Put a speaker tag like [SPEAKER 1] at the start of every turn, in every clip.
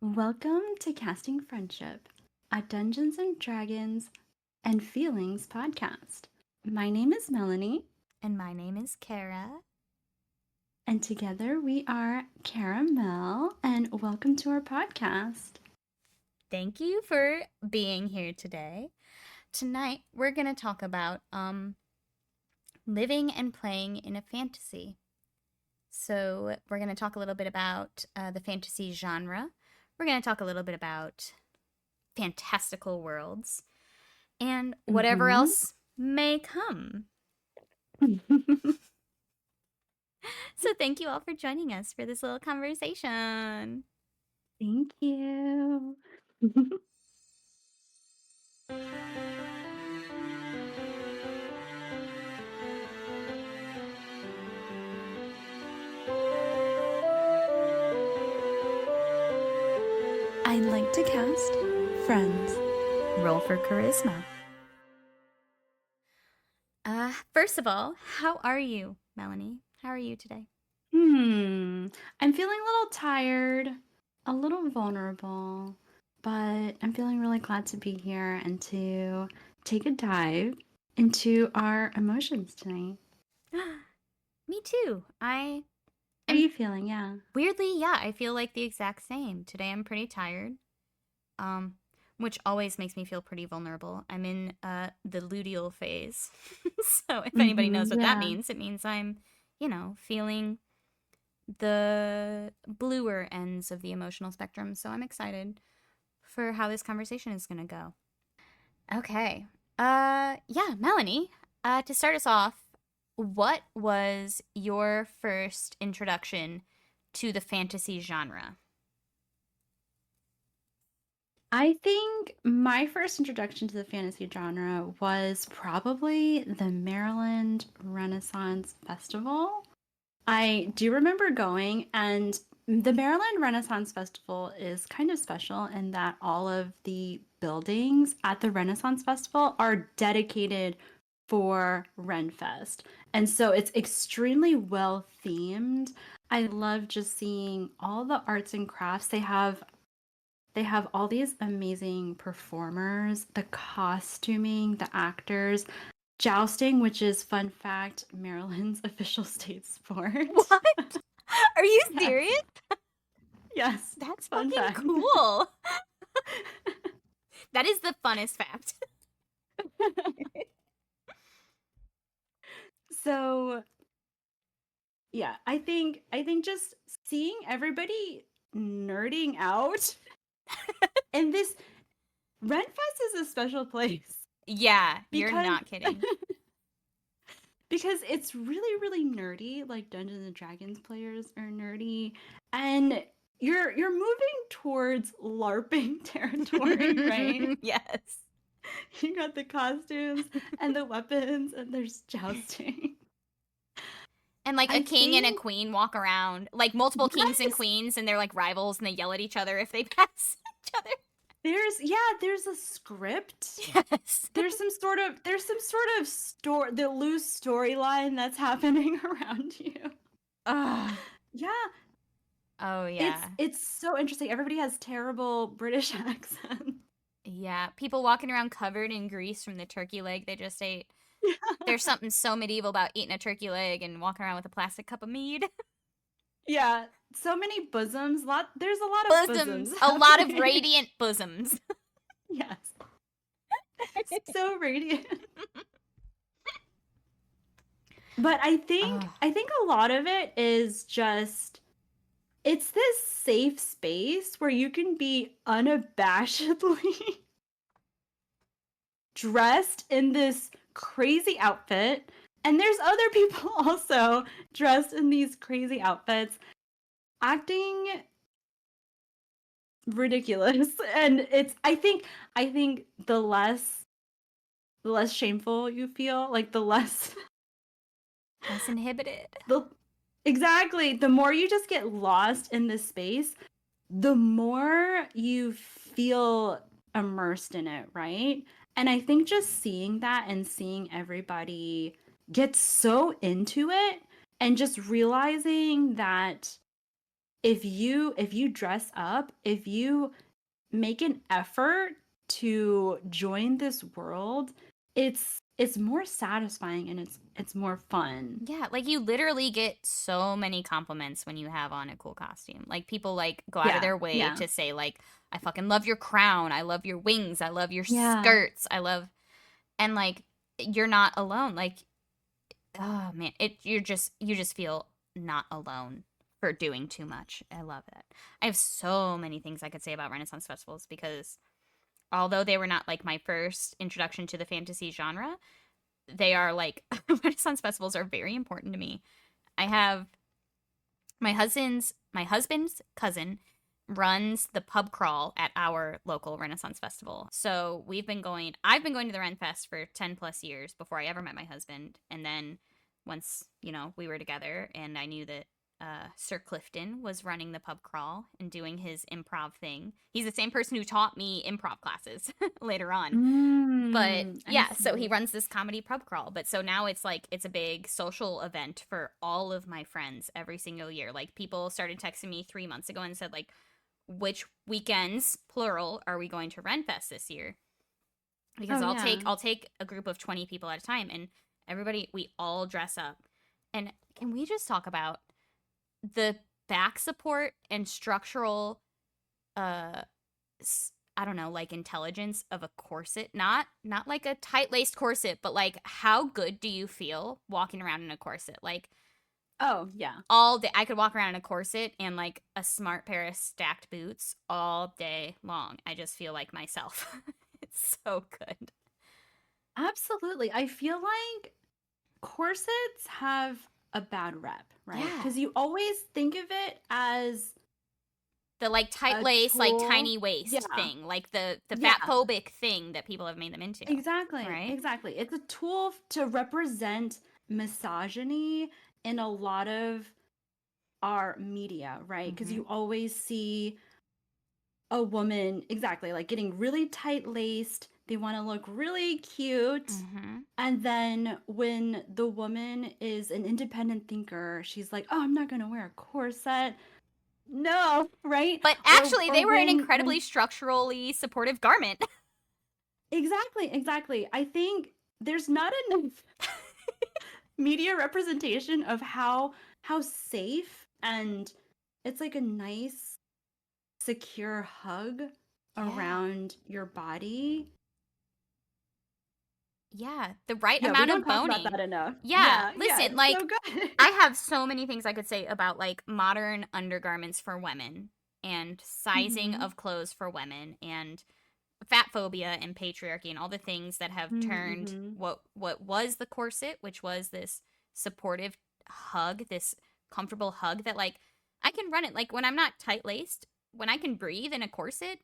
[SPEAKER 1] Welcome to Casting Friendship, a Dungeons and Dragons and Feelings podcast. My name is Melanie,
[SPEAKER 2] And my name is Kara.
[SPEAKER 1] and together we are KaraMel, and welcome to our podcast.
[SPEAKER 2] Thank you for being here today. Tonight we're going to talk about living and playing in a fantasy. So we're going to talk a little bit about the fantasy genre. We're going to talk a little bit about fantastical worlds and whatever
[SPEAKER 1] Mm-hmm.
[SPEAKER 2] else may come. So thank you all for joining us for this little conversation.
[SPEAKER 1] Thank you. I'd like to cast Friends.
[SPEAKER 2] Roll for charisma. First of all, how are you, Melanie? How are you today?
[SPEAKER 1] I'm feeling a little tired, a little vulnerable, but I'm feeling really glad to be here and to take a dive into our emotions tonight.
[SPEAKER 2] Me too. I
[SPEAKER 1] How are
[SPEAKER 2] am
[SPEAKER 1] you feeling? Yeah.
[SPEAKER 2] weirdly, yeah, I feel like the exact same. Today I'm pretty tired. Um, which always makes me feel pretty vulnerable. I'm in the luteal phase. So if anybody knows what that
[SPEAKER 1] Yeah.
[SPEAKER 2] means, it means I'm, feeling the bluer ends of the emotional spectrum. So I'm excited for how this conversation is going to go. Okay. Yeah, Melanie, to start us off, what was your first introduction to the fantasy genre?
[SPEAKER 1] I think my first introduction to the fantasy genre was probably the Maryland Renaissance Festival. I do remember going, and the Maryland Renaissance Festival is kind of special in that all of the buildings at the Renaissance Festival are dedicated for Renfest. And so it's extremely well themed. I love just seeing all the arts and crafts. They have all these amazing performers, the costuming, the actors, jousting, which is fun fact, Maryland's official state sport.
[SPEAKER 2] What? Are you
[SPEAKER 1] Yes.
[SPEAKER 2] serious?
[SPEAKER 1] Yes.
[SPEAKER 2] That's
[SPEAKER 1] Fun
[SPEAKER 2] fucking
[SPEAKER 1] fact.
[SPEAKER 2] cool. That is the funnest fact.
[SPEAKER 1] So, yeah, I think just seeing everybody nerding out and this Renfest is a special place
[SPEAKER 2] Yeah, you're
[SPEAKER 1] because
[SPEAKER 2] not kidding.
[SPEAKER 1] because it's really really nerdy, like Dungeons and Dragons players are nerdy, and you're moving towards LARPing territory, right?
[SPEAKER 2] Yes.
[SPEAKER 1] You got the costumes and the weapons and there's jousting.
[SPEAKER 2] And like a
[SPEAKER 1] I
[SPEAKER 2] king and a
[SPEAKER 1] think
[SPEAKER 2] queen walk around, like multiple kings and
[SPEAKER 1] yes.
[SPEAKER 2] queens, and they're like rivals and they yell at each other if they pass each other.
[SPEAKER 1] There's a script.
[SPEAKER 2] Yes.
[SPEAKER 1] There's some sort of the loose storyline that's happening around you.
[SPEAKER 2] Ugh.
[SPEAKER 1] Yeah,
[SPEAKER 2] Oh,
[SPEAKER 1] it's
[SPEAKER 2] yeah.
[SPEAKER 1] it's so interesting. Everybody has terrible British accents.
[SPEAKER 2] Yeah. People walking around covered in grease from the turkey leg they just ate. There's something so medieval about eating a turkey leg and walking around with a plastic cup of mead.
[SPEAKER 1] Yeah, so many bosoms. There's a lot of bosoms
[SPEAKER 2] Bosoms. A lot of
[SPEAKER 1] happening.
[SPEAKER 2] radiant bosoms.
[SPEAKER 1] Yes, so radiant. But I think
[SPEAKER 2] Oh.
[SPEAKER 1] I think a lot of it is just it's this safe space where you can be unabashedly dressed in this crazy outfit. And there's other people also dressed in these crazy outfits acting ridiculous. And it's I think the less shameful you feel, like the less
[SPEAKER 2] Less inhibited.
[SPEAKER 1] the exactly, the more you just get lost in this space, the more you feel immersed in it, right? And I think just seeing that and seeing everybody get so into it and just realizing that if you dress up, if you make an effort to join this world, it's more satisfying and it's more fun.
[SPEAKER 2] Yeah, like you literally get so many compliments when you have on a cool costume. Like people like go out of
[SPEAKER 1] Yeah,
[SPEAKER 2] their way
[SPEAKER 1] yeah,
[SPEAKER 2] to say like I fucking love your crown, I love your wings, I love your
[SPEAKER 1] yeah.
[SPEAKER 2] skirts, I love and like you're not alone. Like oh man, you just feel not alone for doing too much. I love it. I have so many things I could say about Renaissance festivals because although they were not like my first introduction to the fantasy genre, they are like Renaissance festivals are very important to me. I have my husband's cousin runs the pub crawl at our local Renaissance festival. So I've been going to the Ren Fest for 10 plus years before I ever met my husband. And then once, we were together and I knew that Sir Clifton was running the pub crawl and doing his improv thing. He's the same person who taught me improv classes later on. But
[SPEAKER 1] I
[SPEAKER 2] yeah, so he
[SPEAKER 1] see.
[SPEAKER 2] runs this comedy pub crawl. But so now it's like it's a big social event for all of my friends every single year. Like people started texting me 3 months ago and said like, which weekends, plural, are we going to Renfest this year? Because
[SPEAKER 1] Oh
[SPEAKER 2] I'll
[SPEAKER 1] yeah.
[SPEAKER 2] take I'll take a group of 20 people at a time and everybody we all dress up. And can we just talk about the back support and structural uh I don't know, like intelligence of a corset. Not like a tight-laced corset, but like how good do you feel walking around in a corset? Like
[SPEAKER 1] Oh yeah.
[SPEAKER 2] all day I could walk around in a corset and like a smart pair of stacked boots all day long. I just feel like myself. It's so good.
[SPEAKER 1] Absolutely. I feel like corsets have a bad rep, right?
[SPEAKER 2] Yeah.
[SPEAKER 1] Because you always think of it as
[SPEAKER 2] The like tight
[SPEAKER 1] a
[SPEAKER 2] lace, like
[SPEAKER 1] tool.
[SPEAKER 2] tiny waist
[SPEAKER 1] Yeah.
[SPEAKER 2] thing, like the
[SPEAKER 1] Yeah.
[SPEAKER 2] fat phobic thing that people have made them into,
[SPEAKER 1] Exactly.
[SPEAKER 2] right?
[SPEAKER 1] Exactly. It's a tool to represent misogyny in a lot of our media, right? Because
[SPEAKER 2] Mm-hmm.
[SPEAKER 1] you always see a woman, exactly, like getting really tight laced. They want to look really cute.
[SPEAKER 2] Mm-hmm.
[SPEAKER 1] And then when the woman is an independent thinker, she's like, "Oh, I'm not going to wear a corset." No, right?
[SPEAKER 2] But
[SPEAKER 1] Or
[SPEAKER 2] actually,
[SPEAKER 1] or
[SPEAKER 2] they were an
[SPEAKER 1] when
[SPEAKER 2] incredibly structurally supportive garment.
[SPEAKER 1] exactly, exactly. I think there's not enough media representation of how safe and it's like a nice secure hug
[SPEAKER 2] Yeah.
[SPEAKER 1] around your body.
[SPEAKER 2] Yeah, the right
[SPEAKER 1] Yeah, we
[SPEAKER 2] amount
[SPEAKER 1] don't
[SPEAKER 2] of
[SPEAKER 1] talk about
[SPEAKER 2] boning.
[SPEAKER 1] that enough.
[SPEAKER 2] Yeah,
[SPEAKER 1] Yeah, yeah,
[SPEAKER 2] listen,
[SPEAKER 1] it's so
[SPEAKER 2] like
[SPEAKER 1] good.
[SPEAKER 2] I have so many things I could say about like modern undergarments for women and sizing
[SPEAKER 1] Mhm.
[SPEAKER 2] of clothes for women and fat phobia and patriarchy and all the things that have turned
[SPEAKER 1] Mhm.
[SPEAKER 2] what was the corset, which was this supportive hug, this comfortable hug that like I can run it like when I'm not tight laced, when I can breathe in a corset,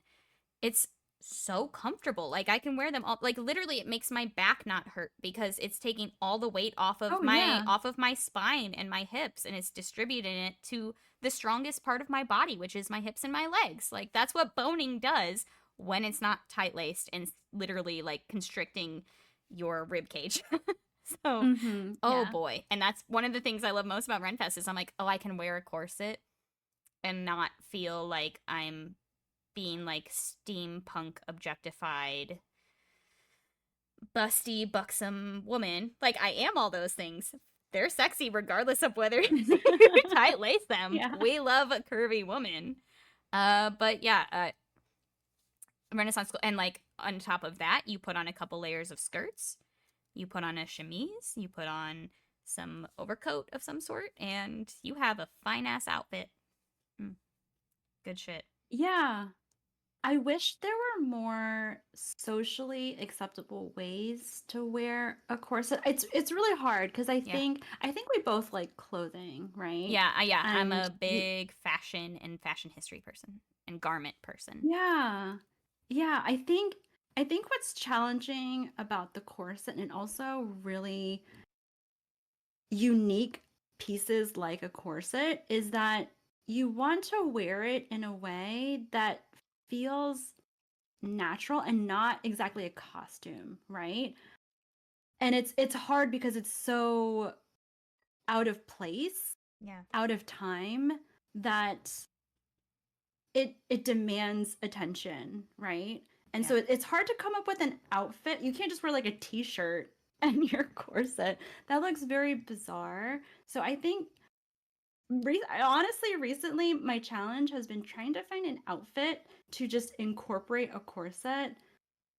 [SPEAKER 2] it's so comfortable. Like I can wear them all like literally it makes my back not hurt because it's taking all the weight
[SPEAKER 1] Oh yeah.
[SPEAKER 2] off of my spine and my hips and it's distributing it to the strongest part of my body, which is my hips and my legs. Like that's what boning does when it's not tight laced and literally like constricting your rib cage. So,
[SPEAKER 1] Mhm.
[SPEAKER 2] oh
[SPEAKER 1] Yeah.
[SPEAKER 2] boy. And that's one of the things I love most about Renfest is I'm like, oh, I can wear a corset and not feel like I'm being like steampunk objectified busty buxom woman. Like I am all those things. They're sexy regardless of whether you tight lace them.
[SPEAKER 1] Yeah.
[SPEAKER 2] We love a curvy woman. But yeah, Renaissance school and like on top of that, you put on a couple layers of skirts, you put on a chemise, you put on some overcoat of some sort, and you have a fine ass outfit. Mm, good shit.
[SPEAKER 1] Yeah. I wish there were more socially acceptable ways to wear a corset. It's really hard because
[SPEAKER 2] Yeah.
[SPEAKER 1] I think we both like clothing, right?
[SPEAKER 2] Yeah, I'm
[SPEAKER 1] And
[SPEAKER 2] a big fashion and fashion history person and garment person.
[SPEAKER 1] yeah. Yeah, I think what's challenging about the corset and also really unique pieces like a corset is that you want to wear it in a way that feels natural and not exactly a costume, right? And it's hard because it's so out of place,
[SPEAKER 2] Yeah.
[SPEAKER 1] out of time that it demands attention, right? And
[SPEAKER 2] Yeah.
[SPEAKER 1] so it's hard to come up with an outfit. You can't just wear like a t-shirt and your corset. That looks very bizarre. So I think honestly recently my challenge has been trying to find an outfit to just incorporate a corset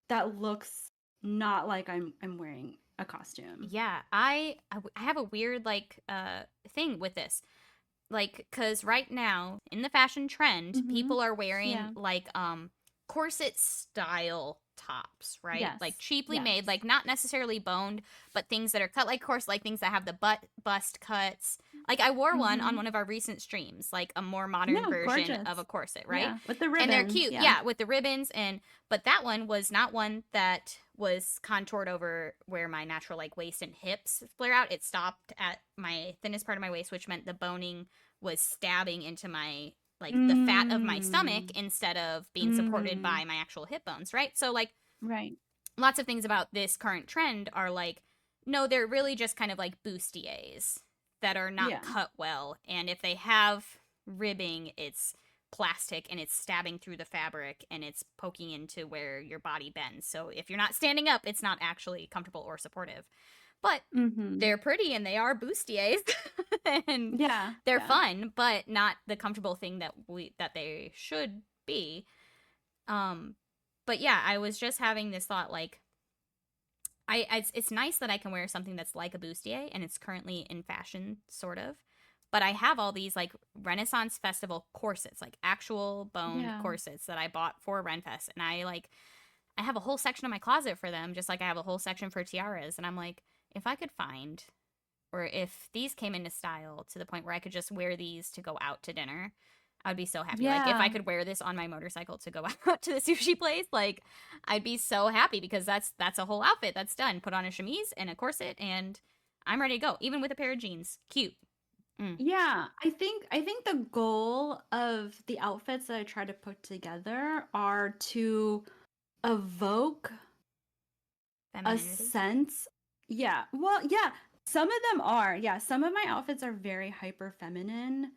[SPEAKER 1] that looks not like I'm wearing a costume.
[SPEAKER 2] Yeah, I have a weird like thing with this. Like cuz right now in the fashion trend,
[SPEAKER 1] Mhm.
[SPEAKER 2] people are wearing
[SPEAKER 1] Yeah.
[SPEAKER 2] like corset style tops, right? Like
[SPEAKER 1] Yes.
[SPEAKER 2] cheaply
[SPEAKER 1] Yes.
[SPEAKER 2] made, like not necessarily boned, but things that are cut like course like things that have the bust cuts. Like I wore one on
[SPEAKER 1] Mhm.
[SPEAKER 2] one of our recent streams, like a more modern
[SPEAKER 1] Yeah,
[SPEAKER 2] version of a
[SPEAKER 1] gorgeous.
[SPEAKER 2] corset, right?
[SPEAKER 1] Yeah, with the
[SPEAKER 2] And they're
[SPEAKER 1] ribbons.
[SPEAKER 2] cute.
[SPEAKER 1] Yeah.
[SPEAKER 2] Yeah, with the ribbons and but that one was not one that was contoured over where my natural like waist and hips flare out. It stopped at my thinnest part of my waist, which meant the boning was stabbing into my like the fat of my stomach
[SPEAKER 1] Mm.
[SPEAKER 2] instead of being supported
[SPEAKER 1] Mm.
[SPEAKER 2] by my actual hip bones, right? So like
[SPEAKER 1] Right.
[SPEAKER 2] lots of things about this current trend are like no, they're really just kind of like bustiers that are not
[SPEAKER 1] Yeah.
[SPEAKER 2] cut well, and if they have ribbing, it's plastic and it's stabbing through the fabric and it's poking into where your body bends. So if you're not standing up, it's not actually comfortable or supportive. But
[SPEAKER 1] Mhm.
[SPEAKER 2] they're pretty and they are bustiers and
[SPEAKER 1] Yeah.
[SPEAKER 2] they're
[SPEAKER 1] Yeah.
[SPEAKER 2] fun, but not the comfortable thing that they should be. Um but yeah, I was just having this thought like it's nice that I can wear something that's like a bustier and it's currently in fashion sort of. But I have all these like Renaissance Festival corsets, like actual boned
[SPEAKER 1] Yeah.
[SPEAKER 2] corsets that I bought for Renfest and I have a whole section of my closet for them, just like I have a whole section for tiaras and I'm like if I could find or if these came into style to the point where I could just wear these to go out to dinner, I would be so happy. Like if I
[SPEAKER 1] Yeah.
[SPEAKER 2] could wear this on my motorcycle to go out to the sushi place, like I'd be so happy because that's a whole outfit that's done. Put on a chemise and a corset and I'm ready to go, even with a pair of jeans. Cute. Mm.
[SPEAKER 1] Yeah. I think the goal of the outfits that I try to put together are to evoke a
[SPEAKER 2] Femininity.
[SPEAKER 1] sense. Yeah. Well, yeah. Some of them are. Yeah, some of my outfits are very hyper feminine.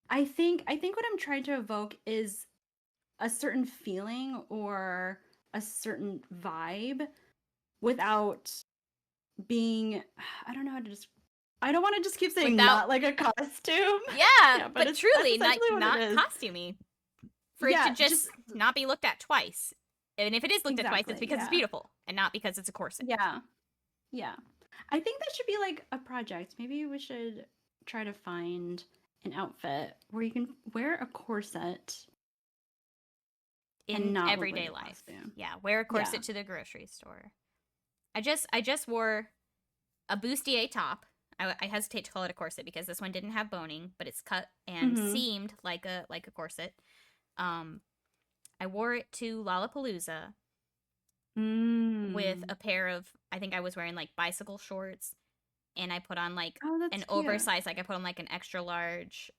[SPEAKER 1] I think what I'm trying to evoke is a certain feeling or a certain vibe without being I don't know how to just I don't want to just keep saying
[SPEAKER 2] Without
[SPEAKER 1] not like a costume.
[SPEAKER 2] yeah,
[SPEAKER 1] Yeah, but
[SPEAKER 2] but
[SPEAKER 1] that's
[SPEAKER 2] truly
[SPEAKER 1] essentially what it
[SPEAKER 2] not
[SPEAKER 1] is.
[SPEAKER 2] costumey. For it to
[SPEAKER 1] Yeah,
[SPEAKER 2] just
[SPEAKER 1] just
[SPEAKER 2] not be looked at twice. And if it is looked at twice, it's
[SPEAKER 1] exactly.
[SPEAKER 2] because it's
[SPEAKER 1] Yeah.
[SPEAKER 2] beautiful and not because it's a corset.
[SPEAKER 1] Yeah. Yeah. I think that should be like a project. Maybe we should try to find an outfit where you can wear a corset and
[SPEAKER 2] In
[SPEAKER 1] not look like
[SPEAKER 2] everyday
[SPEAKER 1] a
[SPEAKER 2] life.
[SPEAKER 1] costume.
[SPEAKER 2] Yeah, wear a
[SPEAKER 1] Yeah.
[SPEAKER 2] corset to the grocery store. I just wore a bustier top. I hesitate to call it a corset because this one didn't have boning, but it's cut and
[SPEAKER 1] Mhm.
[SPEAKER 2] seamed like a corset. Um, I wore it to Lollapalooza with
[SPEAKER 1] Mm.
[SPEAKER 2] a pair of I think I was wearing like bicycle shorts and I put on like
[SPEAKER 1] Oh,
[SPEAKER 2] an
[SPEAKER 1] that's cute.
[SPEAKER 2] oversized like I put on like an extra large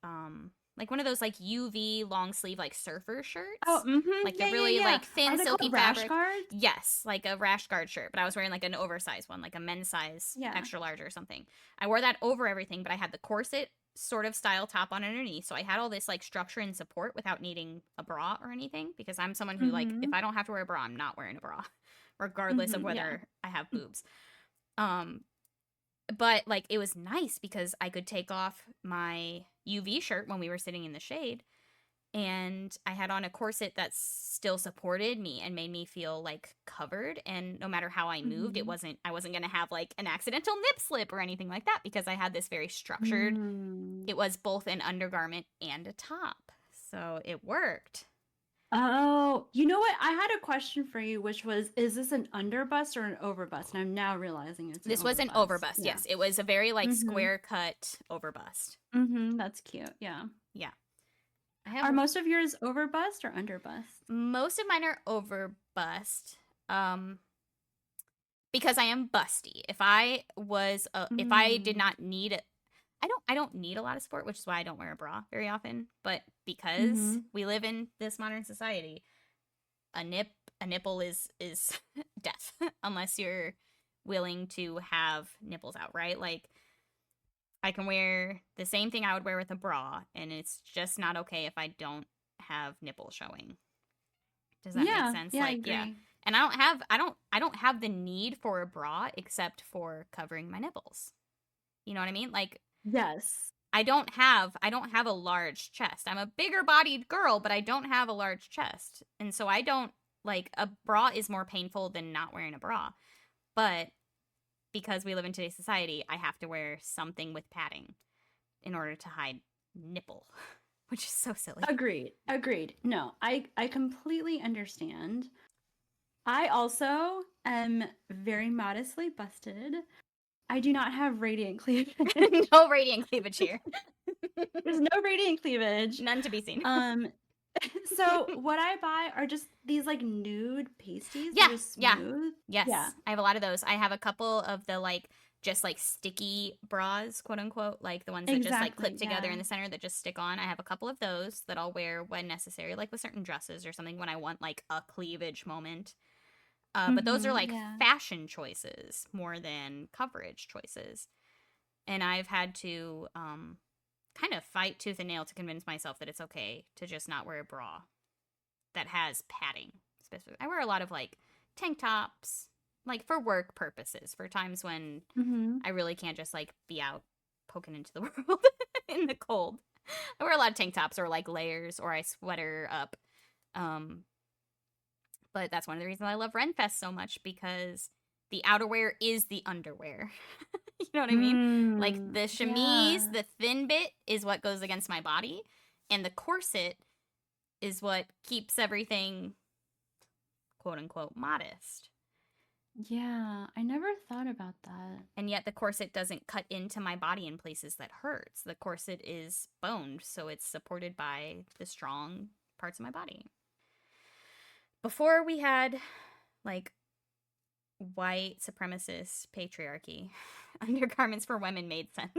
[SPEAKER 2] like one of those like UV long sleeve like surfer
[SPEAKER 1] Oh,
[SPEAKER 2] shirts.
[SPEAKER 1] mhm.
[SPEAKER 2] Like the
[SPEAKER 1] Yeah, yeah,
[SPEAKER 2] really
[SPEAKER 1] yeah.
[SPEAKER 2] like
[SPEAKER 1] Are
[SPEAKER 2] thin
[SPEAKER 1] they
[SPEAKER 2] silky
[SPEAKER 1] called rash
[SPEAKER 2] fabric.
[SPEAKER 1] guards?
[SPEAKER 2] Yes, like a rash guard shirt, but I was wearing like an oversized one, like a men's size
[SPEAKER 1] Yeah.
[SPEAKER 2] extra large or something. I wore that over everything, but I had the corset sort of style top on underneath. So I had all this like structure and support without needing a bra or anything because I'm someone who like if
[SPEAKER 1] Mhm.
[SPEAKER 2] I don't have to wear a bra, I'm not wearing a bra regardless of
[SPEAKER 1] Mhm. Yeah.
[SPEAKER 2] whether I have boobs. Um but like it was nice because I could take off my UV shirt when we were sitting in the shade and I had on a corset that still supported me and made me feel like covered and no matter how I moved
[SPEAKER 1] Mhm.
[SPEAKER 2] I wasn't going to have like an accidental nip slip or anything like that because I had this very structured
[SPEAKER 1] Mm.
[SPEAKER 2] it was both an undergarment and a top. So it worked.
[SPEAKER 1] Oh, you know what? I had a question for you, which was, is this an underbust or an overbust? And I'm now realizing it's an
[SPEAKER 2] This was an
[SPEAKER 1] overbust.
[SPEAKER 2] overbust.
[SPEAKER 1] Yeah.
[SPEAKER 2] Yes, it was a very like
[SPEAKER 1] Mm-hmm.
[SPEAKER 2] square cut overbust.
[SPEAKER 1] Mm-hmm. That's cute. Yeah.
[SPEAKER 2] Yeah. I have
[SPEAKER 1] Are most of yours overbust or underbust?
[SPEAKER 2] most of mine are over bust. Um, because I am busty. If I did
[SPEAKER 1] Mm.
[SPEAKER 2] not need it, I don't need a lot of support, which is why I don't wear a bra very often. But because
[SPEAKER 1] Mm-hmm.
[SPEAKER 2] we live in this modern society, a nipple is death unless you're willing to have nipples out, right? Like I can wear the same thing I would wear with a bra, and it's just not okay if I don't have nipple showing. Does that make
[SPEAKER 1] Yeah,
[SPEAKER 2] sense?
[SPEAKER 1] yeah, I
[SPEAKER 2] Like, yeah.
[SPEAKER 1] agree.
[SPEAKER 2] And I don't have the need for a bra except for covering my nipples. You know what I mean? Like,
[SPEAKER 1] Yes.
[SPEAKER 2] I don't have a large chest. I'm a bigger bodied girl, but I don't have a large chest. And so I don't like a bra is more painful than not wearing a bra. But because we live in today's society, I have to wear something with padding in order to hide nipple, which is so silly.
[SPEAKER 1] Agreed. Agreed. No, I completely understand. I also am very modestly busted. I do not have radiant cleavage.
[SPEAKER 2] No radiant cleavage here.
[SPEAKER 1] There's no radiant cleavage.
[SPEAKER 2] None to be seen.
[SPEAKER 1] So what I buy are just these like nude pasties. They're
[SPEAKER 2] Yeah,
[SPEAKER 1] just
[SPEAKER 2] yeah.
[SPEAKER 1] smooth. Yeah.
[SPEAKER 2] Yes. I have a lot of those. I have a couple of the like just like sticky bras, quote unquote, like the ones that just like clip
[SPEAKER 1] Exactly.
[SPEAKER 2] together
[SPEAKER 1] Yeah.
[SPEAKER 2] in the center that just stick on. I have a couple of those that I'll wear when necessary, like with certain dresses or something when I want like a cleavage moment. But those are like
[SPEAKER 1] Yeah.
[SPEAKER 2] fashion choices more than coverage choices. And I've had to kind of fight tooth and nail to convince myself that it's okay to just not wear a bra that has padding. Specifically, I wear a lot of like tank tops, like for work purposes, for times when
[SPEAKER 1] Mm-hmm.
[SPEAKER 2] I really can't just like be out poking into the world in the cold. I wear a lot of tank tops or like layers or I sweater up. Um, but that's one of the reasons I love Renfest so much because the outerwear is the underwear. You know what I mean? Like the chemise,
[SPEAKER 1] Yeah.
[SPEAKER 2] the thin bit is what goes against my body, and the corset is what keeps everything quote unquote modest.
[SPEAKER 1] Yeah. I never thought about that.
[SPEAKER 2] And yet the corset doesn't cut into my body in places that hurts. The corset is boned, so it's supported by the strong parts of my body. Before we had like white supremacist patriarchy, undergarments for women made sense.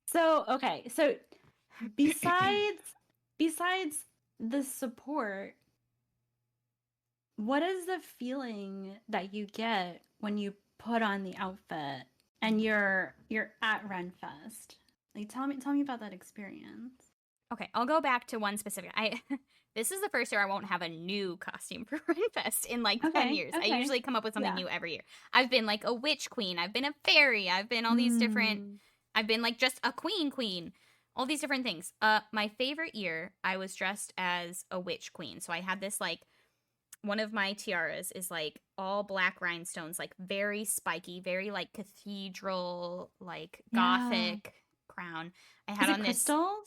[SPEAKER 1] So, okay. So besides the support, what is the feeling that you get when you put on the outfit and you're at Renfest? Like tell me about that experience.
[SPEAKER 2] Okay, I'll go back to one specific. I This is the first year I won't have a new costume for Renfest in like 10
[SPEAKER 1] Okay.
[SPEAKER 2] years. I
[SPEAKER 1] Okay.
[SPEAKER 2] usually come up with something
[SPEAKER 1] Yeah.
[SPEAKER 2] new every year. I've been like a witch queen, I've been a fairy, I've been all these different
[SPEAKER 1] Mm.
[SPEAKER 2] I've been like just a queen, all these different things. My favorite year, I was dressed as a witch queen. So I had this like one of my tiaras is like all black rhinestones, like very spiky, very like cathedral, like
[SPEAKER 1] Yeah.
[SPEAKER 2] gothic crown. I
[SPEAKER 1] Is
[SPEAKER 2] had
[SPEAKER 1] it
[SPEAKER 2] on this.
[SPEAKER 1] crystals?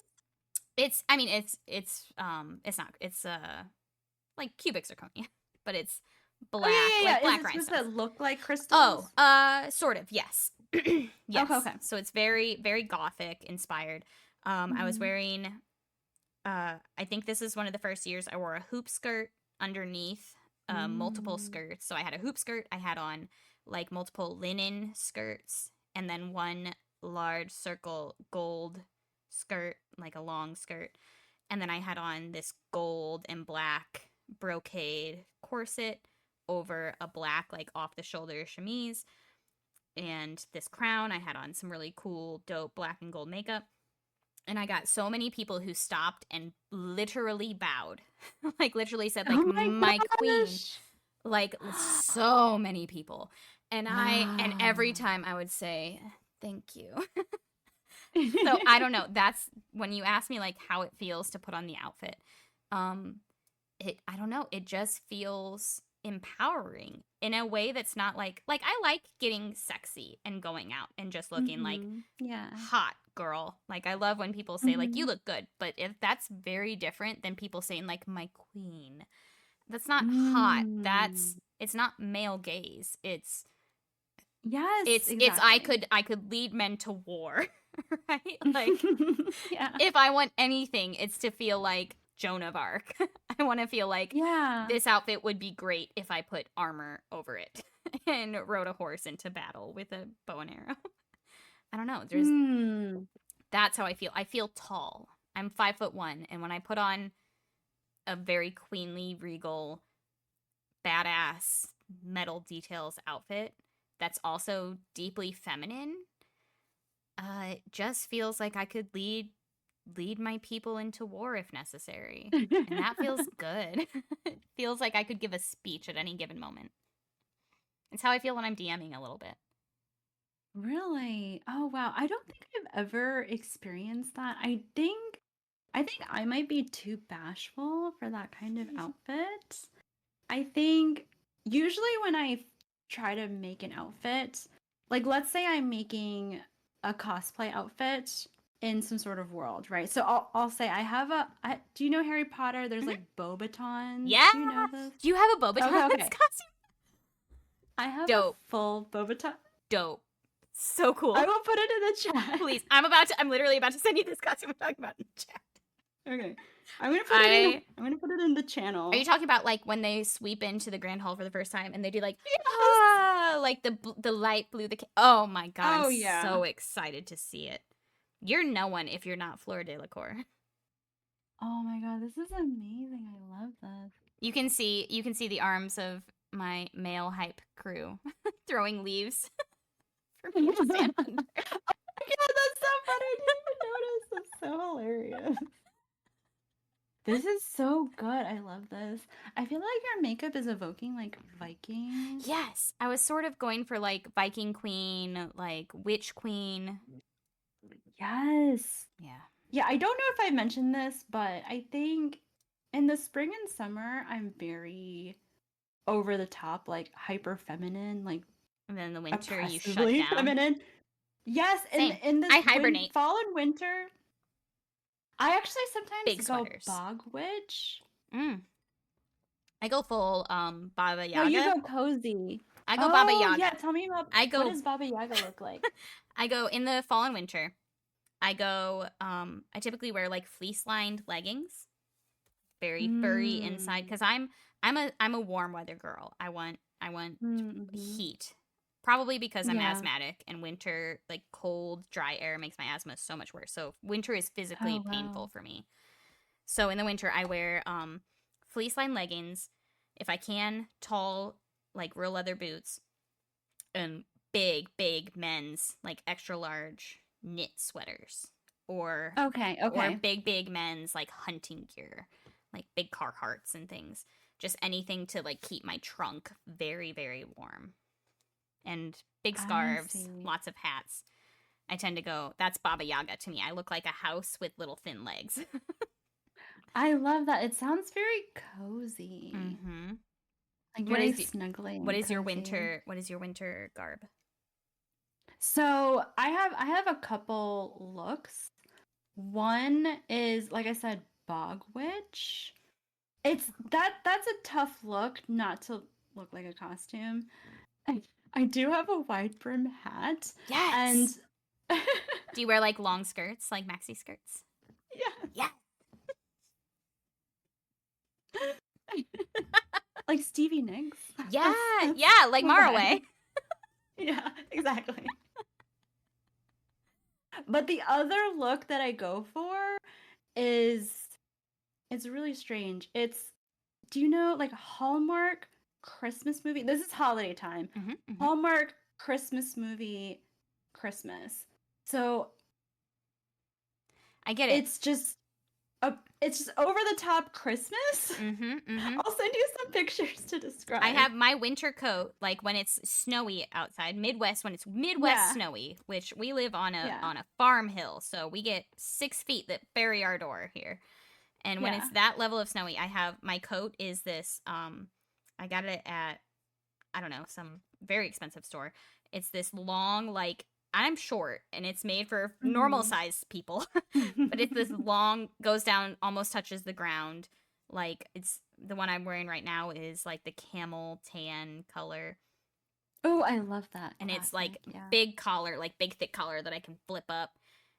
[SPEAKER 2] It's I mean it's not it's like cubic zirconia, but it's
[SPEAKER 1] Oh
[SPEAKER 2] black,
[SPEAKER 1] yeah,
[SPEAKER 2] like
[SPEAKER 1] yeah, yeah. Is
[SPEAKER 2] black
[SPEAKER 1] it supposed
[SPEAKER 2] rhinestones.
[SPEAKER 1] to look like
[SPEAKER 2] Oh,
[SPEAKER 1] crystals?
[SPEAKER 2] sort of, yes.
[SPEAKER 1] Okay,
[SPEAKER 2] Yes.
[SPEAKER 1] okay.
[SPEAKER 2] So it's very, very gothic inspired. I was
[SPEAKER 1] Hmm.
[SPEAKER 2] wearing, I think this is one of the first years I wore a hoop skirt underneath multiple
[SPEAKER 1] Mm.
[SPEAKER 2] skirts. So I had a hoop skirt, I had on like multiple linen skirts, and then one large circle gold skirt, like a long skirt. And then I had on this gold and black brocade corset over a black, like off the shoulder chemise and this crown. I had on some really cool, dope black and gold makeup. And I got so many people who stopped and literally bowed. Like literally said like
[SPEAKER 1] Oh my
[SPEAKER 2] my queen.
[SPEAKER 1] gosh.
[SPEAKER 2] Like so many people. And every
[SPEAKER 1] Wow.
[SPEAKER 2] time I would say thank you. So I don't know. That's when you ask me like how it feels to put on the outfit. Um I don't know, it just feels empowering in a way that's not like I like getting sexy and going out and just looking like
[SPEAKER 1] Yeah.
[SPEAKER 2] hot girl. Like I love when people say like you
[SPEAKER 1] Hmm.
[SPEAKER 2] look good, but if that's very different than people saying like my queen. That's not hot.
[SPEAKER 1] Mm.
[SPEAKER 2] It's not male gaze.
[SPEAKER 1] Yes,
[SPEAKER 2] It's I
[SPEAKER 1] exactly.
[SPEAKER 2] could lead men to war, right? Like
[SPEAKER 1] Yeah.
[SPEAKER 2] if I want anything, it's to feel like Joan of Arc. I want to feel like
[SPEAKER 1] Yeah.
[SPEAKER 2] this outfit would be great if I put armor over it and rode a horse into battle with a bow and arrow. I don't know.
[SPEAKER 1] Hmm.
[SPEAKER 2] That's how I feel. I feel tall. I'm 5'1", and when I put on a very queenly, regal, badass metal details outfit that's also deeply feminine, It just feels like I could lead my people into war if necessary. And that feels good. It feels like I could give a speech at any given moment. It's how I feel when I'm DMing a little bit.
[SPEAKER 1] Really? Oh wow. I don't think I've ever experienced that. I think I might be too bashful for that kind of outfit. I think usually when I try to make an outfit, like let's say I'm making a cosplay outfit in some sort of world, right? So I'll say do you know Harry Potter? There's
[SPEAKER 2] Mhm.
[SPEAKER 1] like Bobatons.
[SPEAKER 2] Yeah!
[SPEAKER 1] Do you know this?
[SPEAKER 2] Do you have a
[SPEAKER 1] Okay,
[SPEAKER 2] Bobaton's
[SPEAKER 1] okay.
[SPEAKER 2] costume?
[SPEAKER 1] I have a
[SPEAKER 2] Dope.
[SPEAKER 1] full Bobaton.
[SPEAKER 2] Dope. So cool.
[SPEAKER 1] I will put it in the chat.
[SPEAKER 2] Please. I'm literally about to send you this costume we're talking about in the chat.
[SPEAKER 1] Okay. I'm gonna put it in the channel.
[SPEAKER 2] Are you talking about like when they sweep into the Grand Hall for the first time and they do like
[SPEAKER 1] Yes.
[SPEAKER 2] like the light blue oh my god,
[SPEAKER 1] Oh
[SPEAKER 2] I'm
[SPEAKER 1] yeah.
[SPEAKER 2] so excited to see it. You're no one if you're not Fleur de la Cour.
[SPEAKER 1] Oh my god, this is amazing. I love this.
[SPEAKER 2] You can see the arms of my male hype crew throwing leaves for me to stand under.
[SPEAKER 1] Oh my god, that's so funny. I didn't even notice. That's so hilarious. This is so good. I love this. I feel like your makeup is evoking like Vikings.
[SPEAKER 2] Yes, I was sort of going for like Viking Queen, like Witch Queen.
[SPEAKER 1] Yes.
[SPEAKER 2] Yeah.
[SPEAKER 1] Yeah, I don't know if I mentioned this, but I think in the spring and summer, I'm very over the top, like hyper feminine, like
[SPEAKER 2] And then in the winter you shut
[SPEAKER 1] oppressively
[SPEAKER 2] down.
[SPEAKER 1] feminine. Yes,
[SPEAKER 2] Same.
[SPEAKER 1] in this
[SPEAKER 2] I hibernate.
[SPEAKER 1] fall and winter, I actually
[SPEAKER 2] Big
[SPEAKER 1] sometimes go
[SPEAKER 2] sweaters.
[SPEAKER 1] bog witch.
[SPEAKER 2] I go full Baba
[SPEAKER 1] No, you
[SPEAKER 2] Yaga.
[SPEAKER 1] go cozy.
[SPEAKER 2] I go Baba
[SPEAKER 1] Oh,
[SPEAKER 2] Yaga.
[SPEAKER 1] yeah, tell me about what does Baba Yaga look like?
[SPEAKER 2] I go in the fall and winter. I go I typically wear like fleece lined leggings. Very furry inside
[SPEAKER 1] Mm.
[SPEAKER 2] cuz I'm a warm weather girl. I want
[SPEAKER 1] Mm-hmm.
[SPEAKER 2] heat. Probably because I'm
[SPEAKER 1] Yeah.
[SPEAKER 2] asthmatic and winter like cold, dry air makes my asthma so much worse. So winter is physically
[SPEAKER 1] Oh,
[SPEAKER 2] painful
[SPEAKER 1] wow.
[SPEAKER 2] for me. So in the winter I wear fleece lined leggings, if I can, tall like real leather boots, and big men's like extra large knit sweaters,
[SPEAKER 1] Okay,
[SPEAKER 2] or
[SPEAKER 1] okay.
[SPEAKER 2] big men's like hunting gear, like big Carhartts and things. Just anything to like keep my trunk very warm. And big
[SPEAKER 1] I
[SPEAKER 2] scarves,
[SPEAKER 1] see.
[SPEAKER 2] lots of hats. I tend to go, that's Baba Yaga to me. I look like a house with little thin legs.
[SPEAKER 1] I love that. It sounds very cozy.
[SPEAKER 2] Mm-hmm.
[SPEAKER 1] Like
[SPEAKER 2] What
[SPEAKER 1] very
[SPEAKER 2] is
[SPEAKER 1] snuggly and cozy.
[SPEAKER 2] what is your winter garb?
[SPEAKER 1] So I have a couple looks. One is, like I said, bog witch. That's a tough look not to look like a costume. I, I do have a wide brim hat, and
[SPEAKER 2] Yes. Do you wear like long skirts, like maxi skirts?
[SPEAKER 1] yeah,
[SPEAKER 2] Yeah.
[SPEAKER 1] like Stevie Nicks.
[SPEAKER 2] Yeah,
[SPEAKER 1] That's
[SPEAKER 2] yeah, like
[SPEAKER 1] the
[SPEAKER 2] Maraway.
[SPEAKER 1] vibe. Yeah, exactly. But the other look that I go for is it's really strange. Do you know like Hallmark Christmas movie? This is holiday time.
[SPEAKER 2] Mm-hmm.
[SPEAKER 1] Hallmark Christmas movie Christmas. So
[SPEAKER 2] I get it.
[SPEAKER 1] it's just it's just over the top Christmas.
[SPEAKER 2] Mm-hmm.
[SPEAKER 1] I'll send you some pictures to
[SPEAKER 2] I
[SPEAKER 1] describe.
[SPEAKER 2] have my winter coat, like when it's snowy outside, Midwest, when it's Midwest
[SPEAKER 1] Yeah.
[SPEAKER 2] snowy, which we live on
[SPEAKER 1] Yeah.
[SPEAKER 2] a farm hill, so we get 6 feet that bury our door here. And when
[SPEAKER 1] Yeah.
[SPEAKER 2] it's that level of snowy, I have my coat is this I got it at, I don't know, some very expensive store. It's this long, like, I'm short and it's made for normal
[SPEAKER 1] Mhm.
[SPEAKER 2] sized people, but it's this long, goes down, almost touches the ground. Like, it's the one I'm wearing right now is like the camel tan color.
[SPEAKER 1] Oh, I love that.
[SPEAKER 2] And it's
[SPEAKER 1] Classic.
[SPEAKER 2] like
[SPEAKER 1] Yeah.
[SPEAKER 2] big collar, like big thick collar that I can flip up.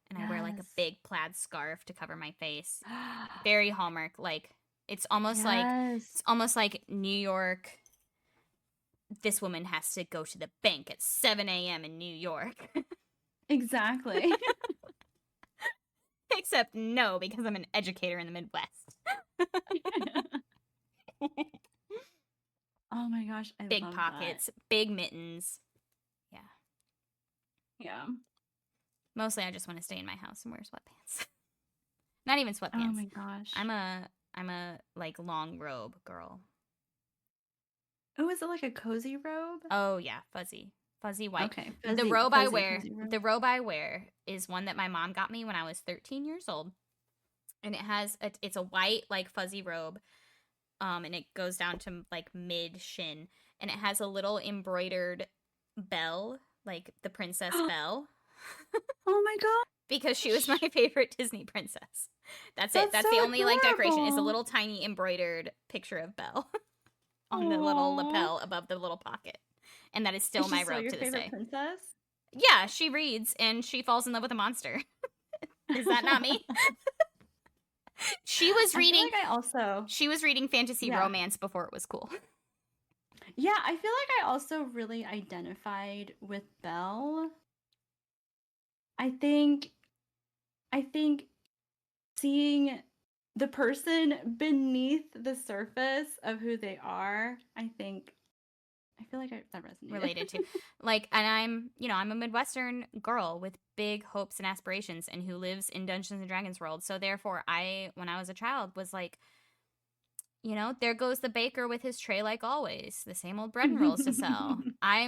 [SPEAKER 2] And I wear like a
[SPEAKER 1] Yes.
[SPEAKER 2] big plaid scarf to cover my face. Very Hallmark. Like, it's almost like
[SPEAKER 1] Yes.
[SPEAKER 2] New York. This woman has to go to the bank at 7 a.m. in New York.
[SPEAKER 1] Exactly.
[SPEAKER 2] Except no, because I'm an educator in the Midwest.
[SPEAKER 1] Oh my gosh, I
[SPEAKER 2] Big
[SPEAKER 1] love that.
[SPEAKER 2] pockets, big mittens. Yeah.
[SPEAKER 1] Yeah.
[SPEAKER 2] Mostly I just want to stay in my house and wear sweatpants. Not even
[SPEAKER 1] Oh
[SPEAKER 2] sweatpants.
[SPEAKER 1] my gosh.
[SPEAKER 2] I'm a like long robe girl.
[SPEAKER 1] Oh, is it like a cozy robe?
[SPEAKER 2] Oh yeah, fuzzy white.
[SPEAKER 1] Okay,
[SPEAKER 2] The
[SPEAKER 1] fuzzy,
[SPEAKER 2] robe I
[SPEAKER 1] fuzzy,
[SPEAKER 2] wear,
[SPEAKER 1] cozy robe.
[SPEAKER 2] the robe I wear is one that my mom got me when I was 13 years old, and it's a white like fuzzy robe, and it goes down to like mid shin, and it has a little embroidered bell, like the princess bell,
[SPEAKER 1] Oh my
[SPEAKER 2] because she was my
[SPEAKER 1] gosh.
[SPEAKER 2] favorite Disney princess. That's it.
[SPEAKER 1] That's
[SPEAKER 2] That's
[SPEAKER 1] so
[SPEAKER 2] the only like decoration is a
[SPEAKER 1] adorable.
[SPEAKER 2] little tiny embroidered picture of Belle on the little
[SPEAKER 1] Aww.
[SPEAKER 2] lapel above the little pocket. And that is
[SPEAKER 1] Is
[SPEAKER 2] still
[SPEAKER 1] she
[SPEAKER 2] my
[SPEAKER 1] still
[SPEAKER 2] robe
[SPEAKER 1] your
[SPEAKER 2] to this
[SPEAKER 1] favorite
[SPEAKER 2] day.
[SPEAKER 1] princess?
[SPEAKER 2] Yeah, she reads and she falls in love with a monster. Is that not me? She was
[SPEAKER 1] I feel
[SPEAKER 2] reading
[SPEAKER 1] like I also,
[SPEAKER 2] she was reading fantasy
[SPEAKER 1] yeah.
[SPEAKER 2] romance before it was cool.
[SPEAKER 1] Yeah, I feel like I also really identified with Belle. I think I think seeing the person beneath the surface of who they are, I feel like that resonated.
[SPEAKER 2] Related to like, and I'm a Midwestern girl with big hopes and aspirations and who lives in Dungeons and Dragons world. So therefore I, when I was a child, was like, there goes the baker with his tray like always, the same old bread and rolls to sell. I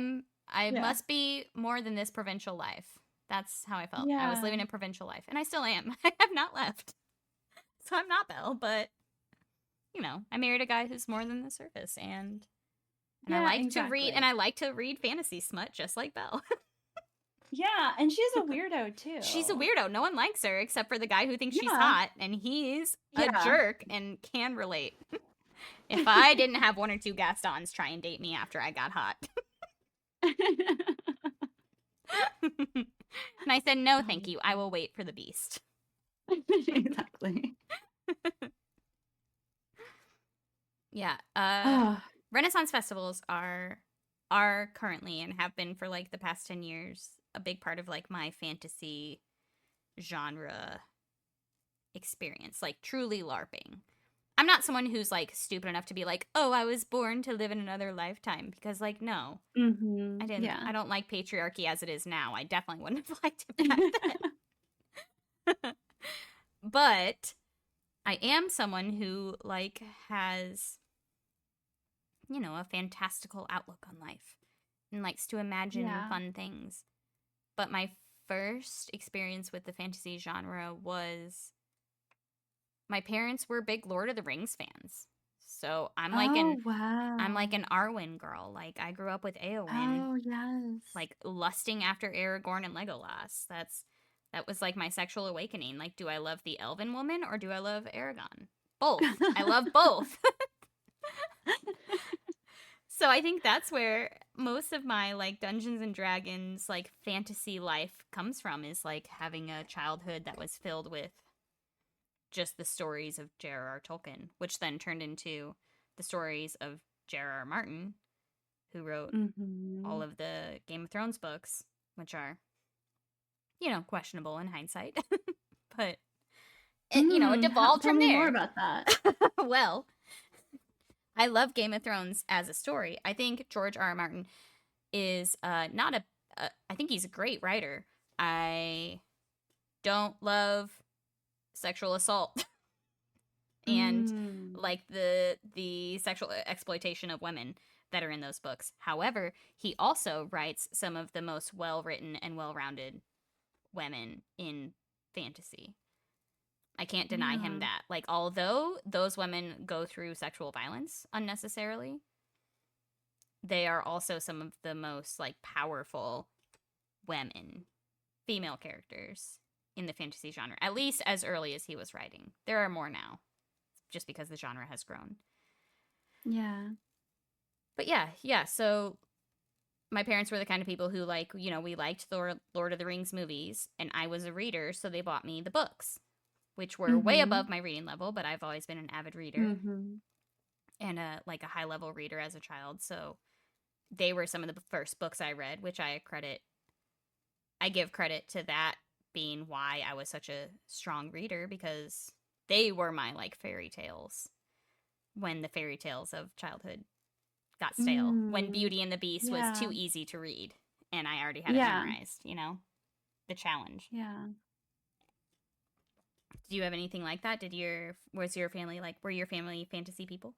[SPEAKER 1] Yeah.
[SPEAKER 2] must be more than this provincial life. That's how I felt. I was
[SPEAKER 1] Yeah.
[SPEAKER 2] living a provincial life, and I still am. I have not left. So I'm not Belle, but I married a guy who's more than the surface, and I
[SPEAKER 1] Yeah,
[SPEAKER 2] like to read, and
[SPEAKER 1] exactly.
[SPEAKER 2] I like to read fantasy smut just like Belle.
[SPEAKER 1] Yeah, and she's a weirdo
[SPEAKER 2] She's a
[SPEAKER 1] too.
[SPEAKER 2] weirdo. No one likes her except for the guy who thinks she's
[SPEAKER 1] Yeah.
[SPEAKER 2] hot, and he's a
[SPEAKER 1] Yeah.
[SPEAKER 2] jerk and can relate. If I didn't have one or two Gastons try and date me after I got hot. And I said, no, thank you. I will wait for the beast.
[SPEAKER 1] Exactly.
[SPEAKER 2] Yeah.
[SPEAKER 1] Oh,
[SPEAKER 2] Renaissance festivals are currently and have been for like the past 10 years a big part of like my fantasy genre experience, like truly LARPing. I'm not someone who's like stupid enough to be like, "Oh, I was born to live in another lifetime," because like no. I didn't
[SPEAKER 1] yeah.
[SPEAKER 2] I don't like patriarchy as it is now. I definitely wouldn't have liked it back then. But I am someone who like has a fantastical outlook on life and likes to imagine
[SPEAKER 1] Yeah.
[SPEAKER 2] fun things. But my first experience with the fantasy genre was my parents were big Lord of the Rings fans. So
[SPEAKER 1] Oh,
[SPEAKER 2] I'm like
[SPEAKER 1] wow.
[SPEAKER 2] an Arwen girl. Like I grew up with Eowyn,
[SPEAKER 1] Oh, yes.
[SPEAKER 2] like lusting after Aragorn and Legolas. That was like my sexual awakening. Like, do I love the elven woman or do I love Aragon? Both. I love both. So I think that's where most of my like Dungeons and Dragons like fantasy life comes from, is like having a childhood that was filled with just the stories of J.R.R. Tolkien, which then turned into the stories of J.R.R. Martin, who wrote all
[SPEAKER 1] Mhm.
[SPEAKER 2] of the Game of Thrones books, which are, questionable in hindsight. But it devolved
[SPEAKER 1] Tell
[SPEAKER 2] from
[SPEAKER 1] me more
[SPEAKER 2] there.
[SPEAKER 1] about that.
[SPEAKER 2] Well, I love Game of Thrones as a story. I think George R. R. Martin is not I think he's a great writer. I don't love sexual assault and
[SPEAKER 1] Mm.
[SPEAKER 2] like the sexual exploitation of women that are in those books. However, he also writes some of the most well-written and well-rounded women in fantasy. I can't deny him
[SPEAKER 1] Yeah.
[SPEAKER 2] that. Like, although those women go through sexual violence unnecessarily, they are also some of the most like powerful women, female characters in the fantasy genre, at least as early as he was writing. There are more now, just because the genre has grown.
[SPEAKER 1] Yeah.
[SPEAKER 2] But yeah, so my parents were the kind of people who like, we liked the Lord of the Rings movies, and I was a reader, so they bought me the books, which were way above
[SPEAKER 1] Mhm.
[SPEAKER 2] my reading level, but I've always been an avid reader
[SPEAKER 1] Mhm.
[SPEAKER 2] and a high level reader as a child. So they were some of the first books I read, which I give credit to that being why I was such a strong reader, because they were my like fairy tales when the fairy tales of childhood got stale. When
[SPEAKER 1] Mm.
[SPEAKER 2] Beauty and the Beast was too
[SPEAKER 1] Yeah.
[SPEAKER 2] easy to read and I already had it
[SPEAKER 1] Yeah.
[SPEAKER 2] memorized. the challenge.
[SPEAKER 1] Yeah.
[SPEAKER 2] Did you have anything like that? Was your family like, were your family fantasy people?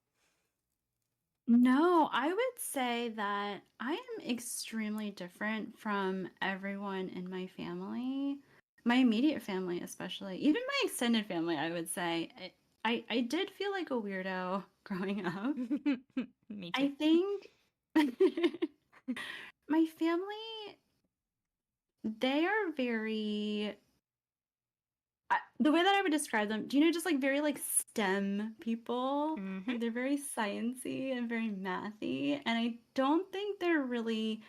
[SPEAKER 1] No, I would say that I am extremely different from everyone in my family. My immediate family, especially. Even my extended family, I would say. I did feel like a weirdo growing up.
[SPEAKER 2] Me too.
[SPEAKER 1] I think my family, they are very the way that I would describe them, do you know, just like very like STEM people?
[SPEAKER 2] Mm-hmm.
[SPEAKER 1] Like they're very sciencey and very mathy, and I don't think they're really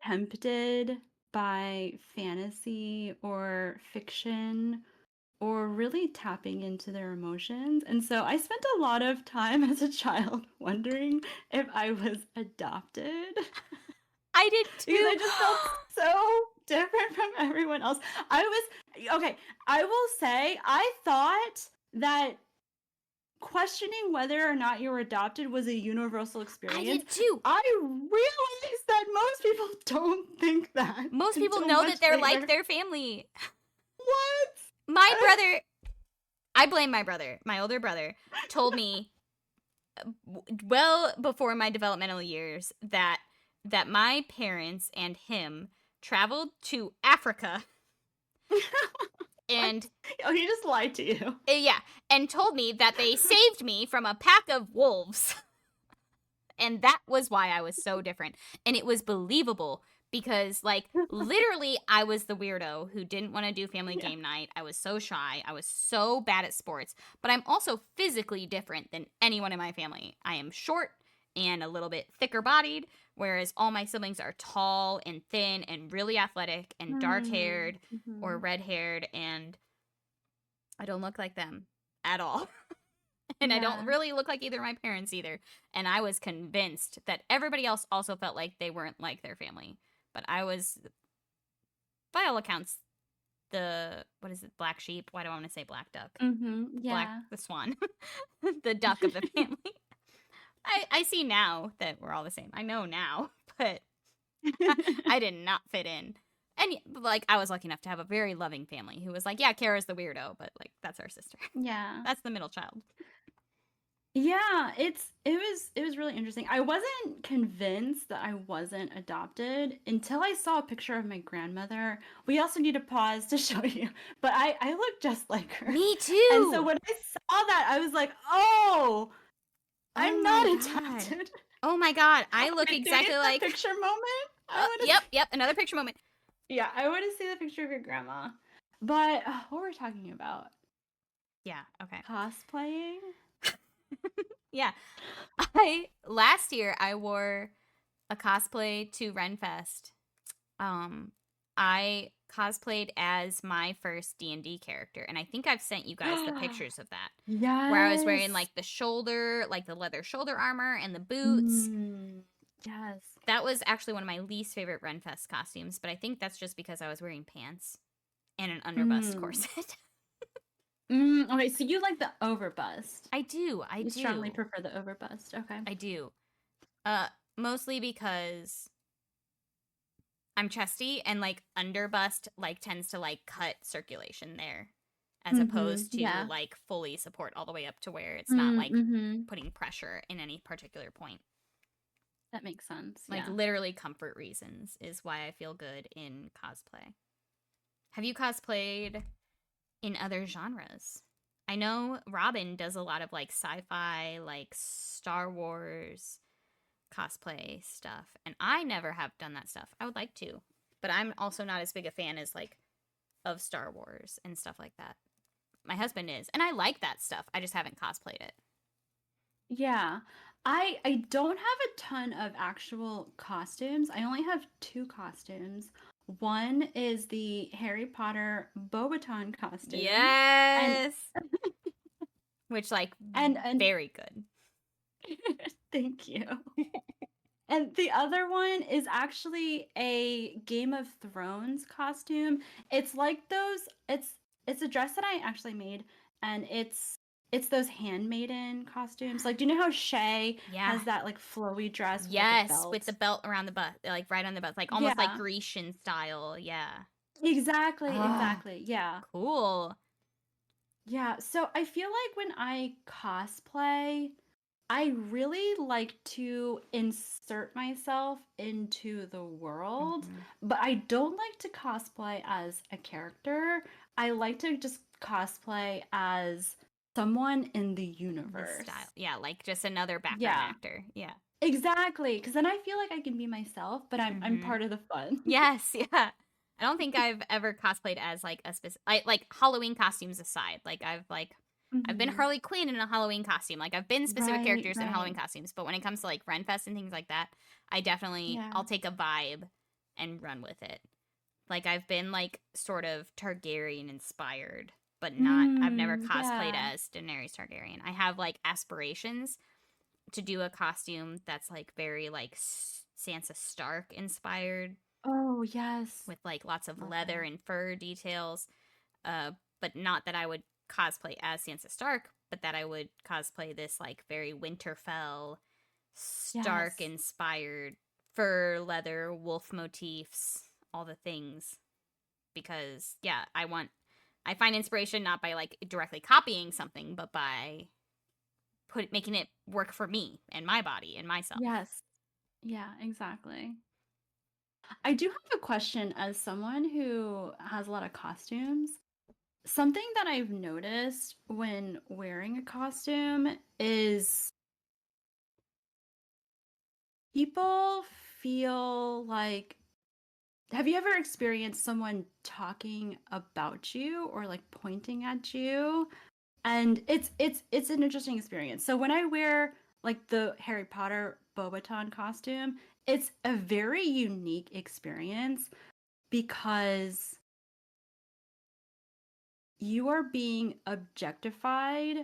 [SPEAKER 1] tempted by fantasy or fiction or really tapping into their emotions. And so I spent a lot of time as a child wondering if I was adopted.
[SPEAKER 2] I did
[SPEAKER 1] Because
[SPEAKER 2] too.
[SPEAKER 1] I just felt so different from everyone else. I was okay. I will say I thought that questioning whether or not you were adopted was a universal
[SPEAKER 2] I
[SPEAKER 1] experience.
[SPEAKER 2] did too.
[SPEAKER 1] I realized that most people don't think that
[SPEAKER 2] Most people
[SPEAKER 1] until
[SPEAKER 2] know
[SPEAKER 1] much
[SPEAKER 2] that they're like
[SPEAKER 1] later.
[SPEAKER 2] their family.
[SPEAKER 1] What?
[SPEAKER 2] My brother, I blame my brother. My older brother told me well before my developmental years that my parents and him traveled to Africa
[SPEAKER 1] What?
[SPEAKER 2] and
[SPEAKER 1] Oh, he just lied to you.
[SPEAKER 2] yeah, and told me that they saved me from a pack of wolves. And that was why I was so different. And it was believable because, like, literally, I was the weirdo who didn't want to do family
[SPEAKER 1] Yeah.
[SPEAKER 2] game night. I was so shy. I was so bad at sports. But I'm also physically different than anyone in my family. I am short and a little bit thicker bodied, whereas all my siblings are tall and thin and really athletic and dark haired or
[SPEAKER 1] Mm-hmm.
[SPEAKER 2] red haired. And I don't look like them at all. And I don't
[SPEAKER 1] Yeah.
[SPEAKER 2] really look like either of my parents either. And I was convinced that everybody else also felt like they weren't like their family. But I was, by all accounts, the what is it, black sheep? Why do I want to say black duck?
[SPEAKER 1] Mm-hmm.
[SPEAKER 2] Black
[SPEAKER 1] Yeah.
[SPEAKER 2] the swan, the duck of the family. I see now that we're all the same. I know now, but I did not fit in. And like I was lucky enough to have a very loving family who was like, yeah, Kara's the weirdo, but like that's our sister.
[SPEAKER 1] Yeah.
[SPEAKER 2] That's the middle child.
[SPEAKER 1] Yeah, it was really interesting. I wasn't convinced that I wasn't adopted until I saw a picture of my grandmother. We also need to pause to show you, but I look just like her.
[SPEAKER 2] Me
[SPEAKER 1] And so
[SPEAKER 2] too.
[SPEAKER 1] when I saw that, I was like, "Oh,
[SPEAKER 2] Oh
[SPEAKER 1] I'm
[SPEAKER 2] my
[SPEAKER 1] not
[SPEAKER 2] god.
[SPEAKER 1] adopted."
[SPEAKER 2] Oh my god. I look
[SPEAKER 1] Wait, do we
[SPEAKER 2] exactly
[SPEAKER 1] get the
[SPEAKER 2] like.
[SPEAKER 1] picture moment? I want to
[SPEAKER 2] Yep,
[SPEAKER 1] see.
[SPEAKER 2] yep. Another picture moment.
[SPEAKER 1] Yeah, I want to see the picture of your grandma. But what were we talking about?
[SPEAKER 2] Yeah, okay.
[SPEAKER 1] Cosplaying?
[SPEAKER 2] Yeah. I last year I wore a cosplay to Renfest. Um I cosplayed as my first D&D character and I think I've sent you guys the pictures of that. Where I was wearing
[SPEAKER 1] Yes.
[SPEAKER 2] like the leather shoulder armor and the boots.
[SPEAKER 1] Mm, yes.
[SPEAKER 2] That was actually one of my least favorite Renfest costumes, but I think that's just because I was wearing pants and an underbust
[SPEAKER 1] Mm.
[SPEAKER 2] corset.
[SPEAKER 1] Okay, so you like the overbust.
[SPEAKER 2] I do. I
[SPEAKER 1] You strongly
[SPEAKER 2] do.
[SPEAKER 1] prefer the overbust. Okay.
[SPEAKER 2] I do. Uh Mostly because I'm chesty and like underbust like tends to like cut circulation there as
[SPEAKER 1] Mm-hmm.
[SPEAKER 2] opposed to
[SPEAKER 1] Yeah.
[SPEAKER 2] like fully support all the way up to where it's not like
[SPEAKER 1] Mm-hmm.
[SPEAKER 2] putting pressure in any particular point.
[SPEAKER 1] That makes sense.
[SPEAKER 2] Like
[SPEAKER 1] Yeah.
[SPEAKER 2] literally comfort reasons is why I feel good in cosplay. Have you cosplayed in other genres? I know Robin does a lot of like sci-fi, like Star Wars cosplay stuff, and I never have done that stuff. I would like to, but I'm also not as big a fan as like of Star Wars and stuff like that. My husband is, and I like that stuff. I just haven't cosplayed it.
[SPEAKER 1] Yeah. I don't have a ton of actual costumes. I only have two costumes. One is the Harry Potter Bobaton costume. And
[SPEAKER 2] Yes, which like
[SPEAKER 1] and
[SPEAKER 2] very good.
[SPEAKER 1] thank you. And the other one is actually a Game of Thrones costume. It's like those it's a dress that I actually made and it's those handmaiden costumes. Like, do you know how Shay
[SPEAKER 2] Yeah.
[SPEAKER 1] has that like flowy dress with like a
[SPEAKER 2] Yes, with the
[SPEAKER 1] belt?
[SPEAKER 2] belt around the butt, like right on the butt, like almost like
[SPEAKER 1] Yeah.
[SPEAKER 2] Grecian style. Yeah.
[SPEAKER 1] Exactly,
[SPEAKER 2] Ah,
[SPEAKER 1] exactly. Yeah.
[SPEAKER 2] cool.
[SPEAKER 1] Yeah. So I feel like when I cosplay, I really like to insert myself into the world,
[SPEAKER 2] Hmm.
[SPEAKER 1] but I don't like to cosplay as a character. I like to just cosplay as someone in the
[SPEAKER 2] The style.
[SPEAKER 1] universe.
[SPEAKER 2] Yeah, like just another background
[SPEAKER 1] Yeah,
[SPEAKER 2] actor. Yeah.
[SPEAKER 1] exactly. Because then I feel like I can be myself, but I'm
[SPEAKER 2] Hmm.
[SPEAKER 1] part of the fun.
[SPEAKER 2] Yes, yeah. I don't think I've ever cosplayed as like a specific like Halloween costumes aside. I've been
[SPEAKER 1] Hmm.
[SPEAKER 2] Harley Quinn in a Halloween costume. Like I've been specific
[SPEAKER 1] Right,
[SPEAKER 2] characters in Halloween
[SPEAKER 1] right.
[SPEAKER 2] costumes, but when it comes to like Renfest and things like that,
[SPEAKER 1] Yeah.
[SPEAKER 2] I'll take a vibe and run with it. Like I've been like sort of Targaryen inspired, but not I've never cosplayed
[SPEAKER 1] Yeah.
[SPEAKER 2] as Daenerys Targaryen. I have like aspirations to do a costume that's like very like Sansa Stark inspired
[SPEAKER 1] Oh, yes.
[SPEAKER 2] with like lots of
[SPEAKER 1] Love
[SPEAKER 2] leather
[SPEAKER 1] that.
[SPEAKER 2] and fur details. But not that I would cosplay as Sansa Stark, but that I would cosplay this like very Winterfell Stark
[SPEAKER 1] Yes.
[SPEAKER 2] inspired fur, leather, wolf motifs, all the things. Because yeah, I find inspiration not by like directly copying something, but by making it work for me and my body and myself.
[SPEAKER 1] Yes. Yeah, exactly. I do have a question as someone who has a lot of costumes. Something that I've noticed when wearing a costume is people feel like, have you ever experienced someone talking about you or like pointing at you? And it's an interesting experience. So when I wear like the Harry Potter Bobaton costume, it's a very unique experience because you are being objectified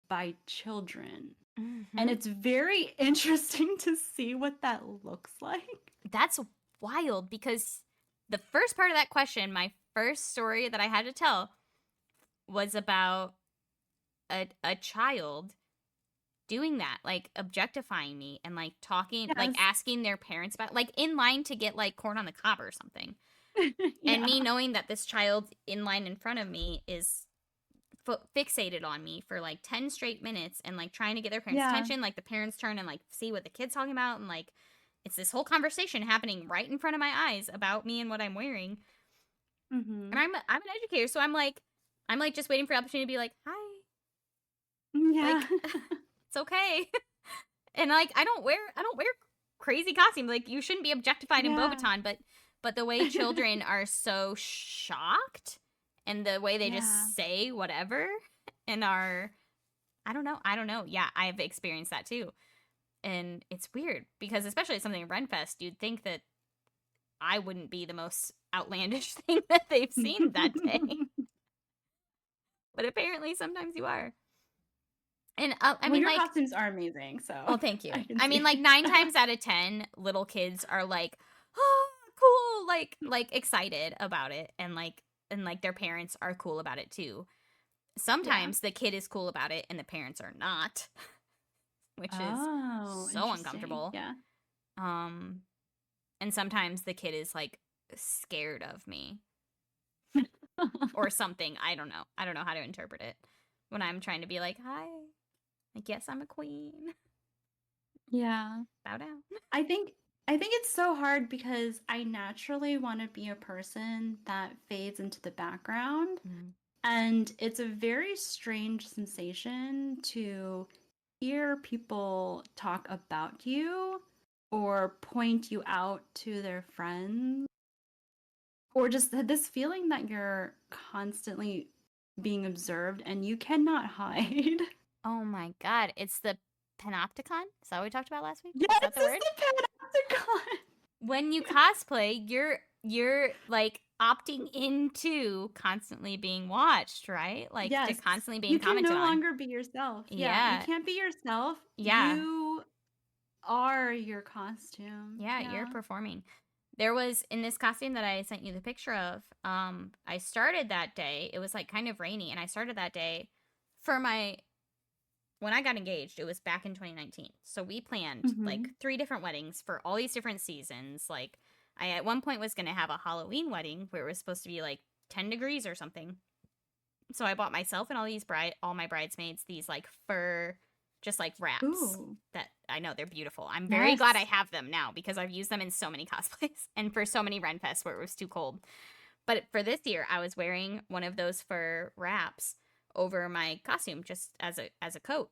[SPEAKER 1] by children.
[SPEAKER 2] Mm-hmm.
[SPEAKER 1] And it's very interesting to see what that looks like.
[SPEAKER 2] That's wild because the first part of that question, my first story that I had to tell, was about a child doing that, like objectifying me and like talking, like
[SPEAKER 1] Yes.
[SPEAKER 2] asking their parents about, like in line to get like corn on the cob or something. And me
[SPEAKER 1] Yeah.
[SPEAKER 2] knowing that this child in line in front of me is fixated on me for like 10 straight minutes and like trying to get their parents'
[SPEAKER 1] Yeah.
[SPEAKER 2] attention, like the parents turn and like see what the kid's talking about, and like it's this whole conversation happening right in front of my eyes about me and what I'm wearing. And
[SPEAKER 1] Mhm.
[SPEAKER 2] I'm an educator, so I'm like just waiting for the opportunity to be like, "Hi."
[SPEAKER 1] Yeah.
[SPEAKER 2] Like it's okay. And like I don't wear crazy costumes. Like you shouldn't be objectified in
[SPEAKER 1] Yeah.
[SPEAKER 2] Bobaton, but the way children are so shocked and the way they
[SPEAKER 1] Yeah.
[SPEAKER 2] just say whatever and are I don't know. Yeah, I've experienced that too. And it's weird because especially at something like Renfest, you'd think that I wouldn't be the most outlandish thing that they've seen that day. But apparently sometimes you are. And I
[SPEAKER 1] Well,
[SPEAKER 2] mean
[SPEAKER 1] your
[SPEAKER 2] like
[SPEAKER 1] costumes are amazing, so
[SPEAKER 2] oh, thank
[SPEAKER 1] I
[SPEAKER 2] you.
[SPEAKER 1] can
[SPEAKER 2] I mean,
[SPEAKER 1] see.
[SPEAKER 2] like 9 times out of 10, little kids are like, "Oh, cool!" Like excited about it, and like their parents are cool about it too.
[SPEAKER 1] Yeah.
[SPEAKER 2] Sometimes the kid is cool about it and the parents are not, which is
[SPEAKER 1] Oh,
[SPEAKER 2] so
[SPEAKER 1] interesting.
[SPEAKER 2] uncomfortable.
[SPEAKER 1] Yeah.
[SPEAKER 2] Um, and sometimes the kid is like scared of me or something. I don't know. I don't know how to interpret it when I'm trying to be like, "Hi, like yes, I'm a queen."
[SPEAKER 1] Yeah.
[SPEAKER 2] Bow down.
[SPEAKER 1] I think it's so hard because I naturally want to be a person that fades into the background.
[SPEAKER 2] Mm.
[SPEAKER 1] And it's a very strange sensation to hear people talk about you or point you out to their friends or just this feeling that you're constantly being observed and you cannot hide.
[SPEAKER 2] Oh my god, it's the panopticon? Is that what we talked about last week? Is
[SPEAKER 1] Yes,
[SPEAKER 2] that the
[SPEAKER 1] it's
[SPEAKER 2] word?
[SPEAKER 1] the Panopticon.
[SPEAKER 2] When you cosplay, you're like opting into constantly being watched, right? Like to
[SPEAKER 1] Yes,
[SPEAKER 2] constantly being
[SPEAKER 1] you can
[SPEAKER 2] commented
[SPEAKER 1] no
[SPEAKER 2] on.
[SPEAKER 1] longer be yourself. Yeah, you
[SPEAKER 2] Yeah.
[SPEAKER 1] can't be yourself.
[SPEAKER 2] Yeah.
[SPEAKER 1] You are your costume.
[SPEAKER 2] Yeah, you're
[SPEAKER 1] Yeah.
[SPEAKER 2] performing. There was in this costume that I sent you the picture of, I started that day. It was like kind of rainy and I started that day for my when I got engaged, it was back in 2019. So we planned like
[SPEAKER 1] Mhm.
[SPEAKER 2] 3 different weddings for all these different seasons. Like I at one point was going to have a Halloween wedding where it was supposed to be like 10 degrees or something. So I bought myself and all my bridesmaids these like fur just like wraps
[SPEAKER 1] Ooh.
[SPEAKER 2] that I know they're beautiful. I'm very glad I
[SPEAKER 1] Yes.
[SPEAKER 2] have them now because I've used them in so many cosplays and for so many Ren Fests where it was too cold. But for this year, I was wearing one of those fur wraps over my costume just as a coat.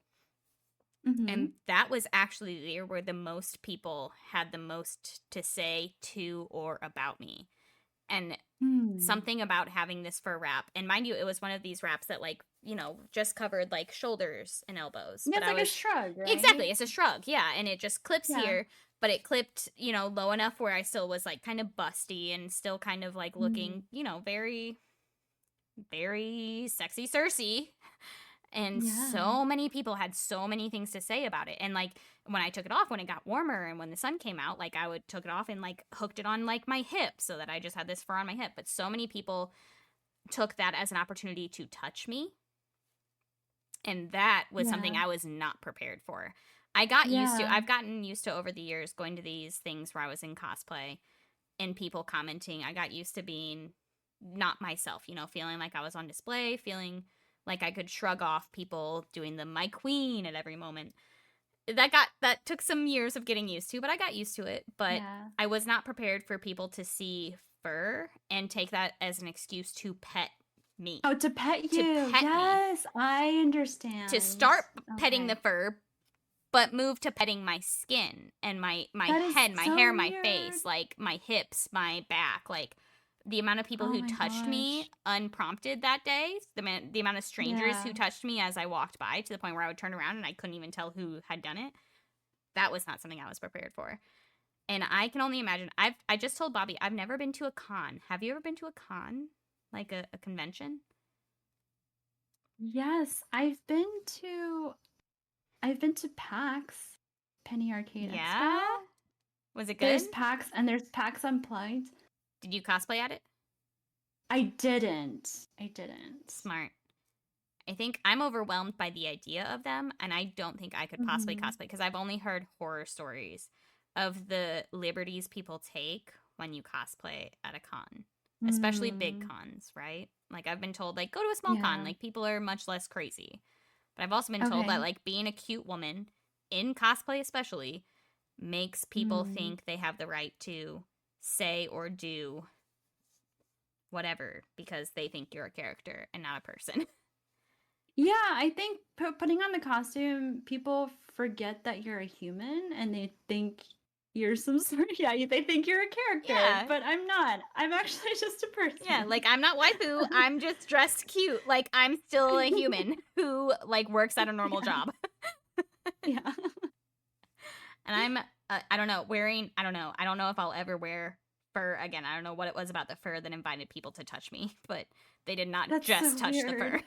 [SPEAKER 2] And
[SPEAKER 1] Mhm.
[SPEAKER 2] that was actually the year where the most people had the most to say to or about me. And
[SPEAKER 1] Hmm.
[SPEAKER 2] something about having this fur wrap, and mind you, it was one of these wraps that like, just covered like shoulders and elbows.
[SPEAKER 1] Yeah,
[SPEAKER 2] But
[SPEAKER 1] it's
[SPEAKER 2] I
[SPEAKER 1] like a
[SPEAKER 2] was
[SPEAKER 1] shrug, right?
[SPEAKER 2] exactly, it's a shrug, yeah, and it just clips
[SPEAKER 1] Yeah.
[SPEAKER 2] here, but it clipped, low enough where I still was like kind of busty and still kind of like looking,
[SPEAKER 1] Mm.
[SPEAKER 2] very, very sexy Cersei. And
[SPEAKER 1] Yeah.
[SPEAKER 2] so many people had so many things to say about it. And like when I took it off, when it got warmer and when the sun came out, like I would took it off and like hooked it on like my hip so that I just had this fur on my hip. But so many people took that as an opportunity to touch me. And that was something
[SPEAKER 1] Yeah.
[SPEAKER 2] I was not prepared for.
[SPEAKER 1] Yeah.
[SPEAKER 2] I've gotten used to over the years going to these things where I was in cosplay and people commenting. I got used to being not myself, feeling like I was on display, feeling like I could shrug off people doing the my queen at every moment. That took some years of getting used to, but I got used to it. But
[SPEAKER 1] Yeah.
[SPEAKER 2] I was not prepared for people to see fur and take that as an excuse to pet me.
[SPEAKER 1] Oh, to pet
[SPEAKER 2] To
[SPEAKER 1] you.
[SPEAKER 2] pet me.
[SPEAKER 1] Yes, I
[SPEAKER 2] To
[SPEAKER 1] understand.
[SPEAKER 2] start petting the
[SPEAKER 1] Okay.
[SPEAKER 2] fur, but move to petting my skin and my
[SPEAKER 1] That is
[SPEAKER 2] head, my
[SPEAKER 1] so
[SPEAKER 2] hair, my
[SPEAKER 1] weird.
[SPEAKER 2] face, like my hips, my back, like the amount of people
[SPEAKER 1] Oh
[SPEAKER 2] who
[SPEAKER 1] my
[SPEAKER 2] touched me
[SPEAKER 1] gosh.
[SPEAKER 2] unprompted that day, the amount of strangers
[SPEAKER 1] Yeah.
[SPEAKER 2] who touched me as I walked by to the point where I would turn around and I couldn't even tell who had done it. That was not something I was prepared for. And I can only imagine. I just told Bobby I've never been to a con. Have you ever been to a con? Like a convention?
[SPEAKER 1] Yes, I've been to PAX, Penny Arcade
[SPEAKER 2] Yeah?
[SPEAKER 1] Expo.
[SPEAKER 2] Was it good?
[SPEAKER 1] There's PAX and there's PAX Unplugged.
[SPEAKER 2] Did you cosplay at it?
[SPEAKER 1] I didn't. I didn't.
[SPEAKER 2] Smart. I think I'm overwhelmed by the idea of them, and I don't think I could possibly
[SPEAKER 1] Mhm.
[SPEAKER 2] cosplay because I've only heard horror stories of the liberties people take when you cosplay at a con, especially big
[SPEAKER 1] Mm.
[SPEAKER 2] cons, right? Like I've been told, like go to a small con,
[SPEAKER 1] Yeah.
[SPEAKER 2] like people are much less crazy. But I've also been told that
[SPEAKER 1] Okay.
[SPEAKER 2] like being a cute woman in cosplay, especially, makes people
[SPEAKER 1] Mm.
[SPEAKER 2] think they have the right to say or do whatever because they think you're a character and not a person.
[SPEAKER 1] Yeah, I think putting on the costume, people forget that you're a human and they think you're some sort yeah, they think you're a character,
[SPEAKER 2] Yeah,
[SPEAKER 1] but I'm not. I'm actually just a
[SPEAKER 2] yeah,
[SPEAKER 1] person.
[SPEAKER 2] like I'm not waifu. I'm just dressed cute. Like I'm still a human who like works at a normal
[SPEAKER 1] Yeah.
[SPEAKER 2] job.
[SPEAKER 1] Yeah.
[SPEAKER 2] And I'm I don't know, wearing I don't know. I don't know if I'll ever wear fur again. I don't know what it was about the fur that invited people to touch me, but they did not
[SPEAKER 1] That's so
[SPEAKER 2] just touch the
[SPEAKER 1] weird.
[SPEAKER 2] fur.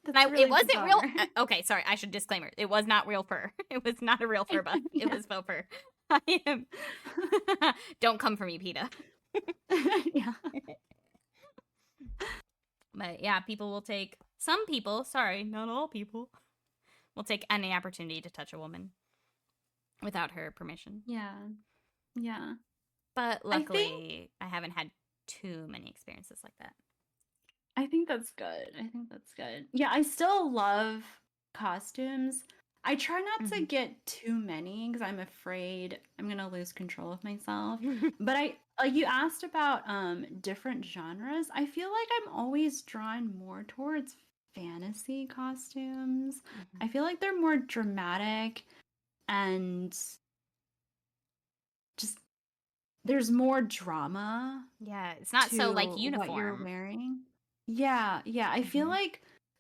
[SPEAKER 1] That's
[SPEAKER 2] And it
[SPEAKER 1] really
[SPEAKER 2] wasn't real.
[SPEAKER 1] bizarre.
[SPEAKER 2] Okay, sorry. I should disclaimer. It was not real fur. It was not a real fur buff. It
[SPEAKER 1] Yeah.
[SPEAKER 2] was faux fur. I am. Don't come for me, PETA.
[SPEAKER 1] Yeah.
[SPEAKER 2] But yeah, people will take. Some people, sorry, not all people, will take any opportunity to touch a woman without her permission.
[SPEAKER 1] Yeah. Yeah.
[SPEAKER 2] But
[SPEAKER 1] I think
[SPEAKER 2] luckily, I haven't had too many experiences like that.
[SPEAKER 1] I think that's good. I think that's good. Yeah, I still love costumes. I try not to get too many because I'm afraid I'm gonna lose control of myself.
[SPEAKER 2] Mm-hmm.
[SPEAKER 1] But you asked about different genres. I feel like I'm always drawn more towards fantasy costumes. I feel like they're more dramatic and just there's more drama
[SPEAKER 2] Yeah, it's not so like
[SPEAKER 1] to what you're
[SPEAKER 2] uniform.
[SPEAKER 1] wearing. Yeah, yeah.
[SPEAKER 2] Mm-hmm.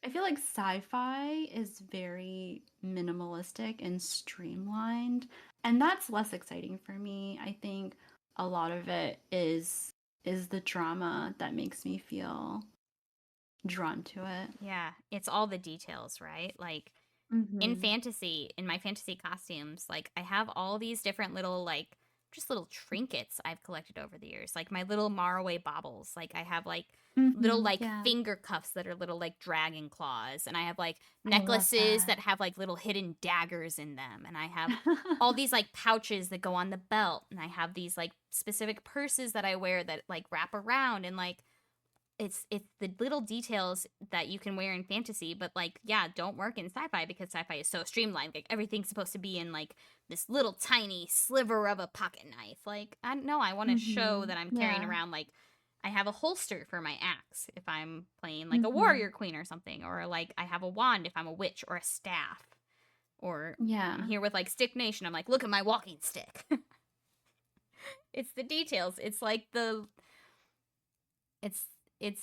[SPEAKER 1] I feel like sci-fi is very minimalistic and streamlined, and that's less exciting for me. I think a lot of it is the drama that makes me feel drawn to it.
[SPEAKER 2] Yeah, it's all the details, right? Like
[SPEAKER 1] Mhm.
[SPEAKER 2] in my fantasy costumes, like I have all these different little like just little trinkets I've collected over the years, like my little Maraway baubles. Like I have like little
[SPEAKER 1] Mm-hmm.
[SPEAKER 2] like
[SPEAKER 1] Yeah.
[SPEAKER 2] finger cuffs that are little like dragon claws, and I have like
[SPEAKER 1] I love
[SPEAKER 2] necklaces
[SPEAKER 1] that.
[SPEAKER 2] that have like little hidden daggers in them, and I have all these like pouches that go on the belt, and I have these like specific purses that I wear that like wrap around, and like it's the little details that you can wear in fantasy, but like yeah, don't work in sci-fi because sci-fi is so streamlined. Like everything's supposed to be in like this little tiny sliver of a pocket knife. Like I know I want to show
[SPEAKER 1] Mm-hmm.
[SPEAKER 2] that I'm carrying
[SPEAKER 1] Yeah.
[SPEAKER 2] around like I have a holster for my axe if I'm playing like a
[SPEAKER 1] Mm-hmm.
[SPEAKER 2] warrior queen or something, or like I have a wand if I'm a witch, or a staff, or I'm
[SPEAKER 1] Yeah.
[SPEAKER 2] here with like Stick Nation. I'm like, look at my walking stick. It's the details. It's like the it's it's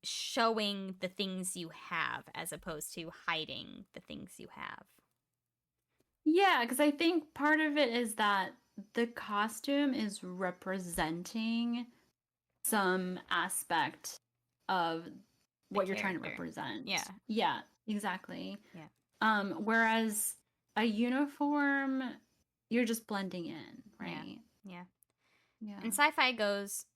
[SPEAKER 2] showing the things you have as opposed to hiding the things you have.
[SPEAKER 1] Yeah, because I think part of it is that the costume is representing some aspect of
[SPEAKER 2] The
[SPEAKER 1] what you're trying to
[SPEAKER 2] character. Yeah.
[SPEAKER 1] represent. Yeah, exactly.
[SPEAKER 2] Yeah.
[SPEAKER 1] Whereas a uniform, you're just blending in,
[SPEAKER 2] Yeah.
[SPEAKER 1] right?
[SPEAKER 2] Yeah.
[SPEAKER 1] Yeah.
[SPEAKER 2] And sci-fi goes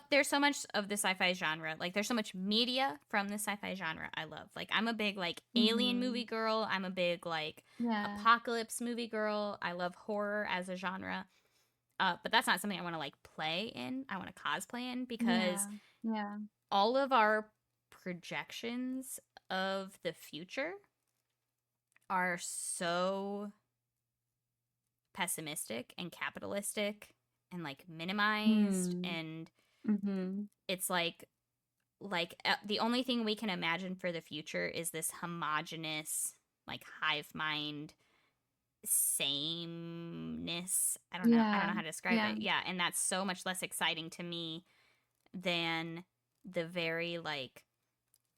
[SPEAKER 2] there's so much of the sci-fi genre. Like there's so much media from the sci-fi genre I love. Like I'm a big like alien
[SPEAKER 1] Mm-hmm.
[SPEAKER 2] movie girl. I'm a big like
[SPEAKER 1] Yeah.
[SPEAKER 2] apocalypse movie girl. I love horror as a genre. But that's not something I want to like play in. I want to cosplay in because
[SPEAKER 1] Yeah. Yeah.
[SPEAKER 2] all of our projections of the future are so pessimistic and capitalistic and like minimized,
[SPEAKER 1] Hmm.
[SPEAKER 2] and
[SPEAKER 1] Mm-hmm.
[SPEAKER 2] it's the only thing we can imagine for the future is this homogenous like hive mind sameness. I don't
[SPEAKER 1] Yeah.
[SPEAKER 2] know how to describe
[SPEAKER 1] Yeah.
[SPEAKER 2] it. Yeah, and that's so much less exciting to me than the very like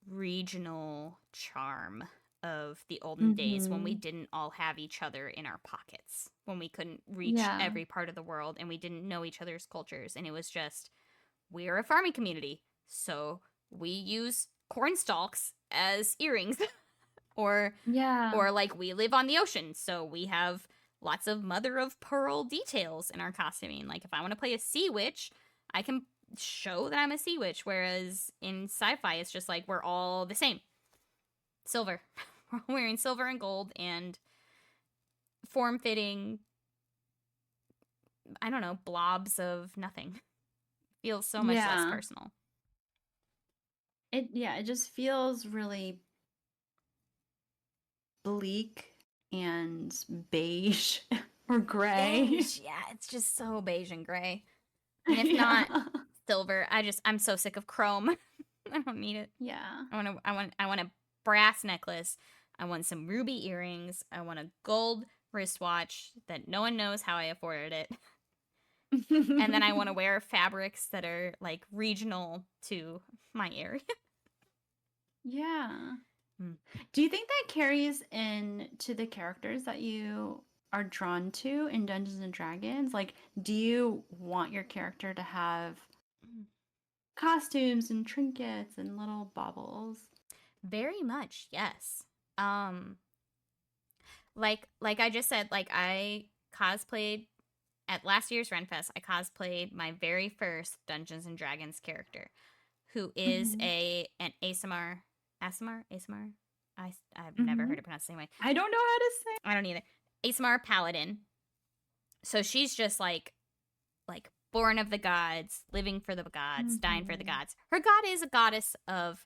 [SPEAKER 2] regional charm of the olden days when we
[SPEAKER 1] Mm-hmm.
[SPEAKER 2] didn't all have each other in our pockets, when we couldn't reach
[SPEAKER 1] Yeah.
[SPEAKER 2] every part of the world and we didn't know each other's cultures, and it was just we're a farming community, so we use corn stalks as earrings. or
[SPEAKER 1] Yeah.
[SPEAKER 2] like we live on the ocean, so we have lots of mother of pearl details in our costuming. Like if I want to play a sea witch, I can show that I'm a sea witch, whereas in sci-fi it's just like we're all the same. Silver. We're all wearing silver and gold and form-fitting, I don't know, blobs of nothing. Feels so much less
[SPEAKER 1] Yeah.
[SPEAKER 2] personal.
[SPEAKER 1] It just feels really bleak and beige or gray.
[SPEAKER 2] Beige. Yeah, it's just so beige and gray. And if
[SPEAKER 1] Yeah.
[SPEAKER 2] not silver, I'm so sick of chrome. I don't need it.
[SPEAKER 1] Yeah.
[SPEAKER 2] I want a brass necklace. I want some ruby earrings. I want a gold wristwatch that no one knows how I afforded it. And then I want to wear fabrics that are like regional to my area.
[SPEAKER 1] Yeah.
[SPEAKER 2] Mm.
[SPEAKER 1] Do you think that carries into the characters that you are drawn to in Dungeons and Dragons? Like, do you want your character to have costumes and trinkets and little baubles?
[SPEAKER 2] Very much, yes. Um like I just said, like I cosplayed at last year's Renfest. I cosplayed my very first Dungeons and Dragons character, who is
[SPEAKER 1] Mm-hmm.
[SPEAKER 2] an ASMR. I've never
[SPEAKER 1] Mm-hmm.
[SPEAKER 2] heard it pronounced the same way.
[SPEAKER 1] I don't know how to say.
[SPEAKER 2] I don't either. ASMR paladin. So she's just like born of the gods, living for the gods, dying for the
[SPEAKER 1] Mm-hmm.
[SPEAKER 2] gods. Her god is a goddess of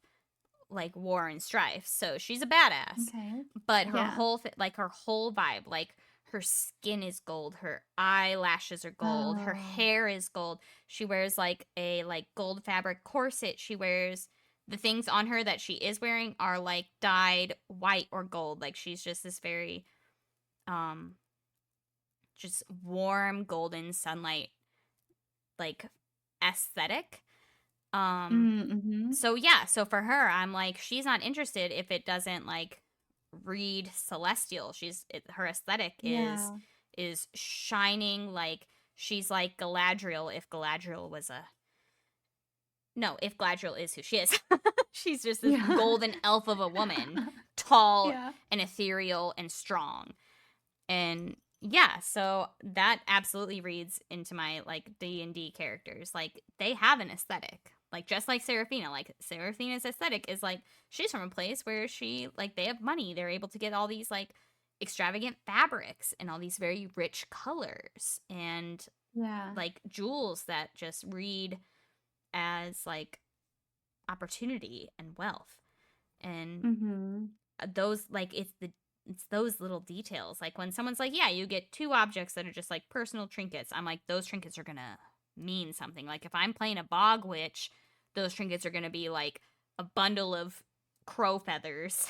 [SPEAKER 2] like war and strife, so she's a badass.
[SPEAKER 1] Okay.
[SPEAKER 2] But her
[SPEAKER 1] Yeah.
[SPEAKER 2] whole her whole vibe, like her skin is gold, her eyelashes are gold, her
[SPEAKER 1] Oh.
[SPEAKER 2] hair is gold. She wears like a like gold fabric corset. She wears the things on her that she is wearing are like dyed white or gold. Like she's just this very um just warm golden sunlight like aesthetic.
[SPEAKER 1] Mm-hmm.
[SPEAKER 2] So yeah, so for her, I'm like, she's not interested if it doesn't like read celestial. Her aesthetic
[SPEAKER 1] Yeah.
[SPEAKER 2] is shining, like she's like Galadriel if Galadriel was a no, if Galadriel is who she is. She's just this
[SPEAKER 1] Yeah.
[SPEAKER 2] golden elf of a woman, tall
[SPEAKER 1] Yeah.
[SPEAKER 2] and ethereal and strong. And Yeah, so that absolutely reads into my like D&D characters. Like they have an aesthetic. Like just like Seraphina, like Seraphina's aesthetic is like she's from a place where she like they have money. They're able to get all these like extravagant fabrics and all these very rich colors and
[SPEAKER 1] Yeah.
[SPEAKER 2] like jewels that just read as like opportunity and wealth. And
[SPEAKER 1] Mm-hmm.
[SPEAKER 2] those like it's those little details. Like when someone's like, "Yeah, you get two objects that are just like personal trinkets." I'm like, "Those trinkets are going to mean something." Like if I'm playing a bog witch, those trinkets are going to be like a bundle of crow feathers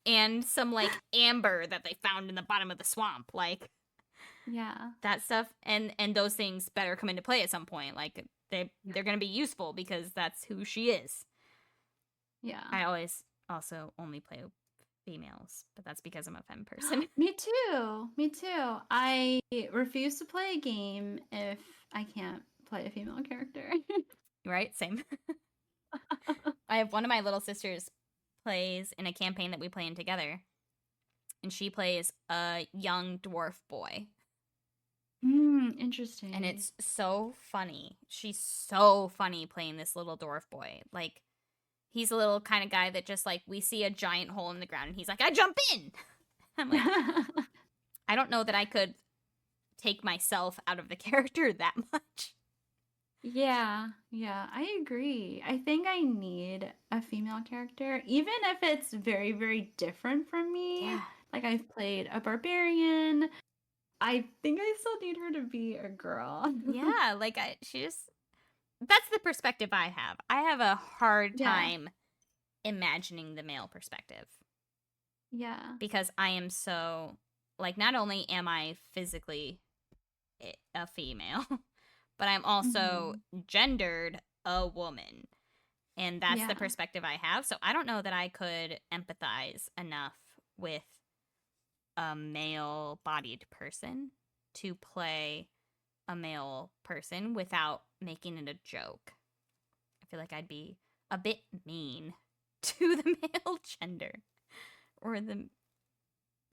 [SPEAKER 2] and some like amber that they found in the bottom of the swamp. Like
[SPEAKER 1] Yeah.
[SPEAKER 2] that stuff and those things better come into play at some point. Like
[SPEAKER 1] Yeah.
[SPEAKER 2] they're going to be useful because that's who she is.
[SPEAKER 1] Yeah.
[SPEAKER 2] I always also only play females, but that's because I'm a femme person.
[SPEAKER 1] Me too. Me too. I refuse to play a game if I can't play a female character.
[SPEAKER 2] Right? Same. I have one of my little sisters plays in a campaign that we play in together, and she plays a young dwarf boy. And
[SPEAKER 1] Interesting.
[SPEAKER 2] it's so funny. She's so funny playing this little dwarf boy. Like, he's a little kind of guy that just, like, we see a giant hole in the ground, and he's like, I jump in! I'm like, I don't know that I could take myself out of the character that much.
[SPEAKER 1] Yeah, yeah, I agree. I think I need a female character, even if it's very, very different from me.
[SPEAKER 2] Yeah.
[SPEAKER 1] Like I've played a barbarian. I think I still need her to be a girl.
[SPEAKER 2] Yeah, like, she just. That's the perspective I have. I have a hard
[SPEAKER 1] Yeah,
[SPEAKER 2] time imagining the male perspective
[SPEAKER 1] yeah.
[SPEAKER 2] because I am so like not only am I physically a female, but I'm also
[SPEAKER 1] Hmm.
[SPEAKER 2] gendered a woman. And that's the
[SPEAKER 1] Yeah.
[SPEAKER 2] perspective I have. So I don't know that I could empathize enough with a male bodied person to play a male person without making it a joke. I feel like I'd be a bit mean to the male gender or the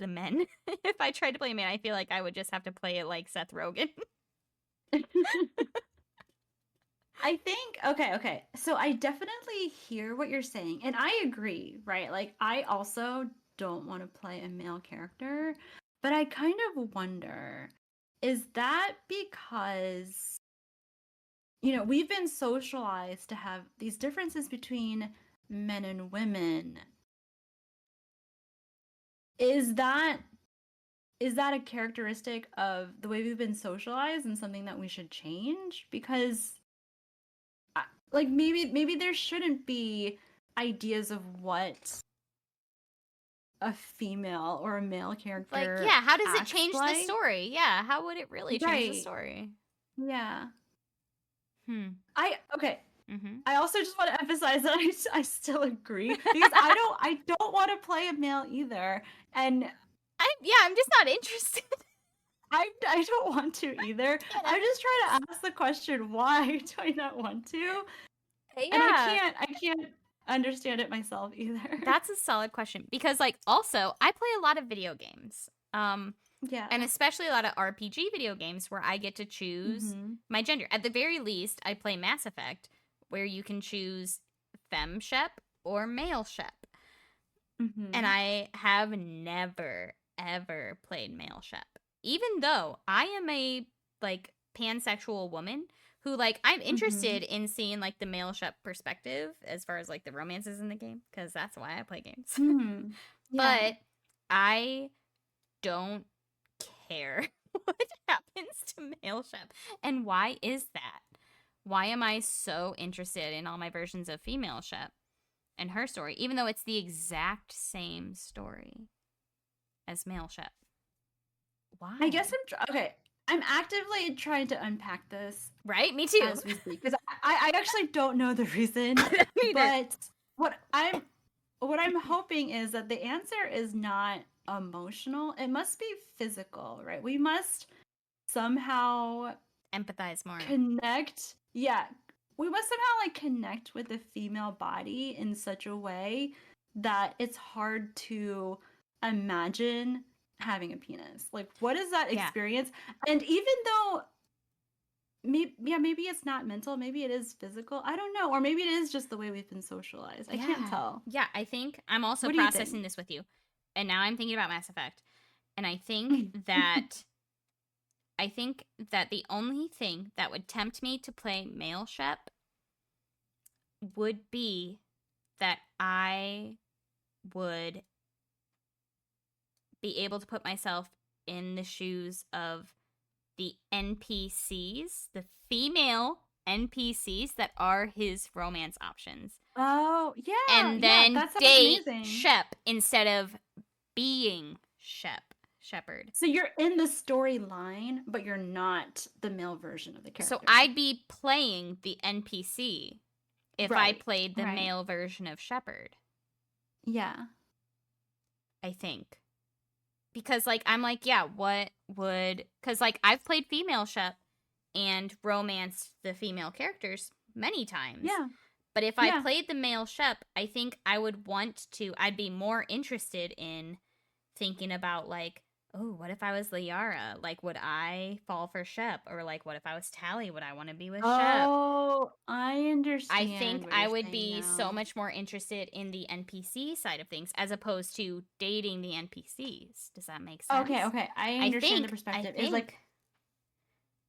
[SPEAKER 2] men. If I tried to play a man, I feel like I would just have to play it like Seth Rogen.
[SPEAKER 1] I think okay. So I definitely hear what you're saying, and I agree, right? Like I also don't want to play a male character, but I kind of wonder, is that because we've been socialized to have these differences between men and women. Is that a characteristic of the way we've been socialized and something that we should change? Because like maybe there shouldn't be ideas of what a female or a male
[SPEAKER 2] Like,
[SPEAKER 1] character
[SPEAKER 2] yeah, how does it
[SPEAKER 1] acts
[SPEAKER 2] change the
[SPEAKER 1] like.
[SPEAKER 2] story? Yeah, how would it really change the
[SPEAKER 1] Right.
[SPEAKER 2] story?
[SPEAKER 1] Yeah.
[SPEAKER 2] Hmm.
[SPEAKER 1] I okay.
[SPEAKER 2] Mm-hmm.
[SPEAKER 1] I also just want to emphasize that I still agree because I don't want to play a male either, and
[SPEAKER 2] I'm just not interested.
[SPEAKER 1] I don't want to either. I'm just trying to ask the question, why do I not want to? And
[SPEAKER 2] Yeah,
[SPEAKER 1] I can't understand it myself either.
[SPEAKER 2] that's a solid question because, like, also I play a lot of video games, and
[SPEAKER 1] Yeah.
[SPEAKER 2] especially a lot of RPG video games where I get to choose
[SPEAKER 1] Mm-hmm.
[SPEAKER 2] my gender. At the very least, I play Mass Effect, where you can choose femme shep or male shep, and
[SPEAKER 1] Mm-hmm.
[SPEAKER 2] I have never ever played male shep, even though I am a like pansexual woman who like I'm
[SPEAKER 1] Mm-hmm.
[SPEAKER 2] interested in seeing like the male shep perspective as far as like the romances in the game because that's why I play games.
[SPEAKER 1] Hmm. Yeah.
[SPEAKER 2] But I don't care what happens to male shep. And why is that? Why am I so interested in all my versions of female shep and her story, even though it's the exact same story as male shep?
[SPEAKER 1] I guess
[SPEAKER 2] Why?
[SPEAKER 1] okay. I'm actively trying to unpack this
[SPEAKER 2] Right? Me too.
[SPEAKER 1] as we speak because I actually don't know the reason,
[SPEAKER 2] Neither.
[SPEAKER 1] but what I'm what I'm hoping is that the answer is not emotional. It must be physical, right? We must somehow
[SPEAKER 2] Empathize more.
[SPEAKER 1] connect. Yeah, we must somehow like connect with the female body in such a way that it's hard to imagine having a penis? Like, what is that
[SPEAKER 2] Yeah.
[SPEAKER 1] experience? And even though maybe it's not mental, maybe it is physical. I don't know. Or maybe it is just the way we've been socialized. I can't
[SPEAKER 2] Yeah.
[SPEAKER 1] tell.
[SPEAKER 2] Yeah, I think I'm also
[SPEAKER 1] What do you think?
[SPEAKER 2] processing this with you. And now I'm thinking about Mass Effect. And I think that the only thing that would tempt me to play male Shep would be that I would be able to put myself in the shoes of the NPCs, the female NPCs that are his romance options,
[SPEAKER 1] Oh, yeah.
[SPEAKER 2] and
[SPEAKER 1] Yeah,
[SPEAKER 2] then
[SPEAKER 1] that sounds
[SPEAKER 2] date
[SPEAKER 1] amazing.
[SPEAKER 2] Shep instead of being Shepard.
[SPEAKER 1] So you're in the storyline, but you're not the male version of the
[SPEAKER 2] So
[SPEAKER 1] character.
[SPEAKER 2] I'd be playing the NPC if I
[SPEAKER 1] Right.
[SPEAKER 2] played the
[SPEAKER 1] Right.
[SPEAKER 2] male version of Shepard,
[SPEAKER 1] Yeah.
[SPEAKER 2] I think. Because like I'm like, yeah, what would cuz like I've played female Shep and romanced the female characters many times.
[SPEAKER 1] Yeah.
[SPEAKER 2] But if I
[SPEAKER 1] Yeah.
[SPEAKER 2] played the male Shep, I think I'd be more interested in thinking about like, oh, what if I was Liara? Like, would I fall for Shep? Or like, what if I was Tally? Would I want to be with Shep?
[SPEAKER 1] Oh, I
[SPEAKER 2] I
[SPEAKER 1] understand
[SPEAKER 2] think
[SPEAKER 1] what
[SPEAKER 2] I
[SPEAKER 1] you're
[SPEAKER 2] would
[SPEAKER 1] saying
[SPEAKER 2] be so
[SPEAKER 1] now.
[SPEAKER 2] much more interested in the NPC side of things as opposed to dating the NPCs. Does that make
[SPEAKER 1] Okay,
[SPEAKER 2] sense?
[SPEAKER 1] okay. I
[SPEAKER 2] I
[SPEAKER 1] understand the
[SPEAKER 2] think I
[SPEAKER 1] perspective. Is like
[SPEAKER 2] think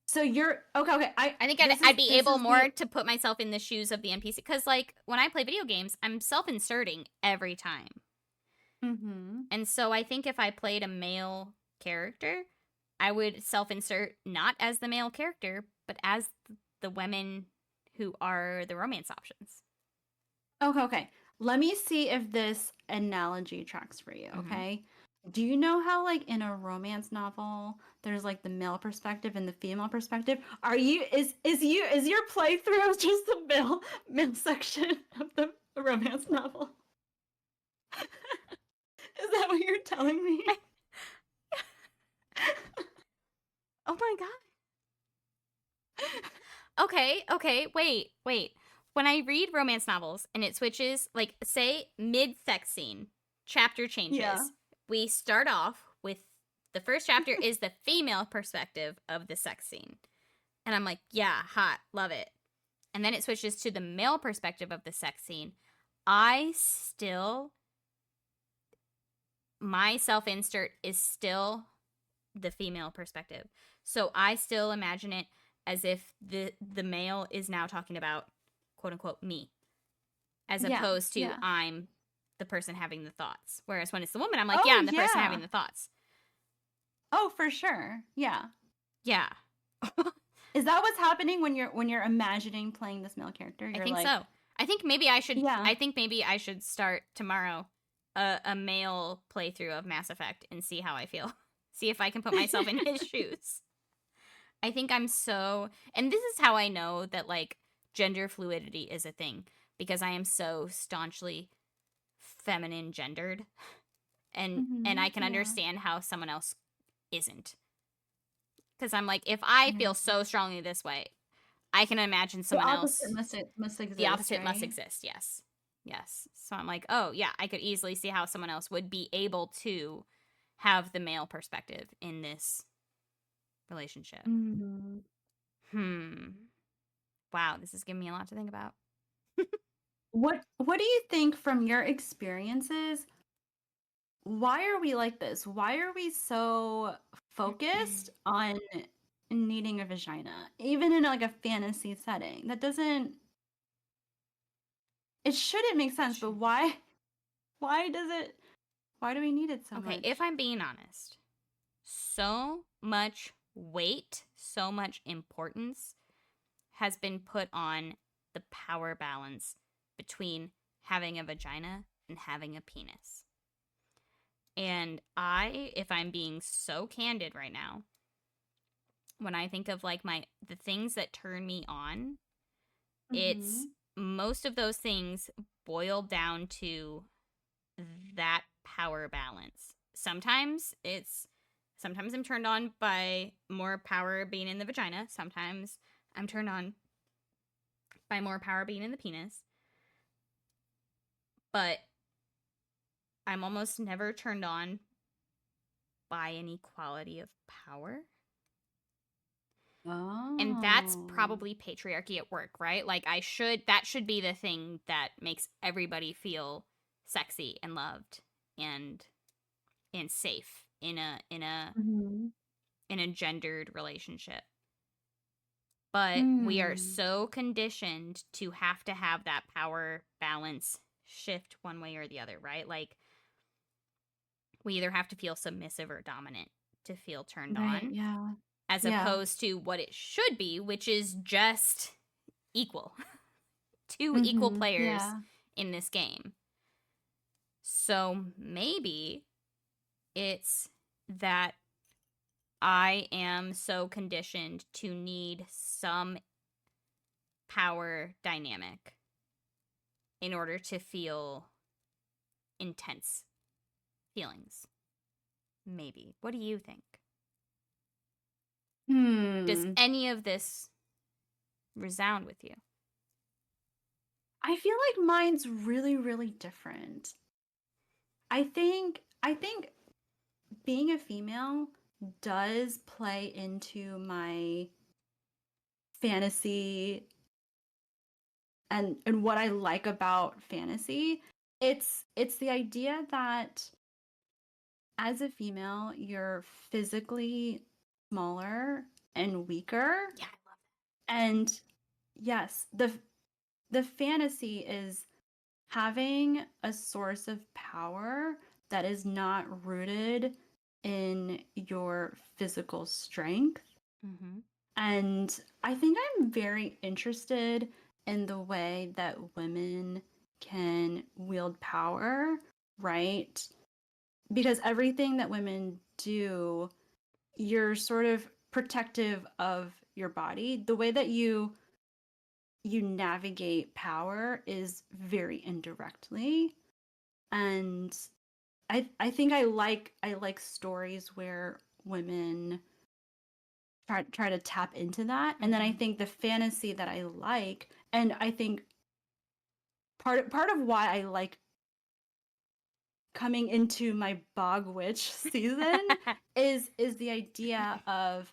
[SPEAKER 1] so you're okay, okay.
[SPEAKER 2] I think
[SPEAKER 1] This is
[SPEAKER 2] I'd be
[SPEAKER 1] this
[SPEAKER 2] able
[SPEAKER 1] is the
[SPEAKER 2] more to put myself in the shoes of the NPC because, like, when I play video games, I'm self-inserting every time,
[SPEAKER 1] Mhm.
[SPEAKER 2] and so I think if I played a male character, I would self-insert not as the male character, but as the women who are the romance options.
[SPEAKER 1] Okay, okay. Let me see if this analogy tracks for you,
[SPEAKER 2] Mm-hmm.
[SPEAKER 1] okay? Do you know how like in a romance novel there's like the male perspective and the female perspective? Are you is your playthrough just the male section of the romance novel? Is that what you're telling me?
[SPEAKER 2] Oh my god. Okay, wait. When I read romance novels and it switches, like, say, mid sex scene, chapter
[SPEAKER 1] Yeah.
[SPEAKER 2] changes. We start off with the first chapter is the female perspective of the sex scene. And I'm like, yeah, hot, love it. And then it switches to the male perspective of the sex scene. I still, my self insert is still the female perspective. So I still imagine it as if the male is now talking about quote unquote me, as
[SPEAKER 1] Yeah.
[SPEAKER 2] opposed to
[SPEAKER 1] Yeah.
[SPEAKER 2] I'm the person having the thoughts. Whereas when it's the woman, I'm like, yeah,
[SPEAKER 1] Oh,
[SPEAKER 2] I'm the person having
[SPEAKER 1] yeah.
[SPEAKER 2] the thoughts.
[SPEAKER 1] Oh, for sure. Yeah.
[SPEAKER 2] Yeah.
[SPEAKER 1] Is that what's happening when you're imagining playing this male character?
[SPEAKER 2] I
[SPEAKER 1] You're
[SPEAKER 2] think
[SPEAKER 1] like,
[SPEAKER 2] so. I think maybe I should
[SPEAKER 1] yeah.
[SPEAKER 2] I think maybe I should start tomorrow a male playthrough of Mass Effect and see how I feel. See if I can put myself in his shoes. I think I'm so, and this is how I know that like gender fluidity is a thing because I am so staunchly feminine gendered, and I can
[SPEAKER 1] Yeah.
[SPEAKER 2] understand how someone else isn't. Because I'm like, if I
[SPEAKER 1] Yeah.
[SPEAKER 2] feel so strongly this way, I can imagine
[SPEAKER 1] The
[SPEAKER 2] someone
[SPEAKER 1] opposite
[SPEAKER 2] else.
[SPEAKER 1] must
[SPEAKER 2] The
[SPEAKER 1] exist,
[SPEAKER 2] opposite must
[SPEAKER 1] right?
[SPEAKER 2] exist. Yes, yes. So I'm like, oh yeah, I could easily see how someone else would be able to have the male perspective in this relationship.
[SPEAKER 1] Mhm.
[SPEAKER 2] Hmm. Wow, this is giving me a lot to think about.
[SPEAKER 1] What do you think from your experiences? Why are we like this? Why are we so focused on needing a vagina, even in like a fantasy setting? That doesn't. It shouldn't make sense, but why? Why does it? Why do we need it so
[SPEAKER 2] Okay, if
[SPEAKER 1] much?
[SPEAKER 2] I'm being honest, so much weight, so much importance has been put on the power balance between having a vagina and having a penis. And if I'm being so candid right now, when I think of like the things that turn me on, it's
[SPEAKER 1] Hmm.
[SPEAKER 2] most of those things boil down to that power balance. Sometimes I'm turned on by more power being in the vagina. Sometimes I'm turned on by more power being in the penis. But I'm almost never turned on by an equality of power. And that's
[SPEAKER 1] Oh.
[SPEAKER 2] probably patriarchy at work, right? Like that should be the thing that makes everybody feel sexy and loved and safe in
[SPEAKER 1] Mhm.
[SPEAKER 2] a gendered relationship. But we are
[SPEAKER 1] Hmm.
[SPEAKER 2] so conditioned to have that power balance shift one way or the other, right? Like we either have to feel submissive or dominant to feel turned
[SPEAKER 1] Right,
[SPEAKER 2] on,
[SPEAKER 1] yeah.
[SPEAKER 2] as
[SPEAKER 1] Yeah.
[SPEAKER 2] opposed to what it should be, which is just equal. Two equal
[SPEAKER 1] Mhm.
[SPEAKER 2] players
[SPEAKER 1] Yeah.
[SPEAKER 2] in this game. So maybe it's that I am so conditioned to need some power dynamic in order to feel intense feelings. Maybe. What do you think? Does
[SPEAKER 1] Hmm.
[SPEAKER 2] any of this resound with you?
[SPEAKER 1] I feel like mine's really, really different. I think being a female does play into my fantasy and what I like about fantasy. It's the idea that as a female, you're physically smaller and weaker.
[SPEAKER 2] Yeah, I love
[SPEAKER 1] And yes, the fantasy is having a source of power that is not rooted in your physical strength.
[SPEAKER 2] that. Mm-hmm.
[SPEAKER 1] And I think I'm very interested in the way that women can wield power, right? Because everything that women do, you're sort of protective of your body. The way that you navigate power is very indirectly. And I think I like stories where women try to tap into that. And then I
[SPEAKER 2] Mm-hmm.
[SPEAKER 1] think the fantasy that I like, and I think part of why I like coming into my bog witch season is the idea of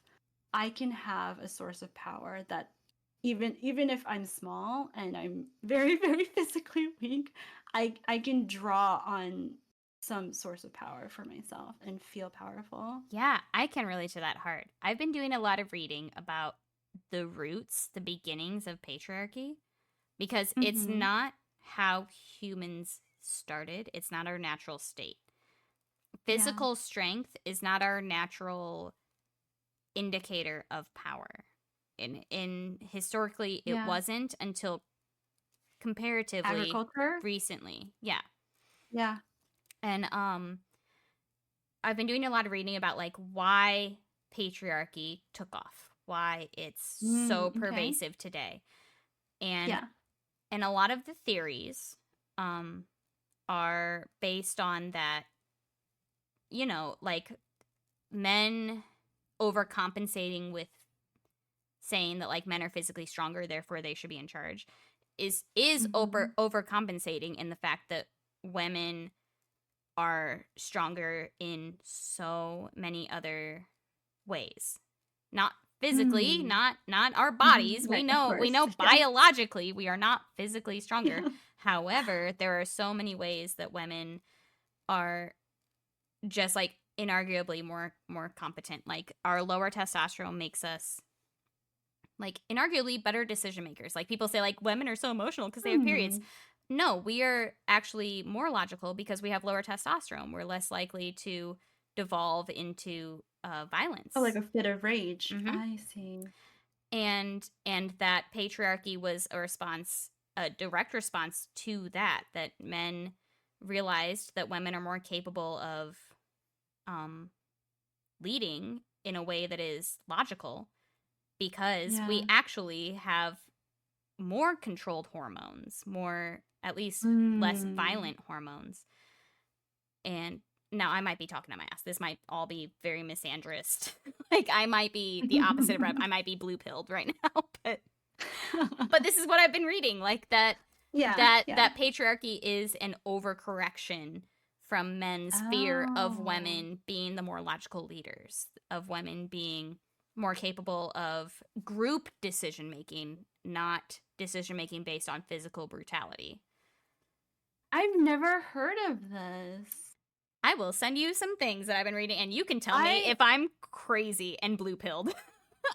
[SPEAKER 1] I can have a source of power that even if I'm small and I'm very very physically weak, I can draw on some source of power for myself and feel powerful.
[SPEAKER 2] Yeah, I can relate to that hard. I've been doing a lot of reading about the roots, the beginnings of patriarchy, because it's
[SPEAKER 1] Mhm.
[SPEAKER 2] not how humans started, it's not our natural state.
[SPEAKER 1] Yeah.
[SPEAKER 2] Physical strength is not our natural indicator of power. In historically it
[SPEAKER 1] Yeah.
[SPEAKER 2] wasn't until comparatively
[SPEAKER 1] Agriculture?
[SPEAKER 2] recently. Yeah.
[SPEAKER 1] Yeah.
[SPEAKER 2] And I've been doing a lot of reading about like why patriarchy took off, why it's so
[SPEAKER 1] Okay.
[SPEAKER 2] pervasive today. And
[SPEAKER 1] Yeah.
[SPEAKER 2] a lot of the theories um are based on that, like men overcompensating with saying that like men are physically stronger, therefore they should be in charge, is
[SPEAKER 1] Mhm.
[SPEAKER 2] overcompensating in the fact that women are stronger in so many other ways. Not physically,
[SPEAKER 1] Hmm.
[SPEAKER 2] not our
[SPEAKER 1] Mhm.
[SPEAKER 2] bodies. We
[SPEAKER 1] Right, of
[SPEAKER 2] know
[SPEAKER 1] course. Yeah.
[SPEAKER 2] biologically we are not physically stronger.
[SPEAKER 1] Yeah.
[SPEAKER 2] However, there are so many ways that women are just like inarguably more competent. Like our lower testosterone makes us like inarguably better decision makers. Like people say like women are so emotional because they have periods.
[SPEAKER 1] Hmm.
[SPEAKER 2] No, we are actually more logical because we have lower testosterone. We're less likely to devolve into
[SPEAKER 1] Oh, like
[SPEAKER 2] violence.
[SPEAKER 1] a fit of rage.
[SPEAKER 2] Mm-hmm.
[SPEAKER 1] I see.
[SPEAKER 2] And that patriarchy was a response, a direct response to that men realized that women are more capable of um, leading in a way that is logical because we
[SPEAKER 1] Yeah.
[SPEAKER 2] actually have more controlled hormones, more, at least less
[SPEAKER 1] Mm.
[SPEAKER 2] violent hormones. And now I might be talking to my ass. This might all be very misandrist. Like I might be the opposite of I might be blue pilled right now, but this is what I've been reading. Like that
[SPEAKER 1] Yeah,
[SPEAKER 2] that
[SPEAKER 1] yeah.
[SPEAKER 2] that patriarchy is an overcorrection from men's fear of
[SPEAKER 1] Oh.
[SPEAKER 2] women being the more logical leaders, of women being more capable of group decision making, not decision making based on physical brutality.
[SPEAKER 1] I've never heard of this.
[SPEAKER 2] I will send you some things that I've been reading, and you can tell me
[SPEAKER 1] I
[SPEAKER 2] if I'm crazy and blue pilled.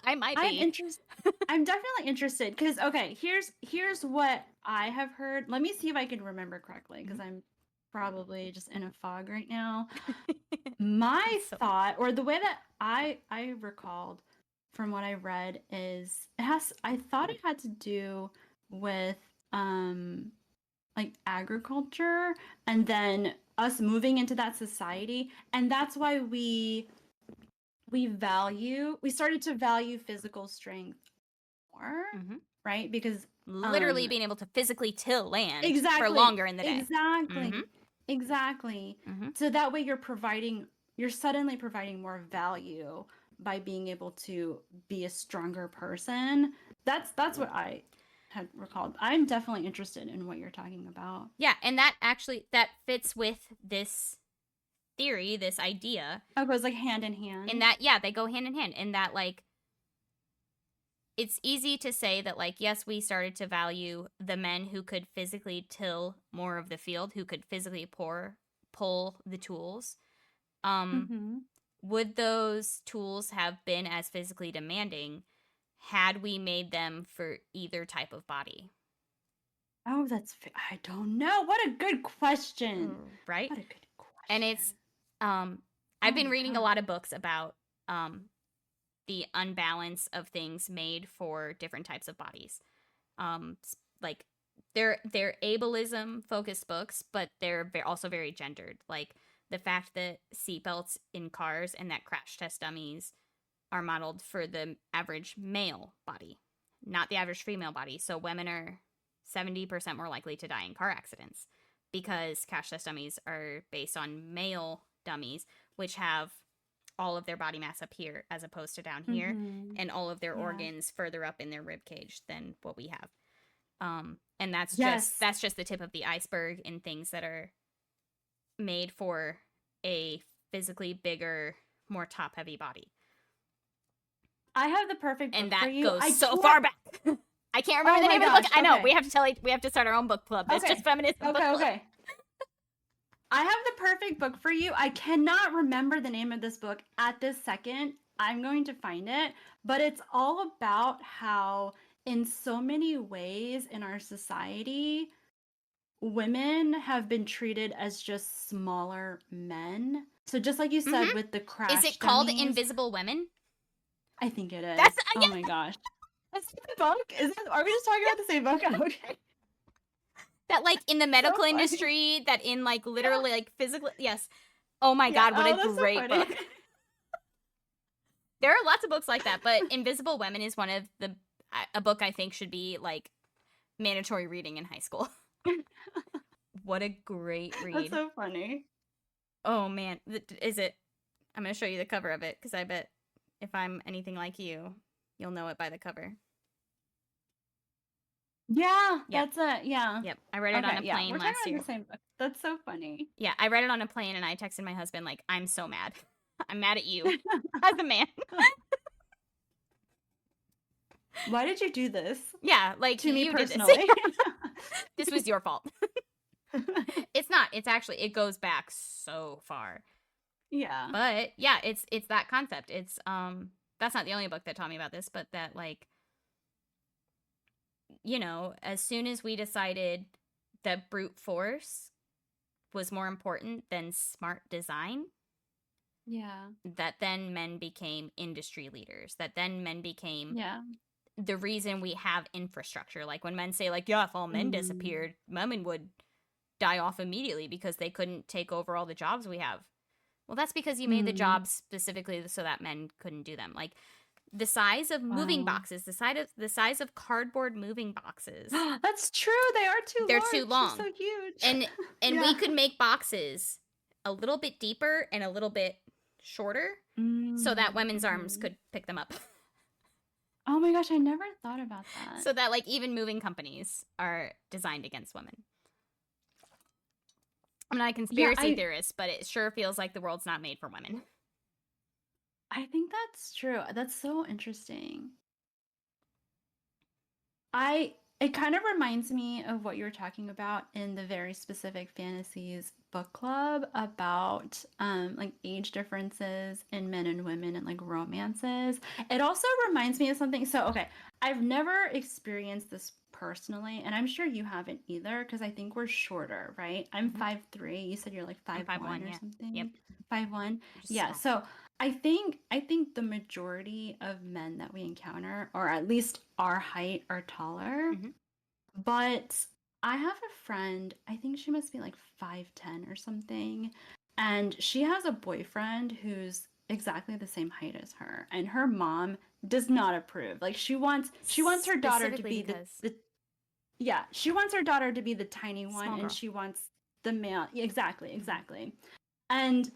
[SPEAKER 2] I might
[SPEAKER 1] I'm
[SPEAKER 2] be.
[SPEAKER 1] interested. I'm definitely interested because okay, here's what I have heard. Let me see if I can remember correctly because I'm probably just in a fog right now. My
[SPEAKER 2] So,
[SPEAKER 1] thought, or the way that I recalled from what I read, is I thought it had to do with um like agriculture and then us moving into that society, and that's why we started to value physical strength more,
[SPEAKER 2] mhm.
[SPEAKER 1] right? Because
[SPEAKER 2] Literally being able to physically till land for
[SPEAKER 1] exactly,
[SPEAKER 2] longer in the day. Mm-hmm.
[SPEAKER 1] exactly, exactly.
[SPEAKER 2] Mm-hmm.
[SPEAKER 1] So that way you're suddenly providing more value by being able to be a stronger person. That's what I had recalled. I'm definitely interested in what you're talking about.
[SPEAKER 2] Yeah, and that fits with this theory, this idea,
[SPEAKER 1] Oh, it goes like hand in
[SPEAKER 2] in
[SPEAKER 1] hand.
[SPEAKER 2] that yeah, they go hand in hand. In that like it's easy to say that like yes, we started to value the men who could physically till more of the field, who could physically pull the tools. Um,
[SPEAKER 1] Mm-hmm.
[SPEAKER 2] would those tools have been as physically demanding had we made them for either type of body?
[SPEAKER 1] Oh, I don't know. What a good question.
[SPEAKER 2] Right?
[SPEAKER 1] What a good
[SPEAKER 2] And it's
[SPEAKER 1] question.
[SPEAKER 2] um I've
[SPEAKER 1] Oh
[SPEAKER 2] been
[SPEAKER 1] my
[SPEAKER 2] reading a
[SPEAKER 1] god.
[SPEAKER 2] lot of books about the unbalance of things made for different types of bodies. Like they're ableism focused books, but they're also very gendered. Like the fact that seatbelts in cars and that crash test dummies are modeled for the average male body, not the average female body. So women are 70% more likely to die in car accidents because crash test dummies are based on male dummies, which have all of their body mass up here as opposed to down here,
[SPEAKER 1] Mm-hmm.
[SPEAKER 2] and all of their
[SPEAKER 1] Yeah.
[SPEAKER 2] organs further up in their rib cage than what we have. And
[SPEAKER 1] Yes.
[SPEAKER 2] that's just the tip of the iceberg in things that are made for a physically bigger, more top heavy body.
[SPEAKER 1] I have the perfect
[SPEAKER 2] And
[SPEAKER 1] book for
[SPEAKER 2] that
[SPEAKER 1] you.
[SPEAKER 2] goes
[SPEAKER 1] I
[SPEAKER 2] so
[SPEAKER 1] can't.
[SPEAKER 2] far back. I can't remember
[SPEAKER 1] Oh
[SPEAKER 2] the
[SPEAKER 1] my
[SPEAKER 2] name of the book.
[SPEAKER 1] gosh.
[SPEAKER 2] I know
[SPEAKER 1] Okay.
[SPEAKER 2] we have to start our own book club. It's just
[SPEAKER 1] Okay.
[SPEAKER 2] feminism book
[SPEAKER 1] Okay.
[SPEAKER 2] club.
[SPEAKER 1] Okay. I have the perfect book for you. I cannot remember the name of this book at this second. I'm going to find it, but it's all about how, in so many ways in our society, women have been treated as just smaller men. So, just like you said
[SPEAKER 2] Mm-hmm.
[SPEAKER 1] with the
[SPEAKER 2] Is
[SPEAKER 1] crash
[SPEAKER 2] it called
[SPEAKER 1] dummies,
[SPEAKER 2] Invisible Women?
[SPEAKER 1] I think it
[SPEAKER 2] That's
[SPEAKER 1] is. Oh my
[SPEAKER 2] yeah.
[SPEAKER 1] gosh. Is it the book? Are we just talking about the same book? Okay.
[SPEAKER 2] That like in the
[SPEAKER 1] So
[SPEAKER 2] medical
[SPEAKER 1] funny.
[SPEAKER 2] industry, that in like
[SPEAKER 1] Yeah.
[SPEAKER 2] literally like physically, yes. Oh my
[SPEAKER 1] Yeah.
[SPEAKER 2] god, what a
[SPEAKER 1] Oh, that's so
[SPEAKER 2] great
[SPEAKER 1] funny.
[SPEAKER 2] book. There are lots of books like that, but Invisible Women is one of the a book I think should be like mandatory reading in high school. What a great
[SPEAKER 1] That's
[SPEAKER 2] read.
[SPEAKER 1] so funny.
[SPEAKER 2] Oh man, is it? I'm going to show you the cover of it because I bet if I'm anything like you, you'll know it by the cover.
[SPEAKER 1] Yeah,
[SPEAKER 2] Yep.
[SPEAKER 1] yeah.
[SPEAKER 2] Yep. I read it on
[SPEAKER 1] Okay,
[SPEAKER 2] a
[SPEAKER 1] yeah.
[SPEAKER 2] plane
[SPEAKER 1] We're talking
[SPEAKER 2] last
[SPEAKER 1] about
[SPEAKER 2] year.
[SPEAKER 1] the same book. That's so funny.
[SPEAKER 2] Yeah, I read it on a plane and I texted my husband like, "I'm so mad. I'm mad at you as a man."
[SPEAKER 1] Why did you do this
[SPEAKER 2] Yeah, like
[SPEAKER 1] to me
[SPEAKER 2] you did this.
[SPEAKER 1] personally?
[SPEAKER 2] This was your fault. It's not. It's actually it goes back so far.
[SPEAKER 1] Yeah.
[SPEAKER 2] But yeah, it's that concept. It's that's not the only book that taught me about this, but that like, you know, as soon as we decided that brute force was more important than smart design,
[SPEAKER 1] Yeah.
[SPEAKER 2] that then men became industry leaders, that then men became
[SPEAKER 1] Yeah.
[SPEAKER 2] the reason we have infrastructure. Like when men say like, yeah, if all men
[SPEAKER 1] Mm.
[SPEAKER 2] disappeared, women would die off immediately because they couldn't take over all the jobs we have. Well, that's because you made the
[SPEAKER 1] Mm.
[SPEAKER 2] jobs specifically so that men couldn't do them. Like the size of moving
[SPEAKER 1] Wow.
[SPEAKER 2] boxes, the size of cardboard moving boxes,
[SPEAKER 1] That's true. They are too
[SPEAKER 2] they're too
[SPEAKER 1] large. They're
[SPEAKER 2] long.
[SPEAKER 1] so huge.
[SPEAKER 2] And we
[SPEAKER 1] Yeah.
[SPEAKER 2] could make boxes a little bit deeper and a little bit shorter so that
[SPEAKER 1] Mm.
[SPEAKER 2] women's arms
[SPEAKER 1] Mhm.
[SPEAKER 2] could pick them up.
[SPEAKER 1] Oh my gosh, I never thought about that.
[SPEAKER 2] So that like even moving companies are designed against women. I'm not a
[SPEAKER 1] Yeah,
[SPEAKER 2] conspiracy theorist, but it sure feels like the world's not made for women.
[SPEAKER 1] I think that's true. That's so interesting. I it kind of reminds me of what you were talking about in the very specific fantasies book club about like age differences in men and women and like romances. It also reminds me of something. So okay, I've never experienced this personally, and I'm sure you haven't either because I think we're shorter, right? I'm
[SPEAKER 2] Mm-hmm.
[SPEAKER 1] 5'3". You said you're like
[SPEAKER 2] I'm
[SPEAKER 1] 5'1"
[SPEAKER 2] 5'1",
[SPEAKER 1] or
[SPEAKER 2] yeah. Yep.
[SPEAKER 1] something. 5'1".
[SPEAKER 2] Just
[SPEAKER 1] Yeah,
[SPEAKER 2] small.
[SPEAKER 1] so I think the majority of men that we encounter, or at least our height, are taller.
[SPEAKER 2] Mm-hmm.
[SPEAKER 1] But I have a friend, I think she must be like 5'10" or something, and she has a boyfriend who's exactly the same height as her, and her mom does not approve. Like she wants her daughter to
[SPEAKER 2] Specifically
[SPEAKER 1] be the
[SPEAKER 2] because
[SPEAKER 1] the yeah, she wants her daughter to be the tiny one
[SPEAKER 2] small
[SPEAKER 1] and
[SPEAKER 2] girl.
[SPEAKER 1] she wants the male. Exactly,
[SPEAKER 2] Mm-hmm.
[SPEAKER 1] exactly. And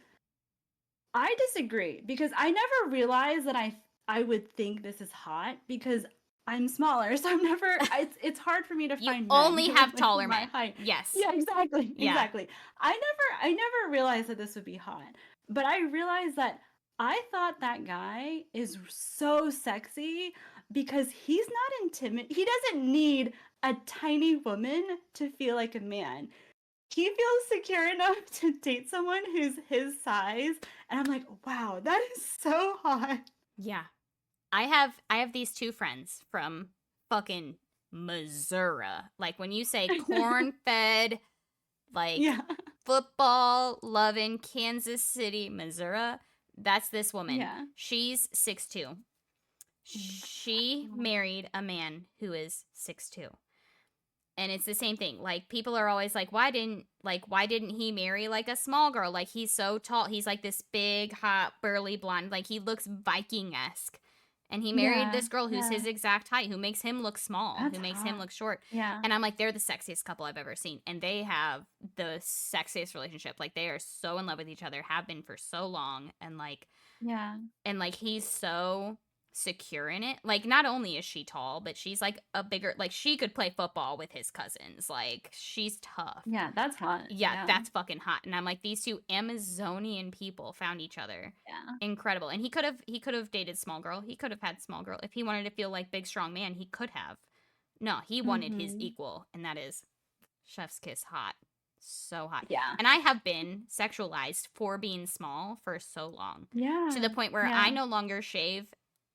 [SPEAKER 1] I disagree because I never realized that I would think this is hot because I'm smaller, so I'm never. It's hard for me to
[SPEAKER 2] You
[SPEAKER 1] find men
[SPEAKER 2] only
[SPEAKER 1] who are
[SPEAKER 2] have
[SPEAKER 1] like
[SPEAKER 2] taller
[SPEAKER 1] my
[SPEAKER 2] men.
[SPEAKER 1] height.
[SPEAKER 2] Yes.
[SPEAKER 1] Yeah, exactly,
[SPEAKER 2] Yeah.
[SPEAKER 1] exactly. I never realized that this would be hot, but I realized that I thought that guy is so sexy because he's not intimidated. He doesn't need a tiny woman to feel like a man. He feels secure enough to date someone who's his size, and I'm like, wow, that is so hot.
[SPEAKER 2] Yeah. I have these two friends from fucking Missouri. Like when you say corn-fed, like
[SPEAKER 1] Yeah,
[SPEAKER 2] football loving Kansas City, Missouri, that's this woman.
[SPEAKER 1] yeah.
[SPEAKER 2] She's 6'2".
[SPEAKER 1] Oh my
[SPEAKER 2] She
[SPEAKER 1] god.
[SPEAKER 2] married a man who is 6'2". And it's the same thing. Like people are always like why didn't he marry like a small girl? Like he's so tall. He's like this big, hot, burly blonde. Like he looks Viking-esque. And he married
[SPEAKER 1] Yeah,
[SPEAKER 2] this girl who's
[SPEAKER 1] yeah.
[SPEAKER 2] his exact height, who makes him look small,
[SPEAKER 1] That's
[SPEAKER 2] who makes him
[SPEAKER 1] hot.
[SPEAKER 2] look short.
[SPEAKER 1] Yeah,
[SPEAKER 2] And I'm like, they're the sexiest couple I've ever seen. And they have the sexiest relationship. Like they are so in love with each other, have been for so long.
[SPEAKER 1] yeah,
[SPEAKER 2] And like he's so secure in it. Like not only is she tall, but she's like a bigger, like she could play football with his cousins. Like she's tough.
[SPEAKER 1] yeah. That's hot.
[SPEAKER 2] Yeah,
[SPEAKER 1] Yeah,
[SPEAKER 2] that's fucking hot. And I'm like, these two Amazonian people found each other.
[SPEAKER 1] yeah.
[SPEAKER 2] Incredible. And he could have dated small girl. He could have had small girl. If he wanted to feel like big strong man, he could have. No, he wanted his
[SPEAKER 1] Mm-hmm.
[SPEAKER 2] equal, and that is chef's kiss hot. So hot.
[SPEAKER 1] Yeah,
[SPEAKER 2] And I have been sexualized for being small for so long, to the
[SPEAKER 1] yeah,
[SPEAKER 2] point where I
[SPEAKER 1] yeah.
[SPEAKER 2] no longer shave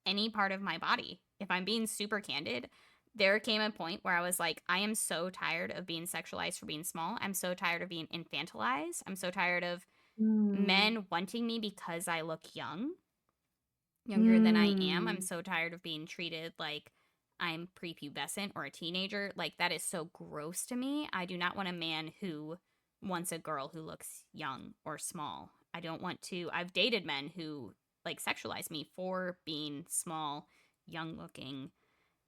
[SPEAKER 2] any part of my body. If I'm being super candid, there came a point where I was like, I am so tired of being sexualized for being small. I'm so tired of being infantilized. I'm so tired of
[SPEAKER 1] Mm.
[SPEAKER 2] men wanting me because I look younger than I am. I'm
[SPEAKER 1] Mm.
[SPEAKER 2] so tired of being treated like I'm prepubescent or a teenager. Like that is so gross to me. I do not want a man who wants a girl who looks young or small. I don't want to. I've dated men who like sexualize me for being small, young looking,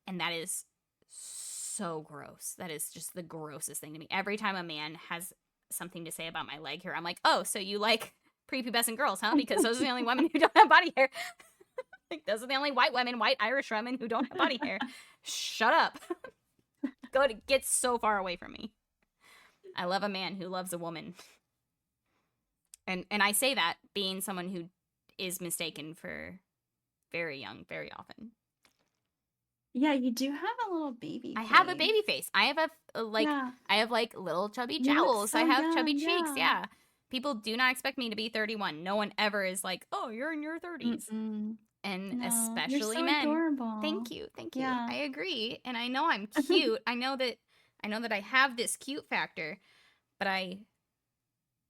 [SPEAKER 2] and that is so gross. That is just the grossest thing to me. Every time a man has something to say about my leg hair, I'm like, "Oh, so you like prepubescent girls, huh? Because those are the only women who don't have body hair." Like those are the only white women, white Irish women who don't have body hair. Shut up. Go to get so far away from me. I love a man who loves a woman. And I say that being someone who is mistaken for very young very often.
[SPEAKER 1] Yeah, you do have a little baby
[SPEAKER 2] I have a
[SPEAKER 1] face.
[SPEAKER 2] baby face. I have
[SPEAKER 1] Yeah,
[SPEAKER 2] I have like little chubby
[SPEAKER 1] you look
[SPEAKER 2] jowls. I
[SPEAKER 1] so
[SPEAKER 2] have chubby
[SPEAKER 1] young.
[SPEAKER 2] cheeks.
[SPEAKER 1] Yeah.
[SPEAKER 2] Yeah. People do not expect me to be 31. No one ever is like, "Oh, you're in your 30s."
[SPEAKER 1] Mm-mm.
[SPEAKER 2] And
[SPEAKER 1] No, you're
[SPEAKER 2] especially
[SPEAKER 1] so
[SPEAKER 2] men.
[SPEAKER 1] adorable.
[SPEAKER 2] Thank you. Thank you.
[SPEAKER 1] Yeah.
[SPEAKER 2] I agree. And I know I'm cute. I know that I have this cute factor, but I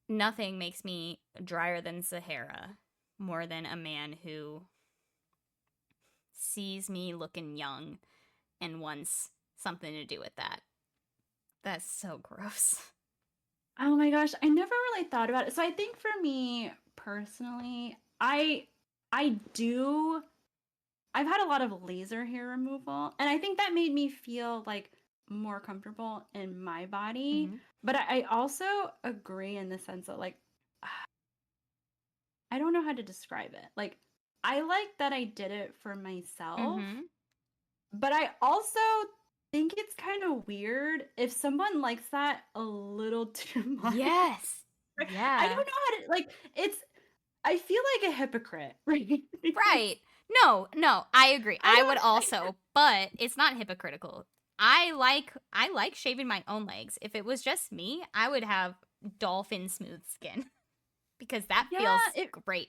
[SPEAKER 2] nothing makes me drier than Sahara more than a man who sees me looking young and wants something to do with that. That's so gross.
[SPEAKER 1] Oh my gosh, I never really thought about it. So I think for me personally, I do I've had a lot of laser hair removal, and I think that made me feel like more comfortable in my body.
[SPEAKER 2] Mm-hmm.
[SPEAKER 1] But I also agree in the sense that like I don't know how to describe it. Like I like that I did it for myself,
[SPEAKER 2] Mm-hmm.
[SPEAKER 1] but I also think it's kind of weird if someone likes that a little too much.
[SPEAKER 2] Yes.
[SPEAKER 1] I
[SPEAKER 2] Yeah.
[SPEAKER 1] don't know how to like it's I feel like a hypocrite, right? Because
[SPEAKER 2] Right. No, I agree.
[SPEAKER 1] I
[SPEAKER 2] I would
[SPEAKER 1] don't
[SPEAKER 2] also, but it's not hypocritical. I like shaving my own legs. If it was just me, I would have dolphin smooth skin because that
[SPEAKER 1] yeah,
[SPEAKER 2] feels
[SPEAKER 1] it
[SPEAKER 2] great.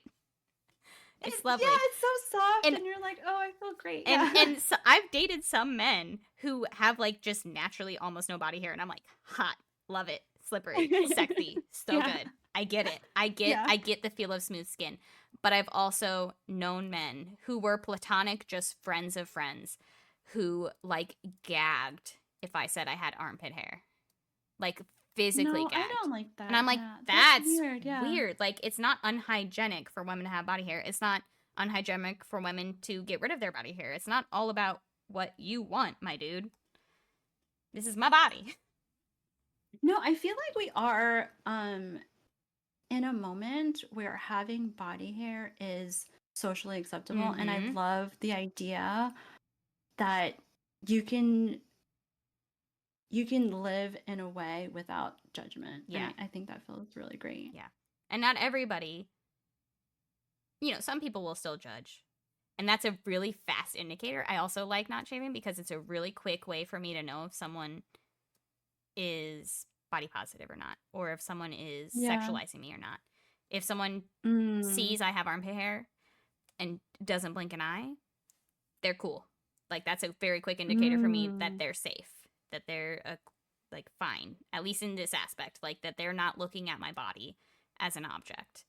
[SPEAKER 2] It's
[SPEAKER 1] yeah,
[SPEAKER 2] lovely.
[SPEAKER 1] it's so soft
[SPEAKER 2] And
[SPEAKER 1] and you're like, "Oh, I feel great."
[SPEAKER 2] and
[SPEAKER 1] Yeah.
[SPEAKER 2] and so I've dated some men who have like just naturally almost no body hair and I'm like, "Hot. Love it. Slippery. Sexy. So
[SPEAKER 1] Yeah.
[SPEAKER 2] good." I get it. I get
[SPEAKER 1] Yeah.
[SPEAKER 2] I get the feel of smooth skin. But I've also known men who were platonic just friends of friends who like gagged if I said I had armpit hair. Like physically
[SPEAKER 1] No, I
[SPEAKER 2] gagged.
[SPEAKER 1] don't like
[SPEAKER 2] And
[SPEAKER 1] that.
[SPEAKER 2] I'm like,
[SPEAKER 1] Yeah. That's
[SPEAKER 2] that's
[SPEAKER 1] weird. Yeah.
[SPEAKER 2] weird. Like, it's not unhygienic for women to have body hair. It's not unhygienic for women to get rid of their body hair. It's not all about what you want, my dude. This is my body.
[SPEAKER 1] No, I feel like we are in a moment where having body hair is socially acceptable, and I
[SPEAKER 2] Mm-hmm.
[SPEAKER 1] love the idea that you can you can live in a way without judgment. And
[SPEAKER 2] Yeah.
[SPEAKER 1] I think that feels really great.
[SPEAKER 2] Yeah. And not everybody, some people will still judge. And that's a really fast indicator. I also like not shaving because it's a really quick way for me to know if someone is body positive or not, or if someone is
[SPEAKER 1] Yeah.
[SPEAKER 2] sexualizing me or not. If someone
[SPEAKER 1] Mm.
[SPEAKER 2] sees I have armpit hair and doesn't blink an eye, they're cool. Like that's a very quick indicator for me that
[SPEAKER 1] Mm.
[SPEAKER 2] they're safe, that they're like fine, at least in this aspect, like that they're not looking at my body as an object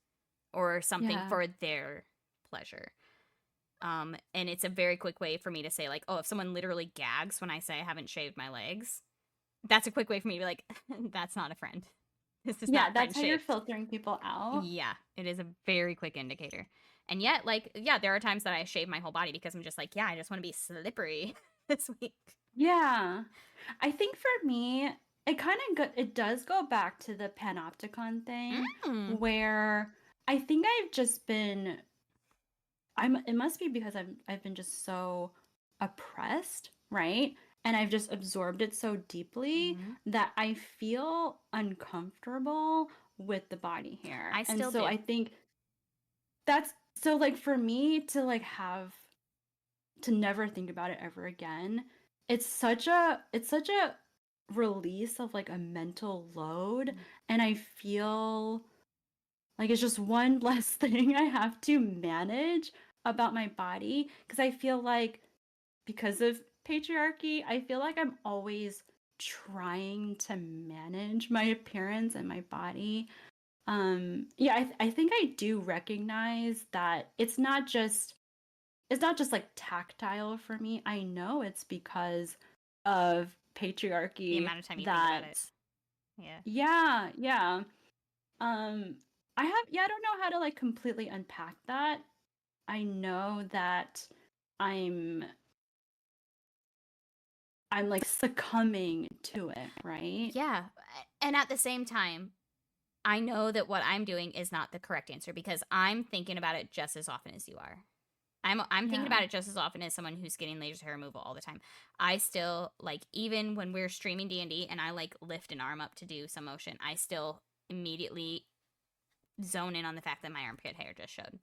[SPEAKER 2] or something
[SPEAKER 1] Yeah.
[SPEAKER 2] for their pleasure. And it's a very quick way for me to say like, oh, if someone literally gags when I say I haven't shaved my legs, that's a quick way for me to be like, that's not a friend. This is
[SPEAKER 1] Yeah,
[SPEAKER 2] not
[SPEAKER 1] that's
[SPEAKER 2] friend
[SPEAKER 1] how you're
[SPEAKER 2] shaped.
[SPEAKER 1] filtering people out.
[SPEAKER 2] Yeah, it is a very quick indicator. And yet, like, yeah, there are times that I shave my whole body because I'm just like, yeah, I just want to be slippery this week.
[SPEAKER 1] Yeah. I think for me, it does go back to the panopticon thing
[SPEAKER 2] Mm.
[SPEAKER 1] where I think I've just been it must be because I've been just so oppressed, right? And I've just absorbed it so deeply
[SPEAKER 2] Mm-hmm.
[SPEAKER 1] that I feel uncomfortable with the body hair.
[SPEAKER 2] I
[SPEAKER 1] And
[SPEAKER 2] still
[SPEAKER 1] so
[SPEAKER 2] do.
[SPEAKER 1] I think that's so like for me to like have to never think about it ever again, it's such a release of like a mental load, and I feel like it's just one less thing I have to manage about my body because I feel like because of patriarchy, I feel like I'm always trying to manage my appearance and my body. Yeah, I think I do recognize that it's not just like tactile for me. I know it's because of
[SPEAKER 2] The
[SPEAKER 1] patriarchy
[SPEAKER 2] amount of time you think about
[SPEAKER 1] that
[SPEAKER 2] it. Yeah.
[SPEAKER 1] yeah, yeah. Um I don't know how to like completely unpack that. I know that I'm I'm like succumbing to it, right?
[SPEAKER 2] Yeah. And at the same time, I know that what I'm doing is not the correct answer because I'm thinking about it just as often as you are. I'm thinking
[SPEAKER 1] Yeah.
[SPEAKER 2] about it just as often as someone who's getting laser hair removal all the time. I still like even when we're streaming D&D and I like lift an arm up to do some motion, I still immediately zone in on the fact that my armpit hair just showed.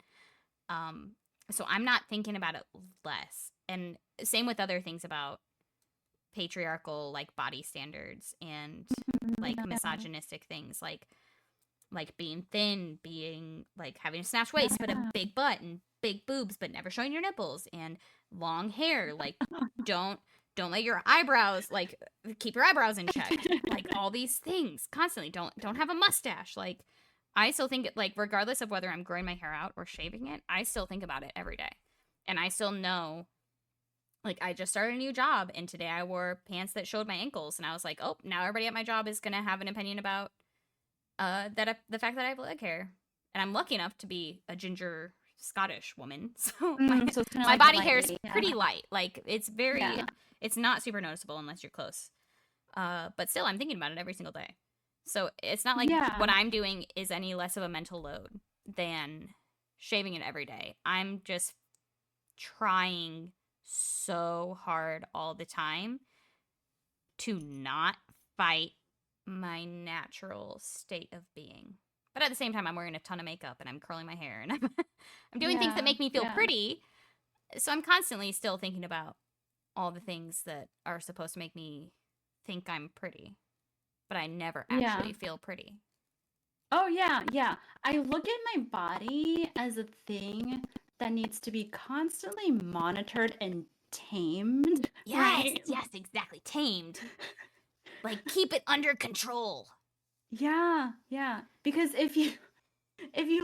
[SPEAKER 2] Um so I'm not thinking about it less. And same with other things about patriarchal like body standards and like
[SPEAKER 1] Yeah.
[SPEAKER 2] misogynistic things like being thin, being like having a snatched waist but a
[SPEAKER 1] Yeah.
[SPEAKER 2] big butt and big boobs but never showing your nipples and long hair. Like don't don't let your eyebrows like keep your eyebrows in check. Like all these things constantly. Don't have a mustache. Like I still think like regardless of whether I'm growing my hair out or shaving it, I still think about it every day. And I still know like I just started a new job and today I wore pants that showed my ankles and I was like, "Oh, now everybody at my job is going to have an opinion about the fact that I have leg hair, and I'm lucky enough to be a ginger Scottish woman, so my
[SPEAKER 1] So it's kind of
[SPEAKER 2] my
[SPEAKER 1] like
[SPEAKER 2] body hair is
[SPEAKER 1] lightweight. Yeah.
[SPEAKER 2] pretty light. Like
[SPEAKER 1] Yeah.
[SPEAKER 2] it's not super noticeable unless you're close. But still, I'm thinking about it every single day. So it's not like what
[SPEAKER 1] Yeah.
[SPEAKER 2] I'm doing is any less of a mental load than shaving it every day. I'm just trying so hard all the time to not fight my natural state of being. But at the same time, I'm wearing a ton of makeup and I'm curling my hair and I'm doing things that
[SPEAKER 1] Yeah.
[SPEAKER 2] make me feel
[SPEAKER 1] Yeah.
[SPEAKER 2] pretty. So I'm constantly still thinking about all the things that are supposed to make me think I'm pretty, but I never
[SPEAKER 1] Yeah.
[SPEAKER 2] actually feel pretty.
[SPEAKER 1] Oh yeah, yeah. I look at my body as a thing that needs to be constantly monitored and tamed,
[SPEAKER 2] Yes,
[SPEAKER 1] right?
[SPEAKER 2] yes, exactly. Tamed. Like, keep it under control.
[SPEAKER 1] Yeah, yeah. Because if you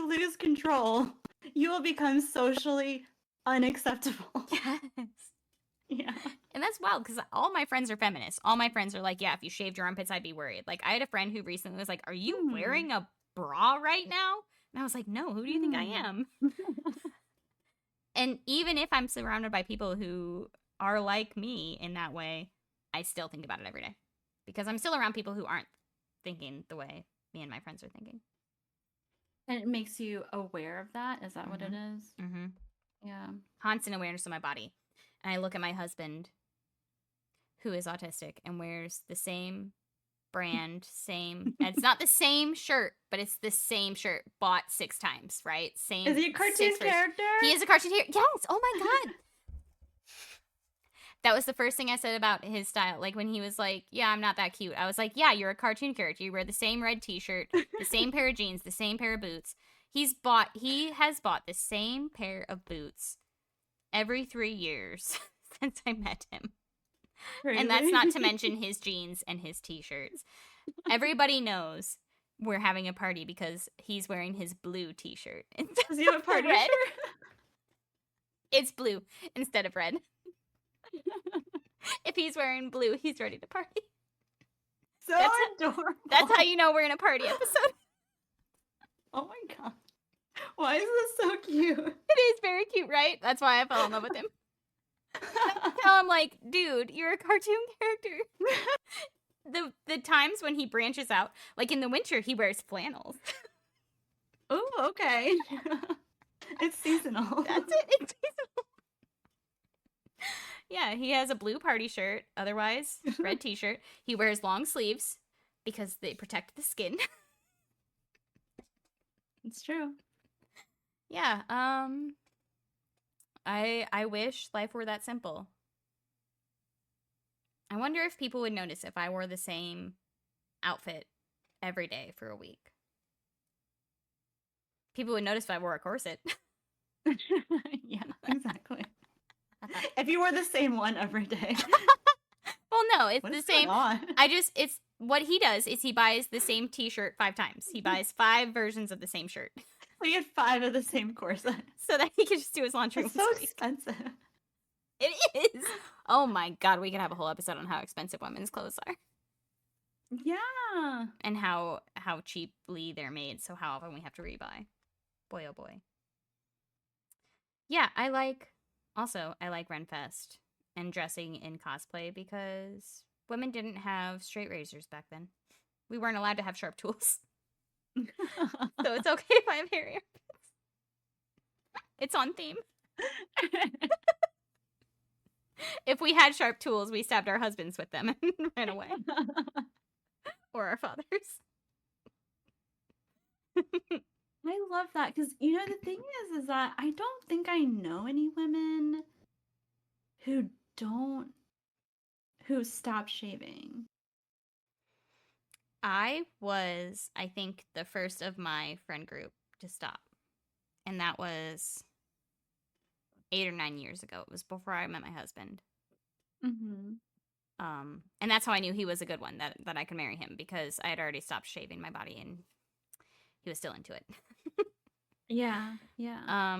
[SPEAKER 1] lose control, you will become socially unacceptable.
[SPEAKER 2] Yes.
[SPEAKER 1] Yeah.
[SPEAKER 2] And that's wild because all my friends are feminists. All my friends are like, yeah, if you shaved your armpits, I'd be worried. Like, I had a friend who recently was like, are you
[SPEAKER 1] Hmm.
[SPEAKER 2] wearing a bra right now? And I was like, no, who do you think I
[SPEAKER 1] Hmm.
[SPEAKER 2] am? And even if I'm surrounded by people who are like me in that way, I still think about it every day because I'm still around people who aren't thinking the way me and my friends are thinking.
[SPEAKER 1] And it makes you aware of that. Is that what it
[SPEAKER 2] Mm-hmm.
[SPEAKER 1] is?
[SPEAKER 2] Mm-hmm.
[SPEAKER 1] Yeah.
[SPEAKER 2] Constant awareness of my body. And I look at my husband, who is autistic and wears the same brand, same. It's not the same shirt, but it's the same shirt bought 6 times, right?
[SPEAKER 1] Is
[SPEAKER 2] Same
[SPEAKER 1] he a cartoon
[SPEAKER 2] 6 versions.
[SPEAKER 1] character?
[SPEAKER 2] He is a cartoon hero. Yes. Oh my god. That was the first thing I said about his style. Like when he was like, "Yeah, I'm not that cute." I was like, "Yeah, you're a cartoon character. You wear the same red T-shirt, the same pair of jeans, the same pair of boots." He has bought the same pair of boots every 3 years since I met him. And that's not
[SPEAKER 1] Crazy.
[SPEAKER 2] to mention his jeans and his t-shirts. Everybody knows we're having a party because he's wearing his blue t-shirt instead
[SPEAKER 1] Does he have a
[SPEAKER 2] of the
[SPEAKER 1] party
[SPEAKER 2] red.
[SPEAKER 1] shirt?
[SPEAKER 2] It's blue instead of red. If he's wearing blue, he's ready to party.
[SPEAKER 1] So
[SPEAKER 2] That's
[SPEAKER 1] adorable.
[SPEAKER 2] that's how you know we're in a party episode.
[SPEAKER 1] Oh my god. Why is this so cute?
[SPEAKER 2] It is very cute, right? That's why I fell in love with him. Tell him like, dude, you're a cartoon character. The times when he branches out, like in the winter, he wears flannels.
[SPEAKER 1] Oh, okay. It's seasonal.
[SPEAKER 2] That's it. It's seasonal. Yeah, he has a blue party shirt, otherwise red t-shirt. He wears long sleeves because they protect the skin.
[SPEAKER 1] It's true.
[SPEAKER 2] Yeah, I wish life were that simple. I wonder if people would notice if I wore the same outfit every day for a week. People would notice if I wore a corset.
[SPEAKER 1] Yeah, exactly. If you wore the same one every day.
[SPEAKER 2] Well, no, it's
[SPEAKER 1] What
[SPEAKER 2] the
[SPEAKER 1] is going
[SPEAKER 2] same.
[SPEAKER 1] on?
[SPEAKER 2] It's what he does is he buys the same t-shirt 5 times. He buys 5 versions of the same shirt
[SPEAKER 1] We had 5 of the same corset.
[SPEAKER 2] so that he can just do his laundry
[SPEAKER 1] It's
[SPEAKER 2] once
[SPEAKER 1] so
[SPEAKER 2] a week.
[SPEAKER 1] expensive.
[SPEAKER 2] It is. Oh my god, we could have a whole episode on how expensive women's clothes are
[SPEAKER 1] Yeah.
[SPEAKER 2] and how cheaply they're made. So how often we have to rebuy. Boy, oh boy. Yeah, I like Renfest and dressing in cosplay because women didn't have straight razors back then. We weren't allowed to have sharp tools. So it's okay if I have hairy armpits. It's on theme. If we had sharp tools, we stabbed our husbands with them and ran away. Or our fathers.
[SPEAKER 1] I love that because the thing is that I don't think I know any women who don't who stop shaving.
[SPEAKER 2] I was, I think, the first of my friend group to stop. And that was 8 or 9 years ago. It was before I met my husband.
[SPEAKER 1] Mm-hmm.
[SPEAKER 2] And that's how I knew he was a good one, that I could marry him, because I had already stopped shaving my body and he was still into it.
[SPEAKER 1] Yeah, yeah.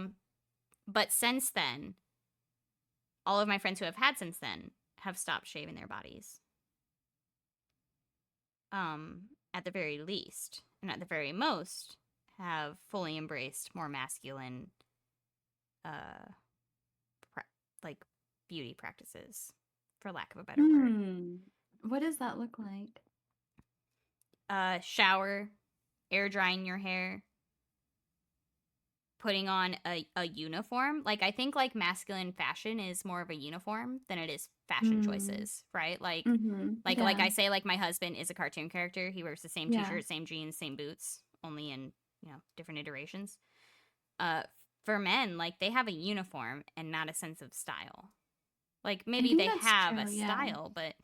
[SPEAKER 2] But since then, all of my friends who have had since then have stopped shaving their bodies. At the very least, and at the very most, have fully embraced more masculine, like beauty practices, for lack of a better word.
[SPEAKER 1] What does that look like?
[SPEAKER 2] Shower, air drying your hair, putting on a uniform. Like, I think like masculine fashion is more of a uniform than it is fashion choices, right? Like
[SPEAKER 1] Mm-hmm.
[SPEAKER 2] like I say, like my husband is a cartoon character. He wears the same
[SPEAKER 1] Yeah.
[SPEAKER 2] t-shirt, same jeans, same boots only in, different iterations. For men, like, they have a uniform and not a sense of style. Like,
[SPEAKER 1] I
[SPEAKER 2] maybe
[SPEAKER 1] think
[SPEAKER 2] they
[SPEAKER 1] that's
[SPEAKER 2] have a
[SPEAKER 1] true. Yeah.
[SPEAKER 2] style, but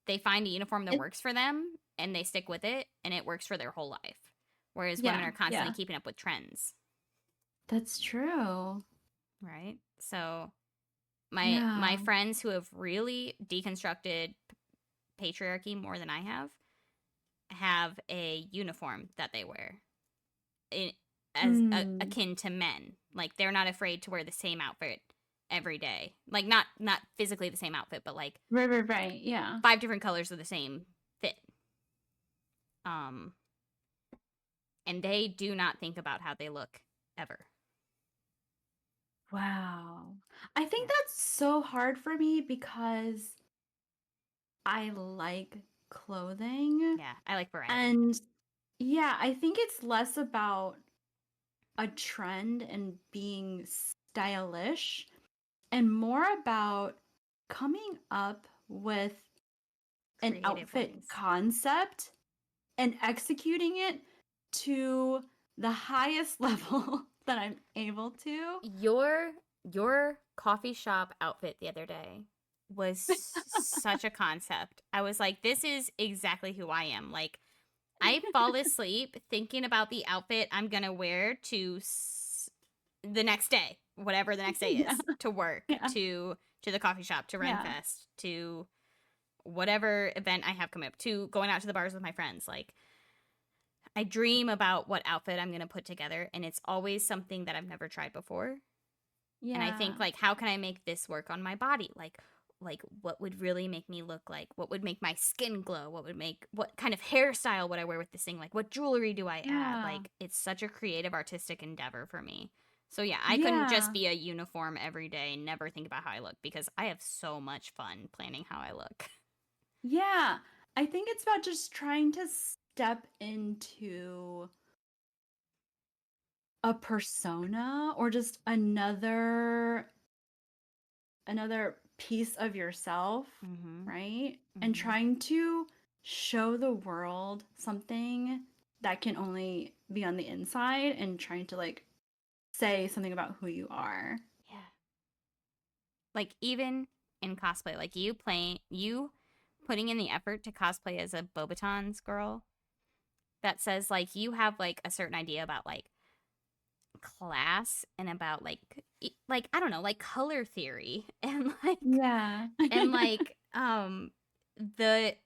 [SPEAKER 2] they find a uniform that
[SPEAKER 1] It,
[SPEAKER 2] works for them and they stick with it and it works for their whole life. Whereas women
[SPEAKER 1] yeah.
[SPEAKER 2] are constantly
[SPEAKER 1] Yeah.
[SPEAKER 2] keeping up with trends,
[SPEAKER 1] That's true.
[SPEAKER 2] right? So my
[SPEAKER 1] Yeah.
[SPEAKER 2] friends who have really deconstructed patriarchy more than I have a uniform that they wear in,
[SPEAKER 1] Mm.
[SPEAKER 2] akin to men. Like, they're not afraid to wear the same outfit every day. Like, not physically the same outfit, but like
[SPEAKER 1] Right, right, right. Yeah.
[SPEAKER 2] 5 different colors of the same fit. Um, and they do not think about how they look ever.
[SPEAKER 1] Wow. I
[SPEAKER 2] Yeah.
[SPEAKER 1] think that's so hard for me because I like clothing.
[SPEAKER 2] Yeah, I like variety.
[SPEAKER 1] And yeah, I think it's less about a trend and being stylish and more about coming up with an
[SPEAKER 2] Creative
[SPEAKER 1] outfit
[SPEAKER 2] ways.
[SPEAKER 1] concept and executing it to the highest level that I'm able to.
[SPEAKER 2] Your coffee shop outfit the other day was such a concept. I was like, this is exactly who I am. Like, I fall asleep thinking about the outfit I'm gonna wear to the next day, whatever the next day
[SPEAKER 1] Yeah.
[SPEAKER 2] is, to work,
[SPEAKER 1] Yeah.
[SPEAKER 2] to the coffee shop, to
[SPEAKER 1] Yeah.
[SPEAKER 2] Renfest, to whatever event I have coming up, to going out to the bars with my friends. Like, I dream about what outfit I'm gonna put together, and it's always something that I've never tried before. And I
[SPEAKER 1] Yeah.
[SPEAKER 2] think, like, how can I make this work on my body? Like what would really make me look like? What would make my skin glow? What kind of hairstyle would I wear with this thing? Like, what jewelry do I add?
[SPEAKER 1] Yeah.
[SPEAKER 2] Like, it's such a creative artistic endeavor for me. So yeah, I couldn't just
[SPEAKER 1] Yeah.
[SPEAKER 2] be a uniform every day and never think about how I look, because I have so much fun planning how I look.
[SPEAKER 1] Yeah. I think it's about just trying to step into a persona or just another piece of yourself,
[SPEAKER 2] Mhm.
[SPEAKER 1] right? And
[SPEAKER 2] Mhm.
[SPEAKER 1] trying to show the world something that can only be on the inside and trying to like say something about who you are.
[SPEAKER 2] Yeah. Like, even in cosplay, like, you putting in the effort to cosplay as a Bobatons girl, that says, like, you have, like, a certain idea about, like, class and about, like, like, I don't know, like, color theory and
[SPEAKER 1] Yeah.
[SPEAKER 2] like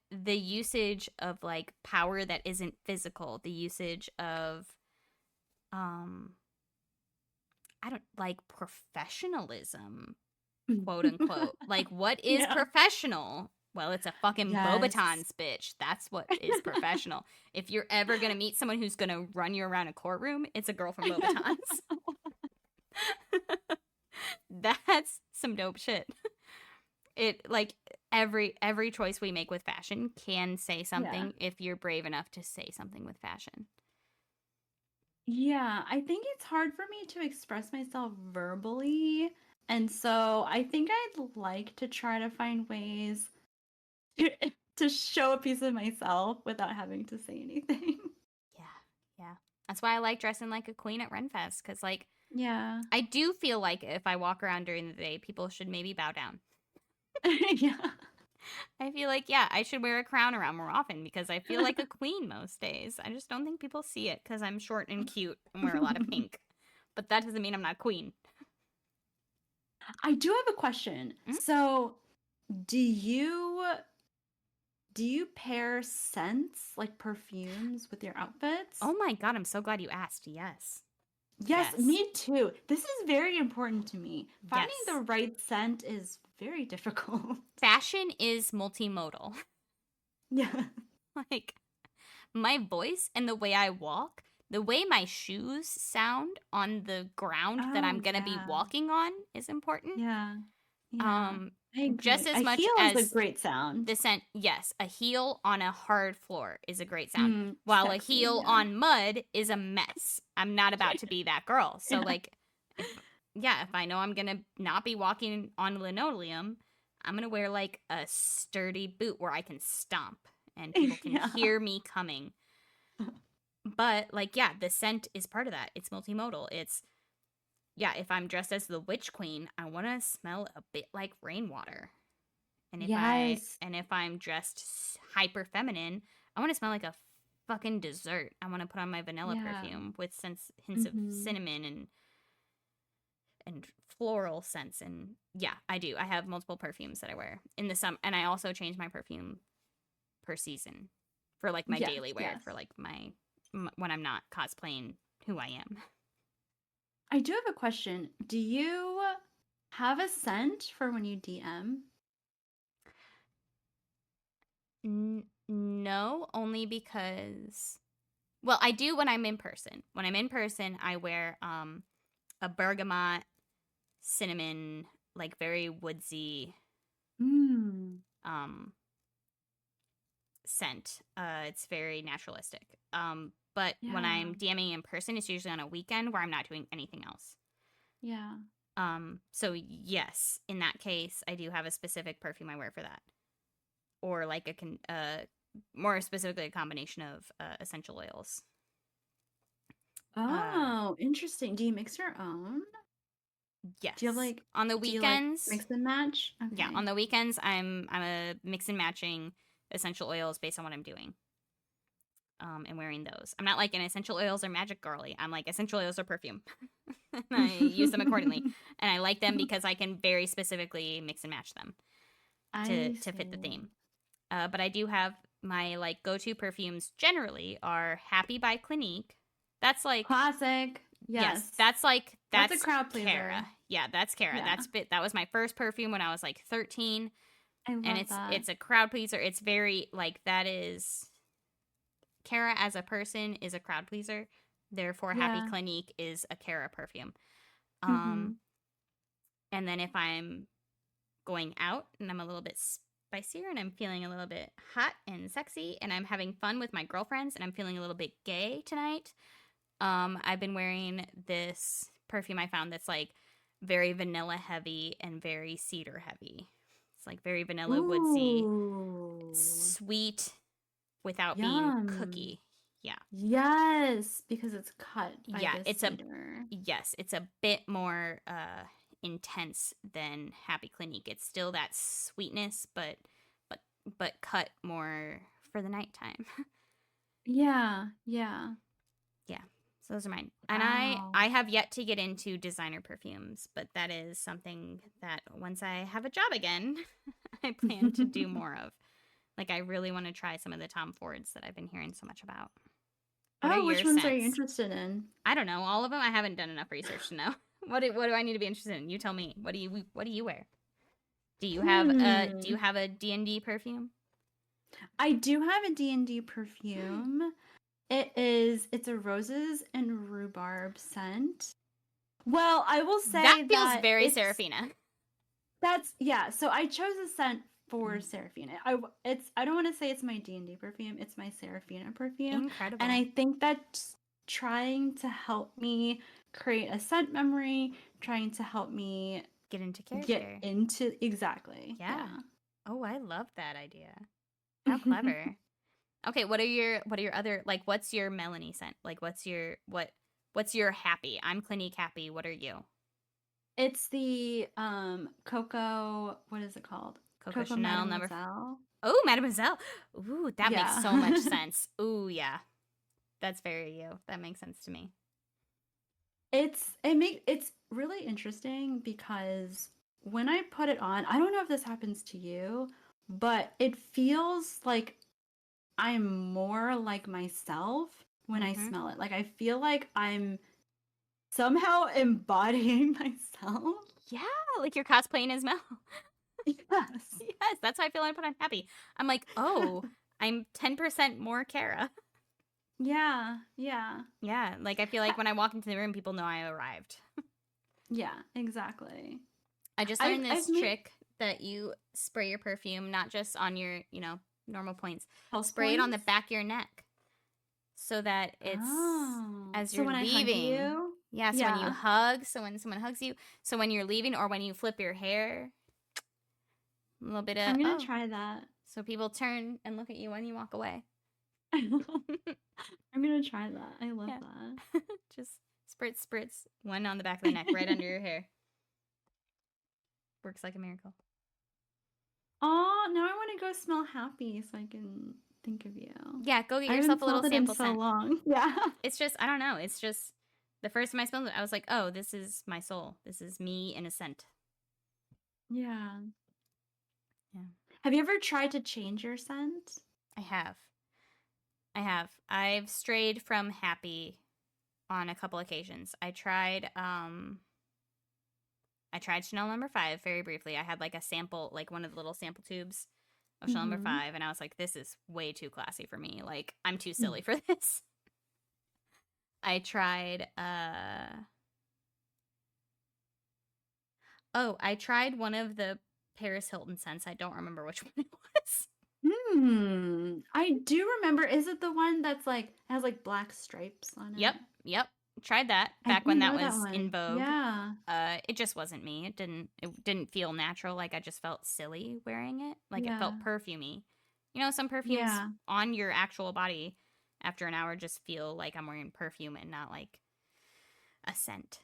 [SPEAKER 2] the usage of, like, power that isn't physical, the usage of um I don't like professionalism, quote unquote. Like, what is
[SPEAKER 1] Yeah.
[SPEAKER 2] professional? Well, it's a fucking
[SPEAKER 1] Yes.
[SPEAKER 2] Bobatons, bitch. That's what is professional. If you're ever gonna meet someone who's gonna run you around a courtroom, it's a girl from Bobatons. That's some dope shit. It, like, every choice we make with fashion can say
[SPEAKER 1] Yeah.
[SPEAKER 2] something if you're brave enough to say something with fashion.
[SPEAKER 1] Yeah, I think it's hard for me to express myself verbally. And so I think I'd like to try to find ways to, to show a piece of myself without having to say anything.
[SPEAKER 2] Yeah, yeah. That's why I like dressing like a queen at Renfest, because, like,
[SPEAKER 1] Yeah.
[SPEAKER 2] I do feel like if I walk around during the day, people should maybe bow down.
[SPEAKER 1] Yeah.
[SPEAKER 2] I feel like, yeah, I should wear a crown around more often because I feel like a queen most days. I just don't think people see it because I'm short and cute and wear a lot of pink. But that doesn't mean I'm not a queen.
[SPEAKER 1] I do have a question.
[SPEAKER 2] Mm?
[SPEAKER 1] So, do you do you pair scents like perfumes with your outfits?
[SPEAKER 2] Oh my God, I'm so glad you asked. Yes.
[SPEAKER 1] Yes,
[SPEAKER 2] Yes.
[SPEAKER 1] me too. This is very important to me. Finding the
[SPEAKER 2] Yes.
[SPEAKER 1] right scent is very difficult.
[SPEAKER 2] Fashion is multimodal.
[SPEAKER 1] Yeah.
[SPEAKER 2] Like, my voice and the way I walk, the way my shoes sound on the ground that
[SPEAKER 1] Oh,
[SPEAKER 2] I'm going to be
[SPEAKER 1] yeah.
[SPEAKER 2] walking on is important.
[SPEAKER 1] Yeah. Yeah.
[SPEAKER 2] Um,
[SPEAKER 1] I
[SPEAKER 2] just
[SPEAKER 1] agree. A
[SPEAKER 2] as much
[SPEAKER 1] heel is a
[SPEAKER 2] as
[SPEAKER 1] great sound.
[SPEAKER 2] the scent, yes, a heel on a hard floor is a great sound, while a
[SPEAKER 1] Sexy.
[SPEAKER 2] heel
[SPEAKER 1] Yeah.
[SPEAKER 2] on mud is a mess. I'm not about to be that girl. So,
[SPEAKER 1] Yeah.
[SPEAKER 2] like, if, yeah, if I know I'm gonna not be walking on linoleum, I'm gonna wear, like, a sturdy boot where I can stomp and people can
[SPEAKER 1] Yeah.
[SPEAKER 2] hear me coming. But like, yeah, the scent is part of that. It's multimodal. It's, yeah, if I'm dressed as the witch queen, I want to smell a bit like rainwater.
[SPEAKER 1] Yes.
[SPEAKER 2] And if I'm dressed hyper feminine, I want to smell like a fucking dessert. I want to put on my vanilla
[SPEAKER 1] Yeah.
[SPEAKER 2] perfume with hints of
[SPEAKER 1] Mm-hmm.
[SPEAKER 2] cinnamon and floral scents. And yeah, I do. I have multiple perfumes that I wear in the summer, and I also change my perfume per season for like my
[SPEAKER 1] Yes,
[SPEAKER 2] daily wear,
[SPEAKER 1] yes.
[SPEAKER 2] for like when I'm not cosplaying who I am.
[SPEAKER 1] I do have a question. Do you have a scent for when you DM?
[SPEAKER 2] No, only because, well, I do when I'm in person. When I'm in person, I wear a bergamot, cinnamon, like very woodsy
[SPEAKER 1] Mm.
[SPEAKER 2] um scent. It's very naturalistic. But when
[SPEAKER 1] Yeah.
[SPEAKER 2] I'm DMing in person, it's usually on a weekend where I'm not doing anything else.
[SPEAKER 1] Yeah.
[SPEAKER 2] So yes, in that case, I do have a specific perfume I wear for that, or like more specifically a combination of essential oils. Uh,
[SPEAKER 1] Oh, interesting. Do you mix your own? Do you have
[SPEAKER 2] yes,
[SPEAKER 1] like
[SPEAKER 2] on the
[SPEAKER 1] do you like
[SPEAKER 2] weekends,
[SPEAKER 1] mix and match?
[SPEAKER 2] yeah,
[SPEAKER 1] Okay.
[SPEAKER 2] on the weekends, I'm a mix and matching essential oils based on what I'm doing. And wearing those. I'm not like an essential oils or magic girly. I'm like essential oils or perfume. And I use them accordingly. And I like them because I can very specifically mix and match them
[SPEAKER 1] I
[SPEAKER 2] to fit the
[SPEAKER 1] see.
[SPEAKER 2] theme. But I do have my like go-to perfumes generally are Happy by Clinique. That's like,
[SPEAKER 1] Classic.
[SPEAKER 2] yes,
[SPEAKER 1] Yes. That's a
[SPEAKER 2] that's
[SPEAKER 1] crowd
[SPEAKER 2] Kara.
[SPEAKER 1] pleaser.
[SPEAKER 2] Yeah, that's Kara.
[SPEAKER 1] Yeah.
[SPEAKER 2] That was my first perfume when I was like 13,
[SPEAKER 1] I
[SPEAKER 2] and
[SPEAKER 1] love that.
[SPEAKER 2] it's a crowd pleaser. It's very like, that is, Kara as a person is a crowd pleaser. Therefore, Happy
[SPEAKER 1] Yeah.
[SPEAKER 2] Clinique is a Kara perfume. Um,
[SPEAKER 1] Mhm.
[SPEAKER 2] and then if I'm going out and I'm a little bit spicier and I'm feeling a little bit hot and sexy and I'm having fun with my girlfriends and I'm feeling a little bit gay tonight, I've been wearing this perfume I found that's like very vanilla heavy and very cedar heavy. It's like very vanilla woodsy,
[SPEAKER 1] Ooh.
[SPEAKER 2] sweet without being
[SPEAKER 1] Yum.
[SPEAKER 2] cookie. Yeah.
[SPEAKER 1] Yes, because it's cut by
[SPEAKER 2] Yeah,
[SPEAKER 1] the
[SPEAKER 2] it's a,
[SPEAKER 1] cedar.
[SPEAKER 2] yes, it's a bit more intense than Happy Clinique. It's still that sweetness, but but cut more for the nighttime.
[SPEAKER 1] Yeah, yeah.
[SPEAKER 2] Yeah. So those are mine. And
[SPEAKER 1] Wow.
[SPEAKER 2] I have yet to get into designer perfumes, but that is something that once I have a job again, I plan to do more of. Like, I really want to try some of the Tom Fords that I've been hearing so much about. What are
[SPEAKER 1] Oh, which
[SPEAKER 2] your
[SPEAKER 1] ones are you
[SPEAKER 2] scents?
[SPEAKER 1] interested in?
[SPEAKER 2] I don't know, all of them. I haven't done enough research to know. What do I need to be interested in? You tell me. What do you wear? Do you
[SPEAKER 1] Hmm.
[SPEAKER 2] have a D&D perfume?
[SPEAKER 1] I do have a D&D perfume. It's a roses and rhubarb scent. Well, I will
[SPEAKER 2] That
[SPEAKER 1] say
[SPEAKER 2] feels
[SPEAKER 1] that
[SPEAKER 2] very Serafina.
[SPEAKER 1] that's yeah, so I chose a scent for
[SPEAKER 2] Mm.
[SPEAKER 1] Seraphina. I don't want to say it's my D&D perfume, it's my Seraphina perfume, and
[SPEAKER 2] Incredible.
[SPEAKER 1] I think that's trying to help me create a scent memory, trying to help me
[SPEAKER 2] Get into
[SPEAKER 1] get
[SPEAKER 2] character.
[SPEAKER 1] into exactly.
[SPEAKER 2] Yeah.
[SPEAKER 1] Yeah.
[SPEAKER 2] Oh, I love that idea. How clever. Okay, what are your other, like, what's your Melanie scent? Like, what's your happy? I'm Clinique happy. What are you?
[SPEAKER 1] It's the Coco, what is it called?
[SPEAKER 2] Coco
[SPEAKER 1] Coco
[SPEAKER 2] Chanel number.
[SPEAKER 1] Mademoiselle.
[SPEAKER 2] Oh, Mademoiselle. Ooh, that makes
[SPEAKER 1] Yeah.
[SPEAKER 2] so much sense. Ooh, yeah. That's very you. That makes sense to me.
[SPEAKER 1] It's really interesting because when I put it on, I don't know if this happens to you, but it feels like I'm more like myself when I
[SPEAKER 2] Mm-hmm.
[SPEAKER 1] smell it. Like I feel like I'm somehow embodying myself.
[SPEAKER 2] Yeah, like you're cosplaying as Mel.
[SPEAKER 1] Yes.
[SPEAKER 2] Yes, that's how I feel when I put on happy. I'm like, oh, I'm 10% more Kara.
[SPEAKER 1] Yeah, yeah.
[SPEAKER 2] Yeah, like I feel like
[SPEAKER 1] I-
[SPEAKER 2] when I walk into the room, people know I arrived.
[SPEAKER 1] yeah, exactly.
[SPEAKER 2] I just
[SPEAKER 1] I've
[SPEAKER 2] learned
[SPEAKER 1] I've
[SPEAKER 2] this
[SPEAKER 1] made
[SPEAKER 2] trick that you spray your perfume not just on your, normal points.
[SPEAKER 1] pulse
[SPEAKER 2] Spray it on the
[SPEAKER 1] points.
[SPEAKER 2] back of your neck so that it's
[SPEAKER 1] Oh.
[SPEAKER 2] as
[SPEAKER 1] So
[SPEAKER 2] you're
[SPEAKER 1] when I hug
[SPEAKER 2] leaving.
[SPEAKER 1] you,
[SPEAKER 2] Yeah, so when you
[SPEAKER 1] yeah.
[SPEAKER 2] hug, so when someone hugs you, so when you're leaving or when you flip your hair, a little bit of,
[SPEAKER 1] I'm gonna
[SPEAKER 2] oh,
[SPEAKER 1] try that.
[SPEAKER 2] so people turn and look at you when you walk away.
[SPEAKER 1] I'm gonna try that. I love
[SPEAKER 2] Yeah.
[SPEAKER 1] that.
[SPEAKER 2] Just spritz, one on the back of the neck, right under your hair. Works like a miracle.
[SPEAKER 1] Oh, now I want to go smell happy so I can think of you.
[SPEAKER 2] Yeah, go get
[SPEAKER 1] I
[SPEAKER 2] yourself
[SPEAKER 1] haven't
[SPEAKER 2] a little
[SPEAKER 1] smelled it in
[SPEAKER 2] sample
[SPEAKER 1] so
[SPEAKER 2] scent.
[SPEAKER 1] long. Yeah.
[SPEAKER 2] It's just, I don't know. It's just, the first time I smelled it, I was like, oh, this is my soul. This is me in a scent.
[SPEAKER 1] Yeah.
[SPEAKER 2] Yeah.
[SPEAKER 1] Have you ever tried to change your scent?
[SPEAKER 2] I have. I've strayed from happy on a couple occasions. I tried Chanel number 5 very briefly. I had like a sample, like one of the little sample tubes of Chanel number
[SPEAKER 1] Mm-hmm.
[SPEAKER 2] 5, and I was like, this is way too classy for me. Like, I'm too silly for this. I tried I tried one of the Paris Hilton scents. I don't remember which one it was.
[SPEAKER 1] I do remember. Is it the one that's like has like black stripes on
[SPEAKER 2] Yep,
[SPEAKER 1] it?
[SPEAKER 2] yep. Tried that
[SPEAKER 1] I
[SPEAKER 2] back when
[SPEAKER 1] do
[SPEAKER 2] that
[SPEAKER 1] know that
[SPEAKER 2] was in
[SPEAKER 1] one.
[SPEAKER 2] vogue.
[SPEAKER 1] Yeah.
[SPEAKER 2] It just wasn't me. It didn't feel natural. Like I just felt silly wearing it. Like it
[SPEAKER 1] Yeah.
[SPEAKER 2] felt perfumey. You know, some perfumes
[SPEAKER 1] Yeah.
[SPEAKER 2] on your actual body after an hour just feel like I'm wearing perfume and not like a scent.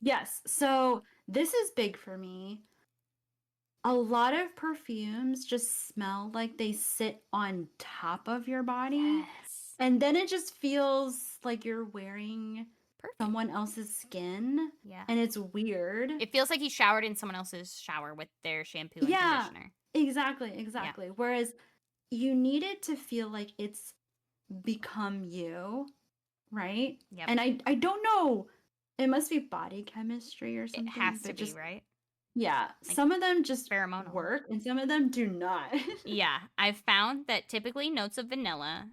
[SPEAKER 1] Yes. So this is big for me. A lot of perfumes just smell like they sit on top of your body.
[SPEAKER 2] Yes.
[SPEAKER 1] And then it just feels like you're wearing
[SPEAKER 2] Perfume.
[SPEAKER 1] someone else's skin.
[SPEAKER 2] Yeah.
[SPEAKER 1] And it's weird.
[SPEAKER 2] It feels like he showered in someone else's shower with their shampoo and
[SPEAKER 1] Yeah,
[SPEAKER 2] conditioner.
[SPEAKER 1] exactly,
[SPEAKER 2] Yeah.
[SPEAKER 1] exactly. Whereas you need it to feel like it's become you, right?
[SPEAKER 2] Yep.
[SPEAKER 1] And I don't know. It must be body chemistry or
[SPEAKER 2] It
[SPEAKER 1] something,
[SPEAKER 2] has to
[SPEAKER 1] but
[SPEAKER 2] be,
[SPEAKER 1] just
[SPEAKER 2] right?
[SPEAKER 1] yeah,
[SPEAKER 2] Like
[SPEAKER 1] some of them just
[SPEAKER 2] pheromonal.
[SPEAKER 1] work and some of them do not.
[SPEAKER 2] Yeah, I've found that typically notes of vanilla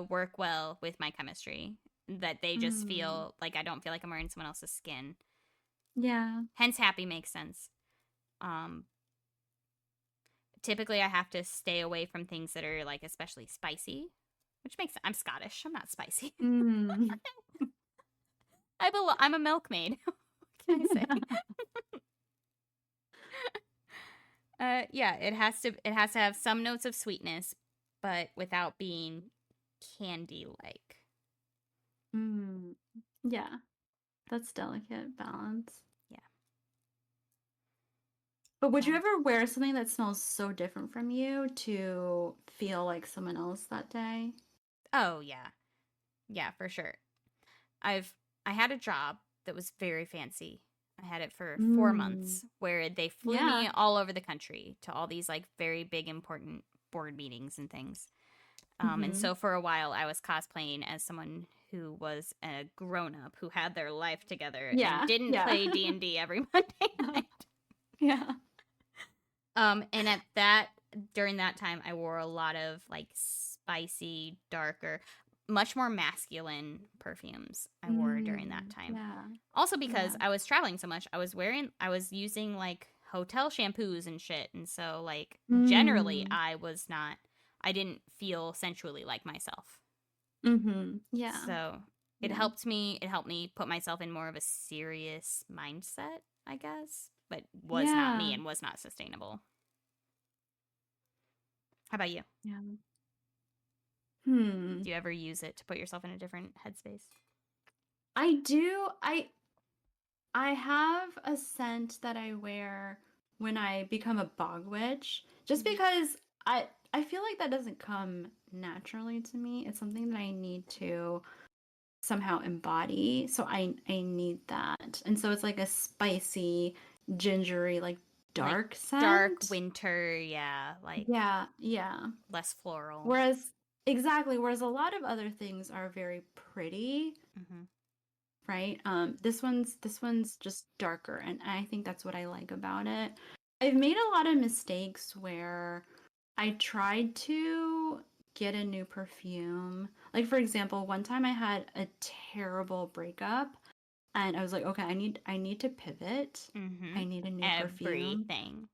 [SPEAKER 2] work well with my chemistry. That they just
[SPEAKER 1] Mm,
[SPEAKER 2] feel like I don't feel like I'm wearing someone else's skin.
[SPEAKER 1] yeah.
[SPEAKER 2] Hence, happy makes sense. Um, Typically, I have to stay away from things that are like especially spicy, which makes I'm Scottish. I'm not spicy.
[SPEAKER 1] Mm.
[SPEAKER 2] I'm a milkmaid. What can I say? Yeah, it has to have some notes of sweetness, but without being candy like.
[SPEAKER 1] Mm. Yeah, that's delicate balance.
[SPEAKER 2] Yeah.
[SPEAKER 1] But would you
[SPEAKER 2] Um,
[SPEAKER 1] ever wear something that smells so different from you to feel like someone else that day?
[SPEAKER 2] oh yeah. Yeah, for sure. I've I had a job that was very fancy. I had it for 4
[SPEAKER 1] Mm.
[SPEAKER 2] months where they flew
[SPEAKER 1] Yeah.
[SPEAKER 2] me all over the country to all these like very big important board meetings and things. And
[SPEAKER 1] Mm-hmm.
[SPEAKER 2] so for a while I was cosplaying as someone who was a grown up who had their life together and
[SPEAKER 1] Yeah.
[SPEAKER 2] didn't
[SPEAKER 1] Yeah.
[SPEAKER 2] play D&D every Monday night.
[SPEAKER 1] Yeah.
[SPEAKER 2] And at that during that time I wore a lot of like spicy, darker, much more masculine perfumes I wore during that time.
[SPEAKER 1] Yeah.
[SPEAKER 2] Also because
[SPEAKER 1] Yeah.
[SPEAKER 2] I was traveling so much, I was using like hotel shampoos and shit, and so like generally
[SPEAKER 1] Mm.
[SPEAKER 2] I didn't feel sensually like myself.
[SPEAKER 1] Mm-hmm. Yeah.
[SPEAKER 2] So
[SPEAKER 1] Yeah.
[SPEAKER 2] it helped me put myself in more of a serious mindset, I guess, but was not me
[SPEAKER 1] Yeah.
[SPEAKER 2] and was not sustainable. How about you?
[SPEAKER 1] Yeah. Hmm.
[SPEAKER 2] Do you ever use it to put yourself in a different headspace?
[SPEAKER 1] I do. I have a scent that I wear when I become a bog witch, just
[SPEAKER 2] Mm-hmm.
[SPEAKER 1] because I feel like that doesn't come naturally to me. It's something that I need to somehow embody. So I need that. And so it's like a spicy, gingery, like
[SPEAKER 2] Like
[SPEAKER 1] dark
[SPEAKER 2] dark
[SPEAKER 1] scent.
[SPEAKER 2] winter, yeah, like
[SPEAKER 1] Yeah, yeah.
[SPEAKER 2] less floral.
[SPEAKER 1] Whereas exactly, whereas a lot of other things are very pretty,
[SPEAKER 2] Mm-hmm.
[SPEAKER 1] right? This one's just darker, and I think that's what I like about it. I've made a lot of mistakes where I tried to get a new perfume. Like for example, one time I had a terrible breakup and I was like, okay, I need to pivot.
[SPEAKER 2] Mm-hmm.
[SPEAKER 1] I need a new perfume.
[SPEAKER 2] Everything.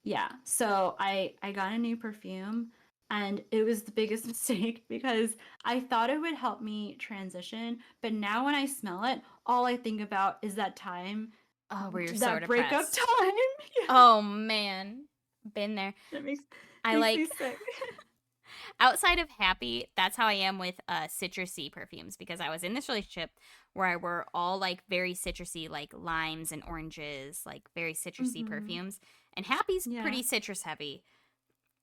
[SPEAKER 1] Yeah. So I got a new perfume and it was the biggest mistake because I thought it would help me transition, but now when I smell it, all I think about is that time,
[SPEAKER 2] Oh, where you're so
[SPEAKER 1] that breakup
[SPEAKER 2] depressed.
[SPEAKER 1] time. Yeah.
[SPEAKER 2] Oh man, been there.
[SPEAKER 1] That makes
[SPEAKER 2] I
[SPEAKER 1] makes me
[SPEAKER 2] like
[SPEAKER 1] sick.
[SPEAKER 2] Outside of happy, that's how I am with citrusy perfumes because I was in this relationship where we're all like very citrusy, like limes and oranges, like very citrusy
[SPEAKER 1] Mm-hmm.
[SPEAKER 2] perfumes. And happy's
[SPEAKER 1] Yeah.
[SPEAKER 2] pretty citrus heavy.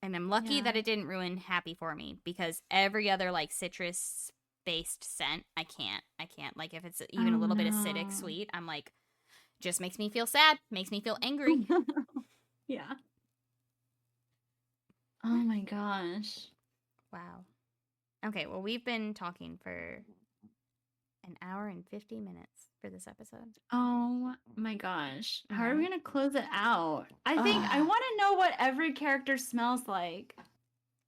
[SPEAKER 2] And I'm lucky
[SPEAKER 1] Yeah.
[SPEAKER 2] that it didn't ruin happy for me because every other like citrus based scent, I can't. Like if it's even a
[SPEAKER 1] Oh
[SPEAKER 2] little bit acidic,
[SPEAKER 1] no.
[SPEAKER 2] sweet, I'm like, just makes me feel sad, makes me feel angry.
[SPEAKER 1] Yeah. Oh my gosh.
[SPEAKER 2] Wow. Okay, well, we've been talking for an hour and 50 minutes for this episode.
[SPEAKER 1] Oh my gosh. How are we
[SPEAKER 2] Right?
[SPEAKER 1] gonna close it out? I think I
[SPEAKER 2] Ugh.
[SPEAKER 1] want to know what every character smells like.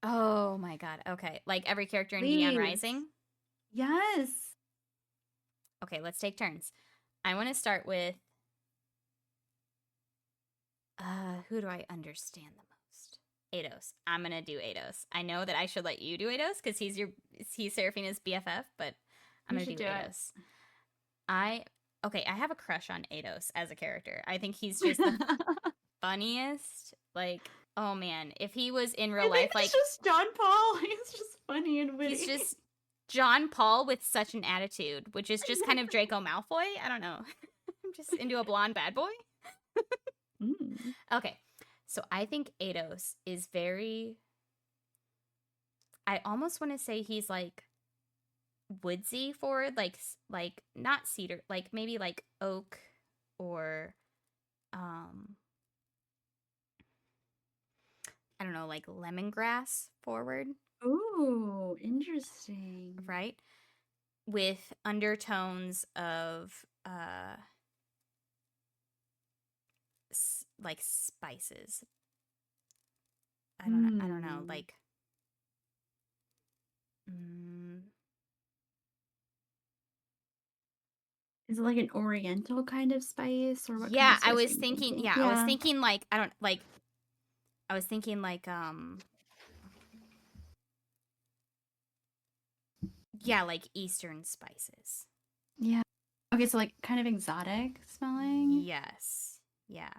[SPEAKER 2] Oh my god. Okay. Like every character in Dion
[SPEAKER 1] Please.
[SPEAKER 2] Rising.
[SPEAKER 1] Yes.
[SPEAKER 2] Okay, let's take turns. I want to start with who do I understand the most? Ados. I'm gonna do Ados. I know that I should let you do Ados because he's Seraphina's BFF, but I'm
[SPEAKER 1] You
[SPEAKER 2] gonna
[SPEAKER 1] should
[SPEAKER 2] do
[SPEAKER 1] do it.
[SPEAKER 2] Ados. I okay, I have a crush on Ados as a character. I think he's just the funniest. Like, oh man, if he was in real
[SPEAKER 1] I think
[SPEAKER 2] life,
[SPEAKER 1] that's
[SPEAKER 2] like
[SPEAKER 1] just John Paul. He's just funny and
[SPEAKER 2] he's
[SPEAKER 1] witty.
[SPEAKER 2] just John Paul with such an attitude, which is just kind of Draco Malfoy. I don't know. I'm just into a blonde bad boy.
[SPEAKER 1] Mm.
[SPEAKER 2] Okay, so I think Ados is very. I almost want to say he's like woodsy forward, like not cedar, like maybe like oak or um I don't know, like lemongrass forward,
[SPEAKER 1] Ooh, interesting.
[SPEAKER 2] right? With undertones of like spices. I don't know,
[SPEAKER 1] Hmm.
[SPEAKER 2] like mm,
[SPEAKER 1] Is it like an oriental kind of spice, or what kind
[SPEAKER 2] yeah,
[SPEAKER 1] of spice are you thinking?
[SPEAKER 2] I was
[SPEAKER 1] Yeah.
[SPEAKER 2] thinking like I don't like I was thinking like yeah, like eastern spices.
[SPEAKER 1] Yeah. Okay, so like kind of exotic smelling.
[SPEAKER 2] Yes. Yeah.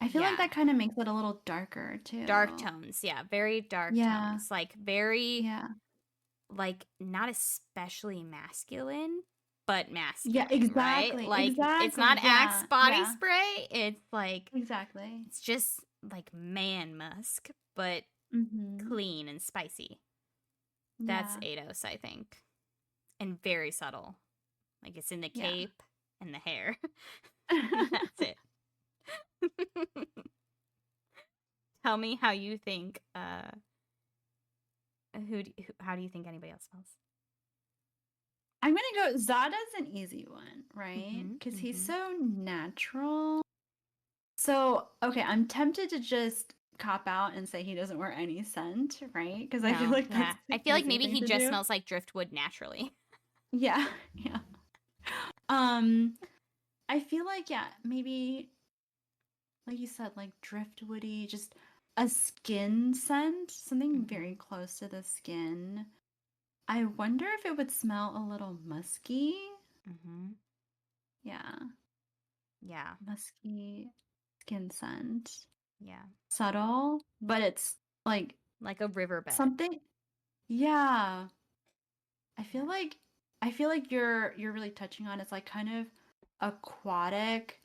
[SPEAKER 1] I feel like
[SPEAKER 2] Yeah.
[SPEAKER 1] that kind of makes it a little darker
[SPEAKER 2] Dark
[SPEAKER 1] too.
[SPEAKER 2] tones. Yeah, very dark
[SPEAKER 1] Yeah.
[SPEAKER 2] tones. Like very
[SPEAKER 1] Yeah.
[SPEAKER 2] like not especially masculine, but
[SPEAKER 1] Yeah,
[SPEAKER 2] masculine, right?
[SPEAKER 1] exactly.
[SPEAKER 2] Like it's not
[SPEAKER 1] Exactly.
[SPEAKER 2] Axe
[SPEAKER 1] Yeah.
[SPEAKER 2] body
[SPEAKER 1] Yeah.
[SPEAKER 2] spray. It's like
[SPEAKER 1] Exactly.
[SPEAKER 2] it's just like man musk, but
[SPEAKER 1] Mhm.
[SPEAKER 2] clean and spicy. That's
[SPEAKER 1] Yeah.
[SPEAKER 2] Ados, I think. And very subtle. Like it's in the
[SPEAKER 1] Yeah.
[SPEAKER 2] cape and the hair. That's it. Tell me how you think how do you think anybody else smells?
[SPEAKER 1] I'm gonna go Zada's an easy one, right?
[SPEAKER 2] Mhm.
[SPEAKER 1] Because he's
[SPEAKER 2] Mhm.
[SPEAKER 1] so natural. So, okay, I'm tempted to just cop out and say he doesn't wear any scent, right? Because I feel
[SPEAKER 2] No,
[SPEAKER 1] like that's
[SPEAKER 2] yeah.
[SPEAKER 1] the
[SPEAKER 2] I feel like
[SPEAKER 1] easy
[SPEAKER 2] maybe
[SPEAKER 1] thing
[SPEAKER 2] he
[SPEAKER 1] to
[SPEAKER 2] just
[SPEAKER 1] do.
[SPEAKER 2] smells like driftwood naturally.
[SPEAKER 1] Yeah, yeah. Um, I feel like, yeah, maybe like you said, like driftwoody, just a skin scent, something very
[SPEAKER 2] Mhm.
[SPEAKER 1] close to the skin. I wonder if it would smell a little musky.
[SPEAKER 2] Mhm.
[SPEAKER 1] Yeah,
[SPEAKER 2] Yeah.
[SPEAKER 1] musky skin scent.
[SPEAKER 2] Yeah.
[SPEAKER 1] Subtle, but it's like
[SPEAKER 2] Like a riverbed.
[SPEAKER 1] something. Yeah, I
[SPEAKER 2] Yeah.
[SPEAKER 1] feel like I feel like you're really touching on it's like kind of aquatic,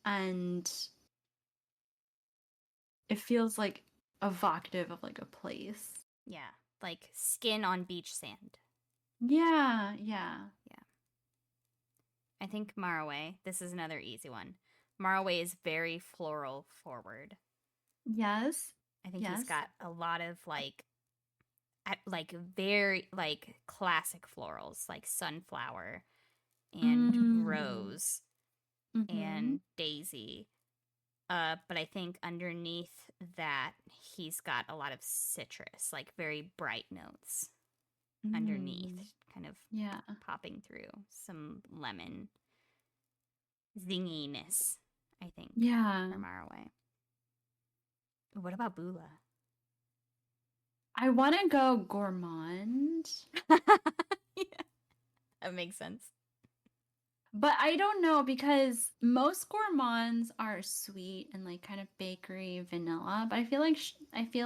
[SPEAKER 1] and it feels like evocative of like a place.
[SPEAKER 2] Yeah. Like skin on beach sand.
[SPEAKER 1] Yeah, yeah.
[SPEAKER 2] Yeah. I think Maraway, this is another easy one. Maraway is very floral forward.
[SPEAKER 1] Yes.
[SPEAKER 2] I think he's
[SPEAKER 1] Yes.
[SPEAKER 2] got a lot of like very like classic florals like sunflower and
[SPEAKER 1] Mm.
[SPEAKER 2] rose
[SPEAKER 1] Mhm.
[SPEAKER 2] and daisy. But I think underneath that he's got a lot of citrus, like very bright notes
[SPEAKER 1] Mm.
[SPEAKER 2] underneath, kind of
[SPEAKER 1] Yeah.
[SPEAKER 2] popping through some lemon zinginess, I think,
[SPEAKER 1] Yeah.
[SPEAKER 2] from our way. What about Bula?
[SPEAKER 1] I want to go gourmand,
[SPEAKER 2] Yeah, that makes sense.
[SPEAKER 1] but I don't know because most gourmands are sweet and like kind of bakery vanilla, but I feel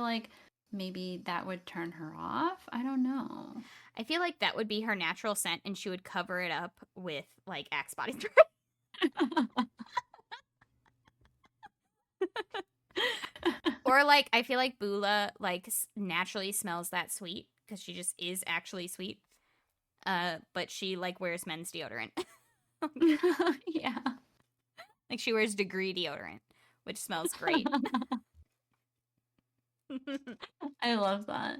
[SPEAKER 1] like maybe that would turn her off. I don't know.
[SPEAKER 2] I feel like that would be her natural scent, and she would cover it up with like Axe body spray. Or like I feel like Bula like naturally smells that sweet because she just is actually sweet. But she like wears men's deodorant.
[SPEAKER 1] Yeah.
[SPEAKER 2] Like she wears Degree deodorant, which smells great.
[SPEAKER 1] I love that.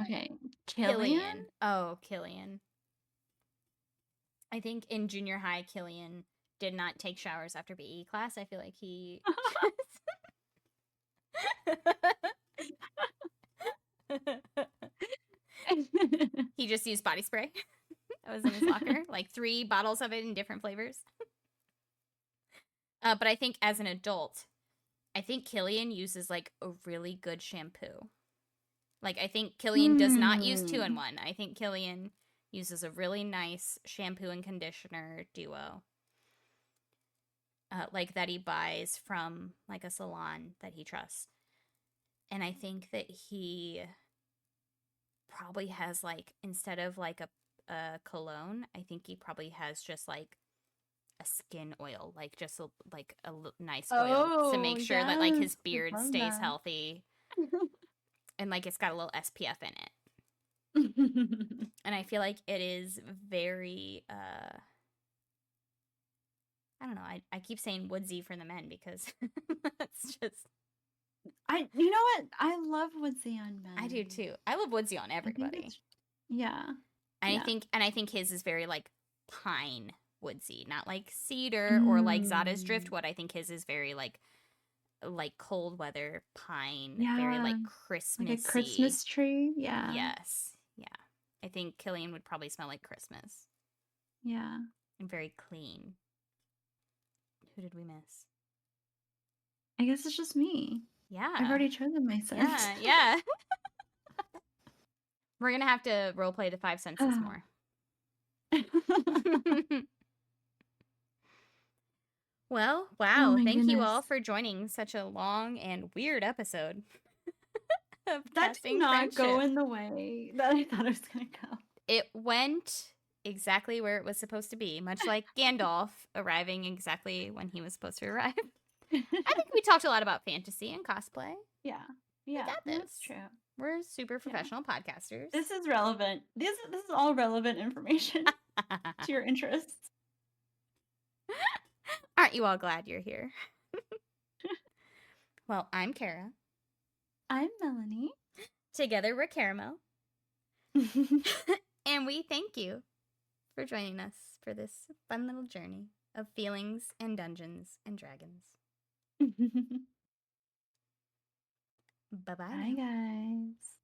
[SPEAKER 1] Okay. Killian?
[SPEAKER 2] Oh, Killian. I think in junior high, Killian did not take showers after BE class. I feel like he he just used body spray. That was in his locker, like 3 bottles of it in different flavors. But I think as an adult, I think Killian uses like a really good shampoo. Like I think Killian does not use 2-in-1. I think Killian uses a really nice shampoo and conditioner duo. Like that he buys from like a salon that he trusts. And I think that he probably has like, instead of like a cologne, I think he probably has just like a skin oil, like just like a nice oil to make sure that like his beard stays healthy and like it's got a little SPF in it. And I feel like it is very I don't know, I keep saying woodsy for the men because that's just
[SPEAKER 1] You know what? I love woodsy on men.
[SPEAKER 2] I do too. I love woodsy on everybody.
[SPEAKER 1] Yeah.
[SPEAKER 2] And
[SPEAKER 1] yeah.
[SPEAKER 2] I think his is very like pine woodsy, not like cedar or like Zada's driftwood. I think his is very like cold weather pine, very like Christmassy.
[SPEAKER 1] Like a Christmas tree. Yeah.
[SPEAKER 2] Yes. Yeah. I think Killian would probably smell like Christmas.
[SPEAKER 1] Yeah.
[SPEAKER 2] And very clean. Who did we miss?
[SPEAKER 1] I guess it's just me.
[SPEAKER 2] Yeah.
[SPEAKER 1] I've already chosen my scent.
[SPEAKER 2] Yeah. We're going to have to roleplay the 5 senses more. Well, wow. Thank you all for joining such a long and weird episode.
[SPEAKER 1] That did not go in the way that I thought it was going to go.
[SPEAKER 2] It went exactly where it was supposed to be, much like Gandalf arriving exactly when he was supposed to arrive. I think we talked a lot about fantasy and cosplay.
[SPEAKER 1] Yeah. Yeah.
[SPEAKER 2] We got this.
[SPEAKER 1] That's true.
[SPEAKER 2] We're super professional podcasters.
[SPEAKER 1] This is relevant. This is all relevant information to your interests.
[SPEAKER 2] Aren't you all glad you're here? Well, I'm Kara.
[SPEAKER 1] I'm Melanie.
[SPEAKER 2] Together we're KaraMel. And we thank you for joining us for this fun little journey of feelings and Dungeons and Dragons. Bye-bye.
[SPEAKER 1] Bye, guys.